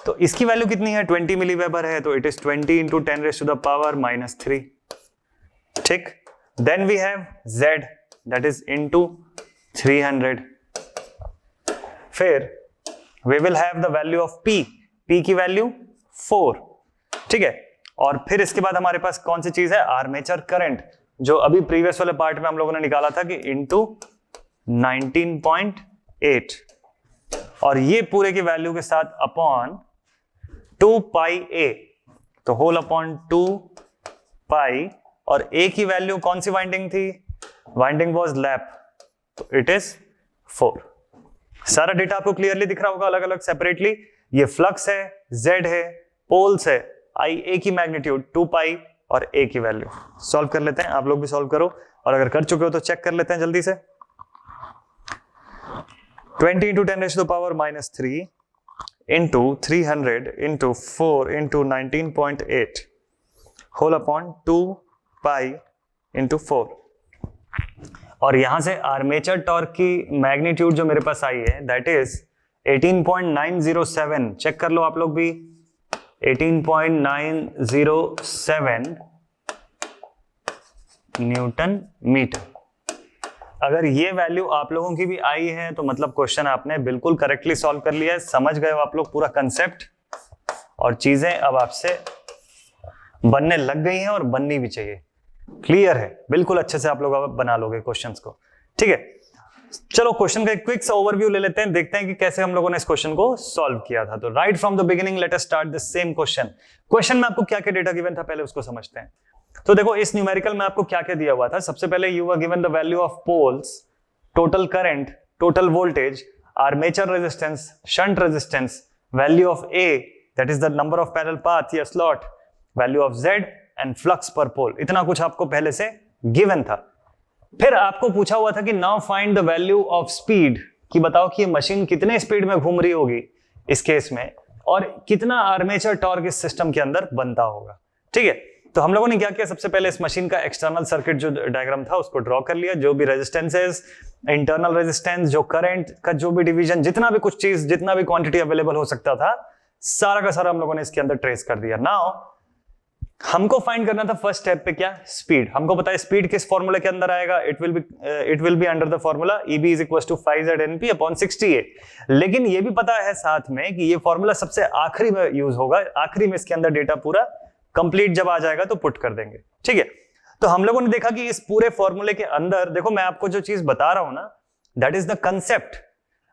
तो इसकी वैल्यू कितनी है, 20 मिलीवेबर है, तो it is 20 into 10 raise to the power -3, ठीक। Then we have Z that is into 300, फिर we will have the value of P की वैल्यू 4, ठीक है। और फिर इसके बाद हमारे पास कौन सी चीज है, आर्मेचर करंट, जो अभी प्रीवियस वाले पार्ट में हम लोगों ने निकाला था कि इंटू 19.8, और ये पूरे की वैल्यू के साथ अपॉन 2 पाई A, तो होल अपॉन 2 पाई, और A की वैल्यू कौन सी वाइंडिंग थी, वाइंडिंग वाज लैप, तो इट इज 4। सारा डेटा आपको क्लियरली दिख रहा होगा अलग अलग सेपरेटली। ये फ्लक्स है, Z है, पोल्स है, IA की मैग्नीट्यूड 2 पाई और A की वैल्यू। सॉल्व कर लेते हैं, आप लोग भी सॉल्व करो, और अगर कर चुके हो तो चेक कर लेते हैं जल्दी से। 20 into 10 raise to the power -3 into 300 into 4 into 19.8 whole upon 2 pi into 4। और यहां से आर्मेचर टॉर्क की मैग्नीट्यूड जो मेरे पास आई है दैट इज 18.907, चेक कर लो आप लोग भी, 18.907 न्यूटन मीटर। अगर ये वैल्यू आप लोगों की भी आई है तो मतलब क्वेश्चन आपने बिल्कुल करेक्टली सॉल्व कर लिया है, समझ गए हो आप लोग पूरा कंसेप्ट, और चीजें अब आपसे बनने लग गई हैं और बननी भी चाहिए। क्लियर है, बिल्कुल अच्छे से आप लोग अब बना लोगे क्वेश्चंस को, ठीक है। चलो क्वेश्चन का एक क्विक सा ओवरव्यू ले लेते हैं, देखते हैं कि कैसे हम लोगों ने इस क्वेश्चन को सॉल्व किया था। तो right from the beginning late us start the same question. Question में आपको क्या क्या डेटा गिवन था पहले उसको समझते हैं। तो देखो इस न्यूमेरिकल में आपको क्या क्या दिया हुआ था। सबसे पहले you were given the value of poles, total current, total voltage, armature resistance, shunt resistance, value of A that is the number of parallel path या slot, value of Z and flux per pole. इतना कुछ आपको पहले से given था। फिर आपको पूछा हुआ था कि now find the value of speed, कि बताओ कि ये मशीन कितने स्पीड में घूम रही होगी इस केस में, और कितना आर्मेचर टॉर्क इस सिस्टम के अंदर बनता होगा। ठीक है, तो हम लोगों ने क्या किया, सबसे पहले इस मशीन का एक्सटर्नल सर्किट जो डायग्राम था उसको ड्रॉ कर लिया, जो भी रेजिस्टेंसेस, इंटरनल रेजिस्टेंस, जो करंट का जो भी डिवीजन, जितना भी कुछ चीज, जितना भी क्वांटिटी अवेलेबल हो सकता था, सारा का सारा हम लोगों ने इसके अंदर ट्रेस कर दिया। नाउ हमको फाइंड करना था फर्स्ट स्टेप पे क्या, स्पीड। हमको पता है स्पीड किस फॉर्मूले के अंदर आएगा, it will be under the formula Eb is equal to 5ZNP upon 68। लेकिन ये भी पता है साथ में कि ये फॉर्मूला सबसे आखिरी में यूज होगा, आखिरी में इसके अंदर डेटा पूरा कंप्लीट जब आ जाएगा तो पुट कर देंगे। ठीक है, तो हम लोगों ने देखा कि इस पूरे फॉर्मूले के अंदर देखो, मैं आपको जो चीज बता रहा हूं ना, दैट इज द कंसेप्ट।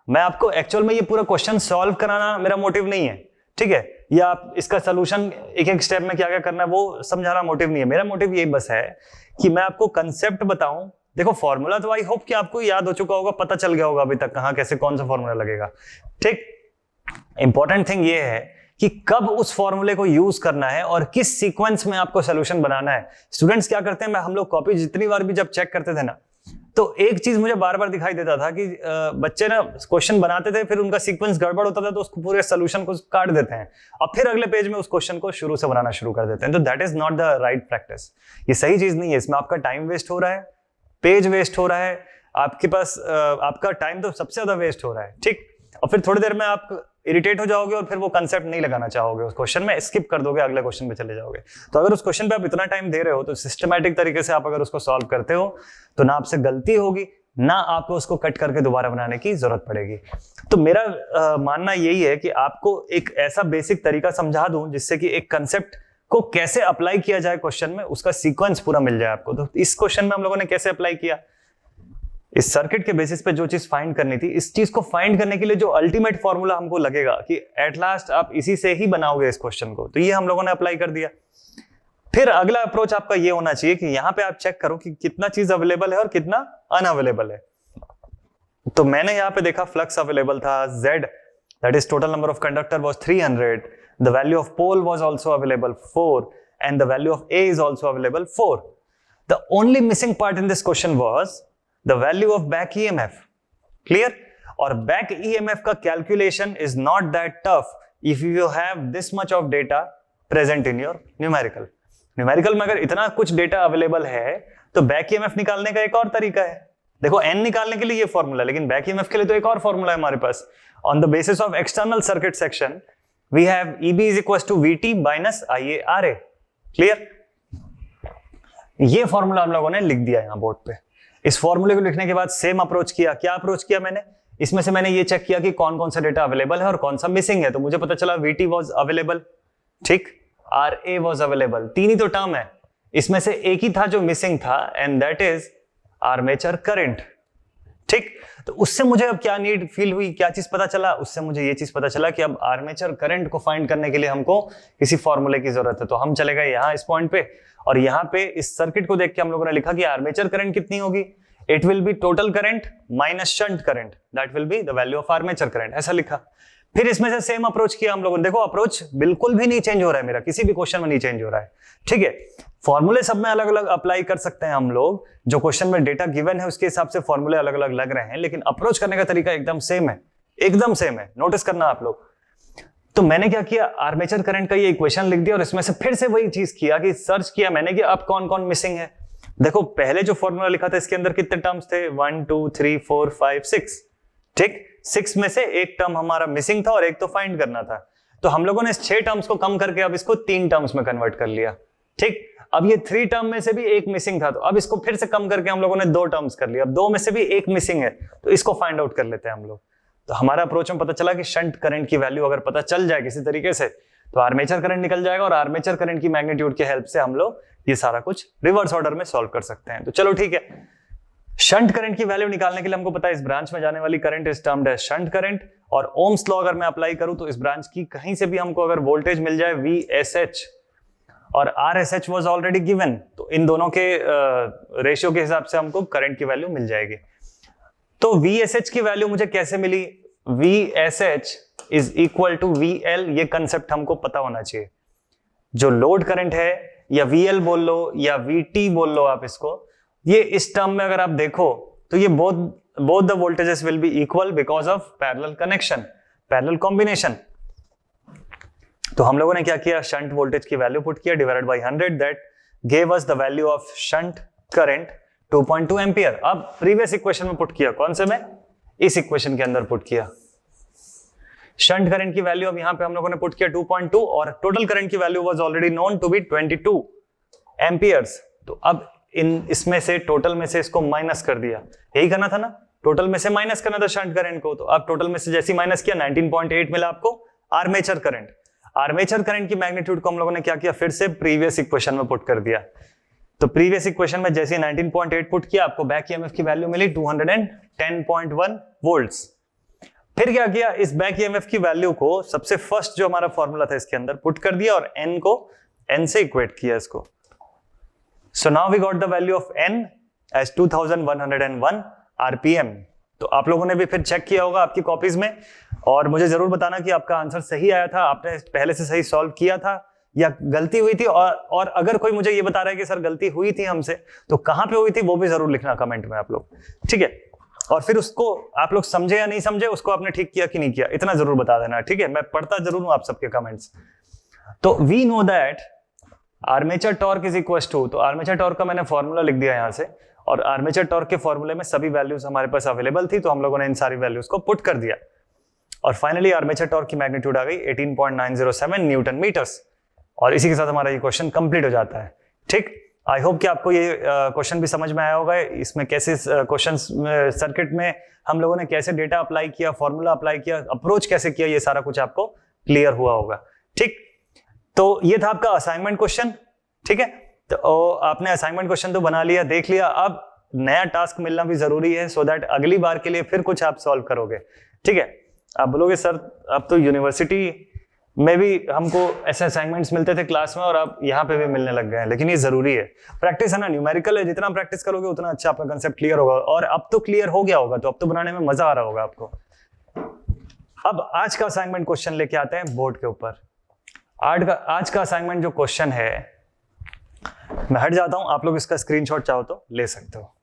मैं आपको एक्चुअल में ये पूरा क्वेश्चन सॉल्व कराना मेरा मोटिव नहीं है, ठीक है, या आप इसका सोल्यूशन एक एक स्टेप में क्या क्या करना है वो समझाना मोटिव नहीं है। मेरा मोटिव यही बस है कि मैं आपको कंसेप्ट बताऊं। देखो फॉर्मूला तो आई होप कि आपको याद हो चुका होगा, पता चल गया होगा अभी तक कहां कैसे कौन सा फॉर्मूला लगेगा। ठीक, इंपॉर्टेंट थिंग ये है कि कब उस फॉर्मूले को यूज करना है और किस सीक्वेंस में आपको सोल्यूशन बनाना है। स्टूडेंट्स क्या करते हैं, मैं हम लोग कॉपी जितनी बार भी जब चेक करते थे ना, तो एक चीज मुझे बार बार दिखाई देता था कि बच्चे ना क्वेश्चन बनाते थे, फिर उनका सीक्वेंस गड़बड़ होता था तो उसको पूरे सोल्यूशन को काट देते हैं और फिर अगले पेज में उस क्वेश्चन को शुरू से बनाना शुरू कर देते हैं। तो that is not the right practice, ये सही चीज नहीं है। इसमें आपका टाइम वेस्ट हो रहा है, पेज वेस्ट हो रहा है, आपके पास आपका टाइम तो सबसे ज्यादा वेस्ट हो रहा है। ठीक, और फिर थोड़ी देर में आप इरिटेट हो जाओगे और फिर वो कंसेप्ट नहीं लगाना चाहोगे उस क्वेश्चन में, स्किप कर दोगे, अगले क्वेश्चन पे चले जाओगे। तो अगर उस क्वेश्चन पे आप इतना टाइम दे रहे हो तो सिस्टमैटिक तरीके से आप अगर उसको सॉल्व करते हो तो ना आपसे गलती होगी, ना आपको उसको कट करके दोबारा बनाने की जरूरत पड़ेगी। तो मेरा मानना यही है कि आपको एक ऐसा बेसिक तरीका समझा दूं जिससे कि एक कंसेप्ट को कैसे अप्लाई किया जाए क्वेश्चन में, उसका सीक्वेंस पूरा मिल जाए आपको। तो इस क्वेश्चन में हम लोगों ने कैसे अप्लाई किया, इस सर्किट के बेसिस पे जो चीज फाइंड करनी थी, इस चीज को फाइंड करने के लिए जो अल्टीमेट फॉर्मूला हमको लगेगा कि एट लास्ट आप इसी से ही बनाओगे इस क्वेश्चन को, तो ये हम लोगों ने अप्लाई कर दिया। फिर अगला अप्रोच आपका ये होना चाहिए कि यहां पे आप चेक करो कि कितना चीज अवेलेबल है और कितना अनअवेलेबल है। तो मैंने यहां पे देखा फ्लक्स अवेलेबल था Z, that is total number of conductor was 300, the value of pole was also available 4 and the value of A is also available 4। The only missing part in this question was the value of back EMF, clear? और back EMF का calculation is not that tough if you have this much of data present in your numerical. Numerical में अगर इतना कुछ data available है तो back EMF निकालने का एक और तरीका है। देखो N निकालने के लिए ये फॉर्मूला, लेकिन back EMF के लिए तो एक और फॉर्मूला है हमारे पास। On the basis of external circuit section, we have EB is equals to VT minus IARA, clear? ये फॉर्मूला हम लोगों ने लिख दिया यहाँ बोर्ड पे। इस फॉर्मूले को लिखने के बाद सेम अप्रोच किया। क्या अप्रोच किया मैंने, इसमें से मैंने ये चेक किया कि कौन कौन सा डेटा अवेलेबल है और कौन सा मिसिंग है। तो मुझे पता चला VT वाज अवेलेबल, ठीक, RA वाज अवेलेबल, तीन ही तो टर्म है, इसमें से एक ही था जो मिसिंग था and that is armature current. ठीक, तो उससे मुझे अब क्या नीड फील हुई, क्या चीज पता चला, उससे मुझे ये चीज पता चला कि अब आर्मेचर करंट को फाइंड करने के लिए हमको किसी फॉर्मूले की जरूरत है। तो हम चले गए यहाँ इस पॉइंट पे और यहाँ पे इस सर्किट को देख के हम लोगों ने लिखा कि आर्मेचर करंट कितनी होगी, it will B total current minus shunt current, that will be the value of armature current, ऐसा लिखा। फिर इसमें से सेम अप्रोच किया हम लोगों ने। देखो अप्रोच बिल्कुल भी नहीं चेंज हो रहा है मेरा, किसी भी क्वेश्चन में नहीं चेंज हो रहा है, ठीक है। फॉर्मूले सब में अलग अलग अप्लाई कर सकते हैं हम लोग, जो क्वेश्चन में डेटा गिवन है उसके हिसाब से फॉर्मूले अलग अलग लग रहे हैं, लेकिन अप्रोच करने का तरीका एकदम सेम है, एकदम सेम है, नोटिस करना आप लोग। तो मैंने क्या किया, आर्मेचर करंट का ये इक्वेशन लिख दिया और इसमें से फिर से वही चीज किया कि सर्च किया मैंने कि अब कौन कौन मिसिंग है। देखो पहले जो फॉर्मूला लिखा था इसके अंदर कितने टर्म्स थे, 1 2 3 4 5 6, ठीक, 6 में से एक टर्म हमारा मिसिंग था और एक तो फाइंड करना था। तो हम लोगों ने इस 6 टर्म्स को कम करके अब इसको 3 टर्म्स में कन्वर्ट कर लिया, ठीक। अब ये 3 टर्म में से भी एक मिसिंग था, तो अब इसको फिर से कम करके हम लोगों ने 2 टर्म्स कर लिया। अब 2 में से भी एक मिसिंग है, तो इसको फाइंड आउट कर लेते हैं हम लोग। तो हमारा अप्रोच में पता चला कि शंट करंट की वैल्यू अगर पता चल जाए किसी तरीके से तो आर्मेचर करंट निकल जाएगा और आर्मेचर करंट की मैग्नीट्यूड की हेल्प से हम लोग ये सारा कुछ रिवर्स ऑर्डर में सॉल्व कर सकते हैं। तो चलो ठीक है, शंट करंट की वैल्यू निकालने के लिए हमको पता है इस ब्रांच में जाने वाली current is termed as shunt current, और ओम्स लॉ अगर मैं अप्लाई करूं तो इस ब्रांच की कहीं से भी हमको अगर वोल्टेज मिल जाए VSH और RSH वाज ऑलरेडी गिवन, तो इन दोनों के रेशियो के हिसाब से हमको करंट की वैल्यू मिल जाएगी। तो VSH की वैल्यू मुझे कैसे मिली, VSH is equal to VL, ये कंसेप्ट हमको पता होना चाहिए। जो लोड करंट है या VL बोल लो या VT बोल लो आप इसको, ये इस टर्म में अगर आप देखो तो ये both both the voltages will be equal because of parallel connection, parallel combination. तो हम लोगों ने क्या किया, शंट वोल्टेज की वैल्यू पुट किया divided by 100, that gave us the value of shunt current 2.2 ampere. अब प्रीवियस इक्वेशन में पुट किया, कौन से में, इस इक्वेशन के अंदर पुट किया. शंट करंट की वैल्यू अब यहां पे हम लोगों ने पुट किया 2.2 और टोटल करंट की value was already known to be 22 amperes. तो अब इसमें से टोटल में से इसको माइनस कर दिया, यही करना था ना, टोटल में से माइनस करना था शंट करंट को. तो अब टोटल में से जैसे माइनस किया 19.8 मिला आपको आर्मेचर करंट. आर्मेचर करंट की मैग्नीट्यूड को हम लोगों ने क्या किया, फिर से प्रीवियस इक्वेशन में पुट कर दिया. तो प्रीवियस इक्वेशन में जैसे 19.8 पुट किया, आपको बैक ईएमएफ की वैल्यू मिली 210.1 वोल्ट्स. फिर क्या किया, इस बैक ईएमएफ की वैल्यू को सबसे फर्स्ट जो हमारा फॉर्मूला था इसके अंदर पुट कर दिया और n को n से इक्वेट किया इसको. So now we got the value of n as 2101 rpm. तो आप लोगों ने भी फिर चेक किया होगा आपकी कॉपीज में और मुझे जरूर बताना कि आपका आंसर सही आया था, आपने पहले से सही सॉल्व किया था या गलती हुई थी. और अगर कोई मुझे ये बता रहा है कि सर गलती हुई थी हमसे, तो कहां पे हुई थी वो भी जरूर लिखना कमेंट में आप लोग, ठीक है. और फिर उसको आप लोग समझे या नहीं समझे, उसको आपने ठीक किया कि नहीं किया, इतना जरूर बता देना, ठीक है. मैं पढ़ता जरूर हूं आप सबके कमेंट्स. तो we know that armature torque is equal to, तो आर्मेचर टॉर्क का मैंने फॉर्मूला लिख दिया यहां से, और आर्मेचर टॉर्क के फॉर्मूले में सभी वैल्यूज हमारे पास अवेलेबल थी, तो हम लोगों ने इन सारी वैल्यूज को पुट कर दिया और फाइनली आर्मेचर टॉर्क की मैग्नीट्यूड आ गई 18.907 न्यूटन मीटर्स. और इसी के साथ हमारा ये क्वेश्चन कंप्लीट हो जाता है. ठीक, आई होप कि आपको ये क्वेश्चन भी समझ में आया होगा. इसमें कैसे क्वेश्चन सर्किट में हम लोगों ने कैसे डेटा अप्लाई किया, फॉर्मूला अप्लाई किया, अप्रोच कैसे किया, ये सारा कुछ आपको क्लियर हुआ होगा. ठीक, तो ये था आपका असाइनमेंट क्वेश्चन. ठीक है, तो आपने असाइनमेंट क्वेश्चन तो बना लिया, देख लिया. अब नया टास्क मिलना भी जरूरी है सो दैट अगली बार के लिए फिर कुछ आप सॉल्व करोगे. ठीक है, आप बोलोगे सर अब तो यूनिवर्सिटी में भी हमको ऐसे असाइनमेंट्स मिलते थे क्लास में और अब यहाँ पे भी मिलने लग गए हैं, लेकिन ये जरूरी है. प्रैक्टिस है ना, न्यूमेरिकल है, जितना प्रैक्टिस करोगे उतना अच्छा आपका कंसेप्ट क्लियर होगा. और अब तो क्लियर हो गया होगा, तो अब तो बनाने में मजा आ रहा होगा आपको. अब आज का असाइनमेंट क्वेश्चन लेके आते हैं बोर्ड के ऊपर. आज का असाइनमेंट जो क्वेश्चन है, मैं हट जाता हूं, आप लोग इसका स्क्रीनशॉट चाहो तो ले सकते हो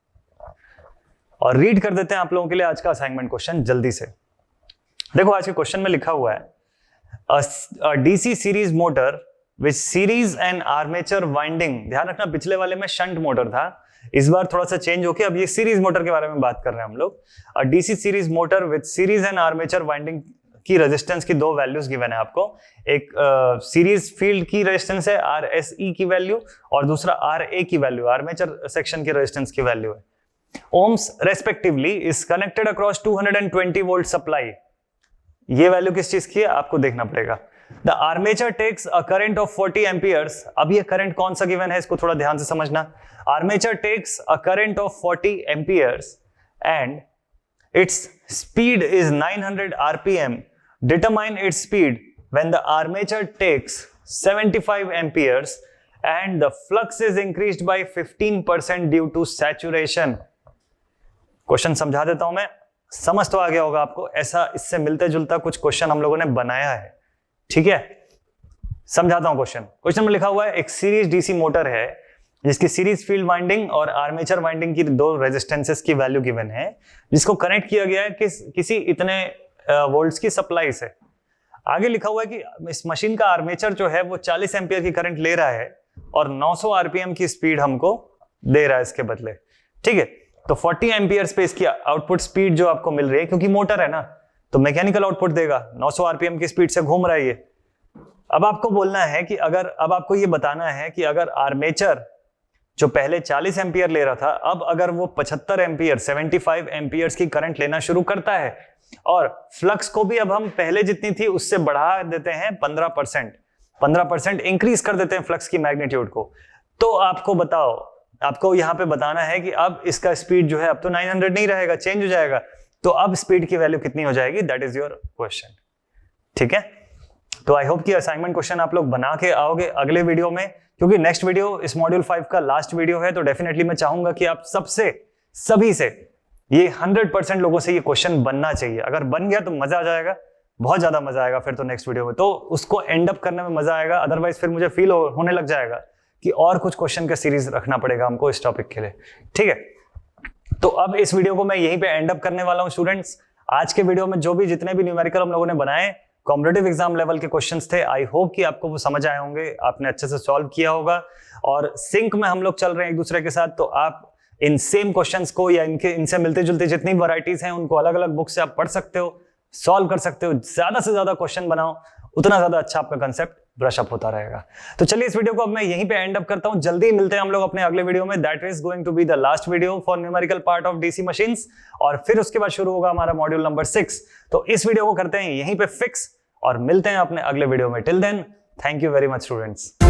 और रीड कर देते हैं आप लोगों के लिए आज का असाइनमेंट क्वेश्चन जल्दी से. देखो आज के क्वेश्चन में लिखा हुआ है a DC series motor which series and armature winding. ध्यान रखना, पिछले वाले में शंट मोटर था, इस बार थोड़ा सा चेंज होके अब ये सीरीज मोटर के बारे में बात कर रहे हैं हम लोग. DC series motor with series and armature winding की रेजिस्टेंस की दो वैल्यूज गिवन है आपको. एक सीरीज फील्ड की रेजिस्टेंस है RSE की वैल्यू और दूसरा RA की वैल्यू, आर्मेचर सेक्शन की रेजिस्टेंस की वैल्यू है. Ohms respectively is connected across 220 volt supply. ये वैल्यू किस चीज की है आपको देखना पड़ेगा. The armature takes a current of 40 amperes. अब ये करंट कौन सा गिवन है इसको थोड़ा ध्यान से समझना. Armature takes a current of 40 amperes and its speed is 900 rpm. Determine its speed when the armature takes 75 amperes and the flux is increased by 15% due to saturation. Question समझा देता हूं मैं, समझ तो आ गया होगा आपको. ऐसा इससे मिलता जुलता कुछ क्वेश्चन हम लोगों ने बनाया है. ठीक है, समझाता हूं क्वेश्चन. क्वेश्चन में लिखा हुआ है एक सीरीज डीसी मोटर है जिसकी सीरीज फील्ड वाइंडिंग और आर्मेचर वाइंडिंग की दो रेजिस्टेंसेस की वैल्यू गिवन है, जिसको कनेक्ट किया गया है किसी इतने वोल्ट्स की सप्लाई से. आगे लिखा हुआ है कि इस मशीन का आर्मेचर जो है वो 40 एम्पियर की करंट ले रहा है और 900 आरपीएम की स्पीड हमको दे रहा है इसके बदले. ठीक है, तो 40 एम्पियर्स पे इसकी आउटपुट स्पीड जो आपको मिल रही है, क्योंकि मोटर है ना तो मैकेनिकल आउटपुट देगा, 900 आरपीएम की स्पीड से घूम रहा है ये. अब आपको बोलना है कि अब आपको ये बताना है कि अगर आर्मेचर जो पहले 40 एम्पियर ले रहा था, अब अगर वो 75 एम्पियर 75 एम्पियर्स की करंट लेना शुरू करता है और फ्लक्स को भी अब हम पहले जितनी थी उससे बढ़ा देते हैं 15% इंक्रीज कर देते हैं फ्लक्स की मैग्नीट्यूड को, तो आपको बताओ, आपको यहां पे बताना है कि अब इसका स्पीड जो है अब तो 900 नहीं रहेगा, चेंज हो जाएगा. तो अब स्पीड की वैल्यू कितनी हो जाएगी, दैट इज योर क्वेश्चन. ठीक है, तो आई होप कि असाइनमेंट क्वेश्चन आप लोग बना के आओगे अगले वीडियो में, क्योंकि नेक्स्ट वीडियो इस मॉड्यूल 5 का लास्ट वीडियो है. तो डेफिनेटली मैं चाहूंगा कि आप सभी से ये 100% लोगों से ये क्वेश्चन बनना चाहिए. अगर बन गया तो मजा आ जाएगा, बहुत ज्यादा मजा आएगा फिर तो नेक्स्ट वीडियो में, तो उसको एंड अप करने में मजा आएगा. अदरवाइज फिर मुझे फील होने लग जाएगा कि और कुछ क्वेश्चन का सीरीज रखना पड़ेगा हमको इस टॉपिक के लिए. ठीक है, तो अब इस वीडियो को मैं यहीं पे एंड अप करने वाला हूं स्टूडेंट्स। आज के वीडियो में जो भी जितने भी न्यूमेरिकल हम लोगों ने बनाए कॉम्पिटिटिव एग्जाम लेवल के क्वेश्चंस थे, आई होप कि आपको वो समझ आए होंगे, आपने अच्छे से सॉल्व किया होगा और सिंक में हम लोग चल रहे हैं एक दूसरे के साथ। तो आप इन सेम क्वेश्चंस को या इनसे मिलते जुलते जितनी वैरायटीज हैं उनको अलग अलग बुक से आप पढ़ सकते हो, सॉल्व कर सकते हो। ज्यादा से ज्यादा क्वेश्चन बनाओ, उतना ज्यादा अच्छा आपका कंसेप्ट ब्रश अप होता रहेगा। तो चलिए इस वीडियो को अब मैं यहीं पे एंड अप करता हूं। जल्दी मिलते हैं हम लोग अपने अगले वीडियो में। That is going to be the last video for numerical part of DC machines और फिर उसके बाद शुरू होगा हमारा मॉड्यूल नंबर 6। तो इस वीडियो को करते हैं यहीं पे फिक्स और मिलते हैं अपने अगले वीडियो में। Till then, thank you very much students.